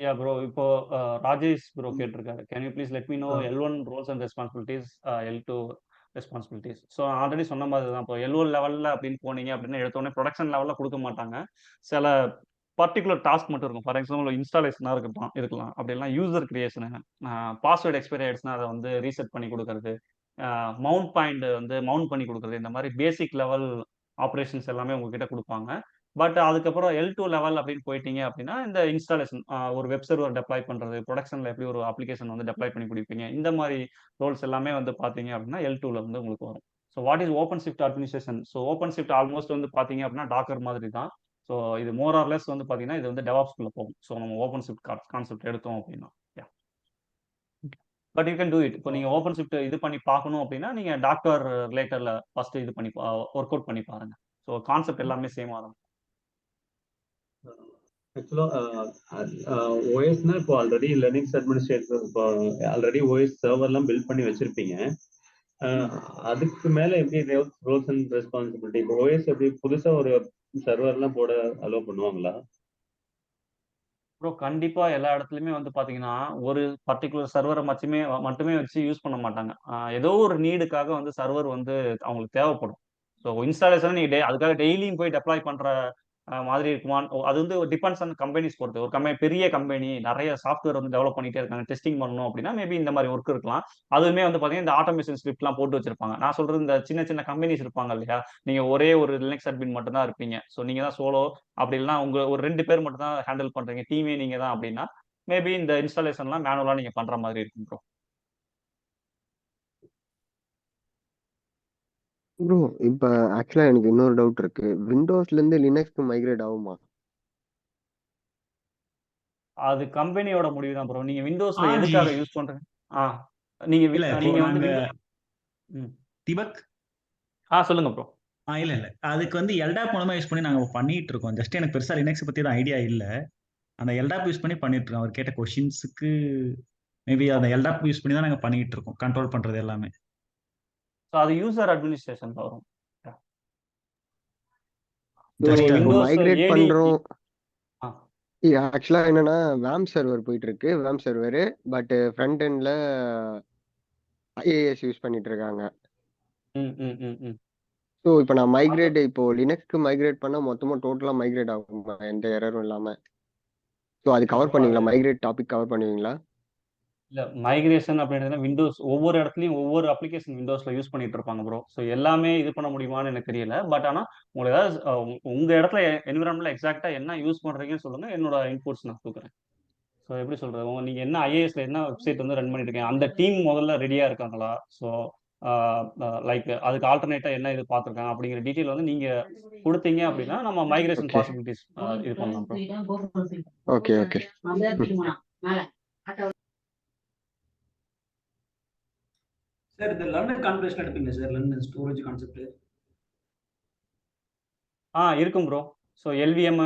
Yeah bro இப்போ ராஜேஷ் ப்ரோ கேட்டிருக்காரு can you please let me know L1 roles and responsibilities L2 responsibilities. So already சொன்ன மாதிரி தான் இப்போ L1 லெவலில் அப்படின்னு போனீங்க அப்படின்னா எடுத்தோடனே ப்ரொடக்ஷன் லெவலில் கொடுக்க மாட்டாங்க. சில பர்டிகுலர் டாஸ்க் மட்டும் இருக்கும். ஃபார் எக்ஸாம்பிள் இன்ஸ்டாலேஷனாக இருக்கலாம் அப்படிலாம் யூசர் கிரியேஷனு பாஸ்வேர்டு எக்ஸ்பைரி ஆயிடுச்சுன்னா அதை வந்து ரீசெட் பண்ணி கொடுக்கறது, மவுண்ட் பாயிண்ட் வந்து மவுண்ட் பண்ணி கொடுக்குறது, இந்த மாதிரி பேசிக் லெவல் ஆப்ரேஷன்ஸ் எல்லாமே உங்ககிட்ட கொடுப்பாங்க. பட் அதுக்கப்புறம் L2 லெவல் அப்படின்னு போயிட்டீங்க அப்படின்னா இந்த இன்ஸ்டாலேஷன் ஒரு வெப் சர்வர் டெப்ளாய் பண்ணுறது, ப்ரொடக்ஷனில் எப்படி ஒரு அப்ளிகேஷன் வந்து டெப்ளாய் பண்ணி கொடுப்பீங்க, இந்த மாதிரி ரோல்ஸ் எல்லாமே வந்து பார்த்தீங்க அப்படின்னா L2ல வந்து உங்களுக்கு வரும். So what is open shift administration? So open shift almost வந்து பார்த்தீங்க அப்படின்னா டாக்கர் மாதிரி தான். ஸோ இது மோர் ஆர் லெஸ் வந்து பார்த்தீங்கன்னா இது வந்து டெவாப்ஸ்குள்ள போகும். ஸோ நம்ம ஓப்பன் ஷிஃப்ட் கான்செப்ட் எடுத்தோம் அப்படின்னா but you can do it. இப்போ நீங்கள் ஓப்பன் ஷிஃப்ட் இது பண்ணி பார்க்கணும் அப்படின்னா நீங்கள் டாக்கர் ரிலேட்டரில் ஃபர்ஸ்ட் இது பண்ணி ஒர்க் அவுட் பண்ணி பாருங்க. ஸோ கான்செப்ட் எல்லாமே சேமாக இருக்கும். ஆக்சுவலா ஓஎஸ்னா இப்போ ஆல்ரெடி லினக்ஸ் அட்மினிஸ்ட்ரேட்டர் இப்போ ஆல்ரெடி ஓஎஸ் சர்வர்லாம் பில்ட் பண்ணி வச்சிருப்பீங்க. அதுக்கு மேல எப்படி ரோல்ஸ் அண்ட் ரெஸ்பான்சிபிலிட்டி இப்போ ஓஎஸ் எப்படி புதுசா ஒரு சர்வர்லாம் போட அலோவ் பண்ணுவாங்களா? ப்ரோ கண்டிப்பா எல்லா இடத்துலையுமே வந்து பாத்தீங்கன்னா ஒரு பர்டிகுலர் சர்வரை மட்டுமே வச்சு யூஸ் பண்ண மாட்டாங்க. ஏதோ ஒரு நீடுக்காக வந்து சர்வர் வந்து அவங்களுக்கு தேவைப்படும். ஸோ இன்ஸ்டாலேஷன் நீங்க அதுக்காக டெய்லியும் போய் டெப்ளாய் பண்ற மாதிரி இருக்குமான் அது வந்து டிபெண்ட்ஸ் ஆன் கம்பெனிஸ் பொறுத்து. ஒரு பெரிய கம்பெனி நிறைய சாஃப்ட்வேர் வந்து டெவலப் பண்ணிட்டே இருக்காங்க, டெஸ்டிங் பண்ணணும் அப்படின்னா மேபி இந்த மாதிரி ஒர்க் இருக்கலாம். அதுவுமே வந்து பாத்தீங்கன்னா இந்த ஆட்டோமேஷன் ஸ்கிரிப்ட்லாம் போட்டு வச்சிருப்பாங்க. நான் சொல்றது இந்த சின்ன சின்ன கம்பெனிஸ் இருப்பாங்க இல்லையா, நீங்க ஒரே ஒரு லினக்ஸ் அட்மின் மட்டும் தான் இருப்பீங்க. ஸோ நீங்க தான் சோலோ அப்படி இல்லைன்னா உங்க ஒரு 2 பேர் மட்டும் தான் ஹேண்டில் பண்றீங்க, டீமே நீங்க தான் அப்படின்னா மேபி இந்த இன்ஸ்டாலேஷன்லாம் மேனுவலா நீங்க பண்ற மாதிரி இருக்கும் ப்ரோ. ப்ரோ இப்போ ஆக்சுவலா எனக்கு இன்னொரு டவுட் இருக்கு. விண்டோஸ்ல இருந்து லினக்ஸ்க்கு மைக்ரேட் ஆகுமா? அது கம்பெனியோட முடிவு தான் ப்ரோ. நீங்க விண்டோஸ்ல ஆ, எதுக்காக ஜி. யூஸ் பண்றீங்க? நீங்க இல்ல இப்போ நீங்க வந்து நாங்க ம். திபக் சொல்லுங்க ப்ரோ. இல்ல அதுக்கு வந்து எல்டாப் மூலமா யூஸ் பண்ணி நாங்க பண்ணிட்டு இருக்கோம். ஜஸ்ட் எனக்கு பெருசா லினக்ஸ் பத்தி தான் ஐடியா இல்ல. அந்த எல்டாப் யூஸ் பண்ணி பண்ணிட்டு இருக்கோம். அவர் கேட்ட கொஸ்டின்ஸுக்கு மேபி அந்த எல்டாப் யூஸ் பண்ணி தான் நாங்க பண்ணிட்டு இருக்கோம், கண்ட்ரோல் பண்றது எல்லாமே. ஸோ அது யூசர் அட்மினிஸ்ட்ரேஷன் வரும். ஜஸ்ட் நீங்க அது Windows மைக்ரேட் AD பண்றோம். ஆ. ஆக்சுவலா என்னன்னா வேம் சர்வர் போயிட்டு இருக்கு, வேம் சர்வர். பட் ஃப்ரண்ட் எண்ட்ல IIS யூஸ் பண்ணிட்டு இருக்காங்க. ம், ம், ம், ம். ஸோ இப்போ நான் இப்போ லினக்ஸ்க்கு மைக்ரேட் பண்ணா மொத்தமா டோட்டலா மைக்ரேட் ஆகுமா எந்த எரரும் இல்லாம? ஸோ அது கவர் ப்ரோ பண்ணுவீங்களா? மைக்ரேட் டாபிக் கவர் பண்ணுவீங்களா? இல்ல மைக்ரேஷன் அப்படின்றது விண்டோஸ் ஒவ்வொரு இடத்துலயும் ஒவ்வொரு அப்ளிகேஷன் விண்டோஸ்ல யூஸ் பண்ணிட்டு இருப்பாங்க ப்ரோ. ஸோ எல்லாமே இது பண்ண முடியுமான்னு எனக்கு தெரியல. பட் ஆனா உங்களுக்கு ஏதாவது உங்க இடத்துல என்விரான்மெண்ட்ல எக்ஸாக்டா என்ன யூஸ் பண்றீங்கன்னு சொல்லுங்க, என்னோட இன்புட்ஸ் நான் கொடுக்குறேன். ஸோ எப்படி சொல்றது, நீங்க என்ன ஐஏஎஸ்ல என்ன வெப்சைட் வந்து ரன் பண்ணிட்டு இருக்கீங்க, அந்த டீம் முதல்ல ரெடியா இருக்காங்களா? ஸோ லைக் அதுக்கு ஆல்டர்னேட்டா என்ன இது பார்த்துருக்காங்க அப்படிங்கிற டீட்டெயில் வந்து நீங்க கொடுத்தீங்க அப்படின்னா நம்ம மைக்ரேஷன் ஓகே பாசிபிலிட்டிஸ் இது பண்ணலாம் ப்ரோ. Okay okay. சார் இந்த லர்னர் கான்ஃபிகரேஷன் எடுப்பீங்க சார், லர்னர் ஸ்டோரேஜ் கான்செப்ட்? இருக்கும் ப்ரோ. ஸோ LVM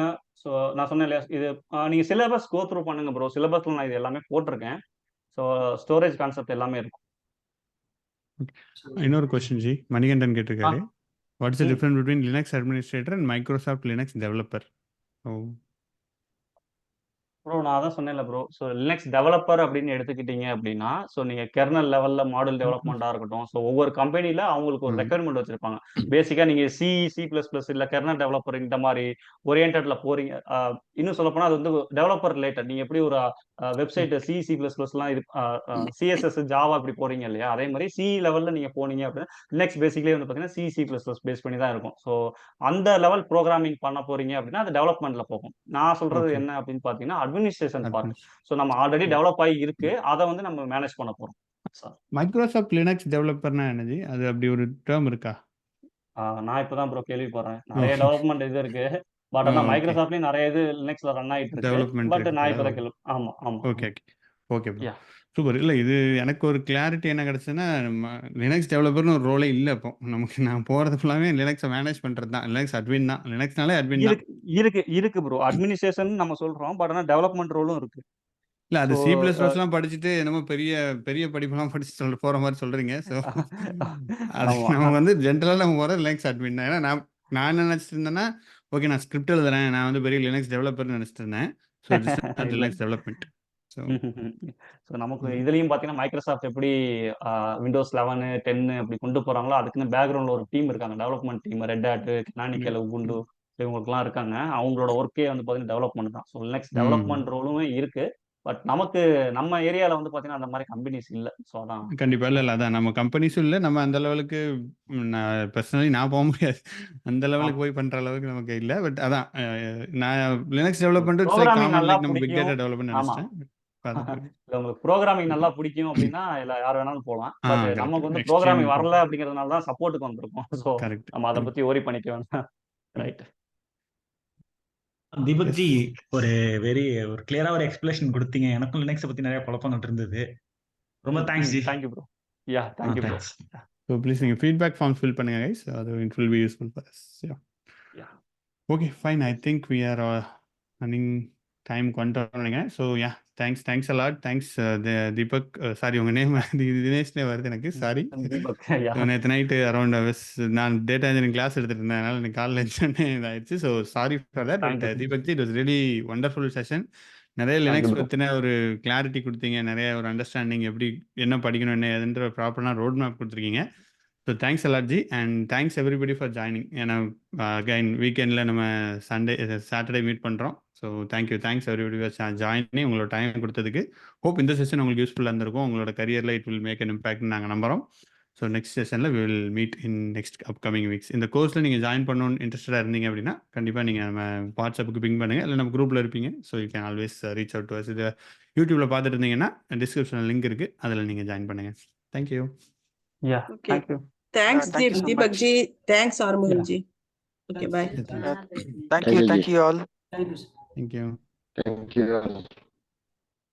ஸோ நான் சொன்னேன் இல்லையா, இது நீங்க சிலபஸ் கோ த்ரூ பண்ணுங்க ப்ரோ. சிலபஸ்ல நான் இது எல்லாமே போட்டிருக்கேன். ஸோ ஸ்டோரேஜ் கான்செப்ட் எல்லாமே இருக்கும். இன்னொரு கொஸ்டின் ஜி மணிகண்டன் கேட்டிருக்காரு. வாட் இஸ் த ம். Difference between Linux administrator and Microsoft Linux developer? Bro நான் அதான் சொன்னேன்ல ப்ரோ. ஸோ லினக்ஸ் டெவலப்பர் அப்படின்னு எடுத்துக்கிட்டீங்க அப்படின்னா, ஸோ நீங்க கெர்னல் லெவல்ல மாடல் டெவலப்மெண்ட்டா இருக்கட்டும், ஸோ ஒவ்வொரு கம்பெனில அவங்களுக்கு ஒரு ம். ரெக்யர்மெண்ட் வச்சிருப்பாங்க. பேசிக்கா நீங்க C++ இல்ல கெர்னல் டெவலப்பர் இந்த மாதிரி ஓரியன்டட்ல போறீங்க. இன்னும் சொல்ல போனா அது வந்து டெவலப்பர் ரிலேட்டட். நீங்க எப்படி ஒரு வெப்சைட் C++லாம் இது CSS ஜாவா இப்படி போறீங்க இல்லையா? அதே மாதிரி C லெவல்ல நீங்க போனீங்க அப்படின்னா லினக்ஸ் பேசிக்லயே வந்து பார்த்தீங்கன்னா C++ பேஸ் பண்ணி தான் இருக்கும். ஸோ அந்த லெவல் ப்ரோக்ராமிங் பண்ண போறீங்க அப்படின்னா அது டெவலப்மெண்ட்ல போகும். நான் சொல்றது ஓகே. என்ன அப்படின்னு பார்த்தீங்கன்னா அட்மினிஸ்ட்ரேஷன் பார்ட். அட்வான்ஸ். ஸோ நம்ம ஆல்ரெடி டெவலப் ஆகி இருக்கு, அதை வந்து நம்ம மேனேஜ் பண்ண போறோம். சார் மைக்ரோசாஃப்ட் லினக்ஸ் டெவலப்பர்னா என்னது? அது அப்படி ஒரு டேர்ம் இருக்கா? நான் இப்பதான் ப்ரோ கேள்விப்படுறேன். நிறைய டெவலப்மெண்ட் இது இருக்கு. பட் ஆனா ஓகே. மைக்ரோசாஃப்ட்லயும் நிறைய இது லினக்ஸ்ல ரன் ஆயிட்டு இருக்கு. டெவலப்மெண்ட் பட் நான் இருக்குதா? இப்பதான் கேள்வி. ஆமா ஆமா ஓகே ஓகே ஓகே ப்ரோ. யா சூப்பர். இல்லை இது எனக்கு ஒரு கிளாரிட்டி என்ன கிடச்சுன்னா, லினக்ஸ் டெவலப்பர்னு ஒரு ரோலே இல்லை இப்போ. நமக்கு நான் போகிறது ஃபுல்லாமே லினக்ஸை மேனேஜ் பண்ணுறது தான். லினக்ஸ் அட்மின் தான். லினக்ஸ்னாலே அட்மின் தான். இருக்கு ப்ரோ. அட்மினிஸ்ட்ரேஷன் நம்ம சொல்றோம், பட் ஆனா டெவலப்மெண்ட் ரோலும் இருக்கு. இல்லை அது ஸோ C++லாம் படிச்சுட்டு என்னமோ பெரிய பெரிய படிப்பெல்லாம் படிச்சு போகிற மாதிரி சொல்கிறீங்க. ஸோ அது ஆமா நம்ம வந்து ஜென்ரலாக நம்ம போகிற லினக்ஸ் அட்மின் தான். ஏன்னா நான் நினச்சிட்டு இருந்தேன்னா, ஓகே நான் ஸ்கிரிப்ட் எழுதுறேன், நான் வந்து பெரிய லினக்ஸ் டெவலப்பர்னு நினச்சிட்டு இருந்தேன். ஸோ திஸ் இஸ் இல்ல லினக்ஸ் டெவலப்மெண்ட். ஸோ ஸோ நமக்கு இதுலயும் பாத்தீங்கன்னா மைக்ரோசாஃப்ட் எப்படி விண்டோஸ் 11 10 அப்படி கொண்டு போறாங்களோ அதுக்குன்னு பேக்ரவுண்ட்ல ஒரு டீம் இருக்காங்க, development team. Red Hat, Canonical, Ubuntu இவங்களுக்குலாம் இருக்காங்க. அவங்களோட ஒர்க்கே வந்து பாத்தீங்கன்னா டெவலப்மெண்ட் தான். ஸோ லினக்ஸ் டெவலப்மெண்ட் ரோலும் இருக்கு. பட் நமக்கு நம்ம ஏரியால வந்து பாத்தீங்கன்னா அந்த மாதிரி கம்பெனிஸ் இல்ல. ஸோ அதான் கண்டிப்பாக. இல்லை அதான் நம்ம கம்பெனிஸும் இல்லை, நம்ம அந்த லெவலுக்கு நான் பர்சனலி நான் போக முடியாது. அந்த லெவலுக்கு போய் பண்ணுற அளவுக்கு நமக்கு இல்லை. பட் அதான் நான் Linux development it's like programming common நல்லா லைக் நம்ம பிக் பிடிக்கும். டேட்டா டெவலப்மெண்ட் ஆமா நினச்சிட்டேன். இல்ல உங்களுக்கு ப்ரோக்ராமிங் நல்லா பிடிக்கும் அப்படின்னா இல்ல யார் வேணாலும் போகலாம். But correct. நமக்கு வந்து எக்ஸ்ட்ரீம் ப்ரோக்ராமிங் வரல அப்படிங்கறதுனால தான் சப்போர்ட்டுக்கு வந்திருக்கோம். So correct. நம்ம அதை பத்தி worry பண்ணிக்க வேண்டாம். ரைட். தீபக் எஸ் ஜி ஒரு ஒரு கிளியரா ஒரு எக்ஸ்பிளேஷன் கொடுத்தீங்க. எனக்கும் லினக்ஸ் பத்தி நிறைய குழப்பங்கள் இருந்தது. ரொம்ப thanks ji. Thank you bro. Yeah thank you bro. Thanks. So please நீங்கள் ஃபீட்பேக் ஃபார்ம்ஸ் ஃபில் பண்ணுங்க கைஸ். அது it will be useful for us. Yeah okay fine. I think we are running time கொண்டுங்க. So yeah thanks a lot. Thanks Deepak. Sorry உங்கள் நேம் தினேஷ்னே வருது எனக்கு. சாரி. தீபக். யா ஸோ நேற்று நைட்டு அரௌண்ட் நான் டேட்டா இன்ஜினியரிங் கிளாஸ் எடுத்துட்டு இருந்தேன், அதனால எனக்கு காலையில் எழுந்தோடனே இதாகிடுச்சு. So sorry for that. But thank you. Deepak G it was really wonderful session. நிறைய தேங்க்யூ லினக்ஸ் ப்ரோ. பற்றின ஒரு கிளாரிட்டி கொடுத்தீங்க, நிறைய ஒரு அண்டர்ஸ்டாண்டிங் எப்படி என்ன படிக்கணும் என்ன ஏதுன்ற ப்ராப்பரான ரோட் மேப் கொடுத்துருக்கீங்க. So thanks a lot ji and thanks everybody for joining. ஏன்னா அகைன் வீக்கெண்டில் நம்ம சாட்டர்டே மீட் பண்ணுறோம். So thanks everybody for joining. உங்களோட டைம் கொடுத்ததுக்கு. ஹோப் இந்த செஷன் உங்களுக்கு யூஸ்ஃபுல்லாக இருந்திருக்கும். உங்களோட கரியரில் இட் வில் மேக் அன் இம்பாக்ட்னு நாங்கள் நம்புகிறோம். ஸோ நெக்ஸ்ட் செஷனில் we will meet in next upcoming weeks. இந்த கோர்ஸில் நீங்கள் ஜாயின் பண்ணணும்னு இன்ட்ரெஸ்டாக இருந்தீங்க அப்படின்னா கண்டிப்பாக நீங்கள் நம்ம வாட்ஸ்அப்புக்கு பிங் பண்ணுங்கள், இல்லை நம்ம குரூப்பில் இருப்பீங்க. So you can always reach out to us. இது யூடியூப்பில் பார்த்துட்டு இருந்தீங்கன்னா டிஸ்கிரிப்ஷனில் லிங்க் இருக்குது, அதில் நீங்கள் ஜாயின் பண்ணுங்கள். Thank you. Yeah okay thank you. Thanks Thank you so Deepak much. G. Thanks Arumugam yeah G. Okay bye. Thank Thank you, you Ji. all. Thank you. Thank you. Thank you.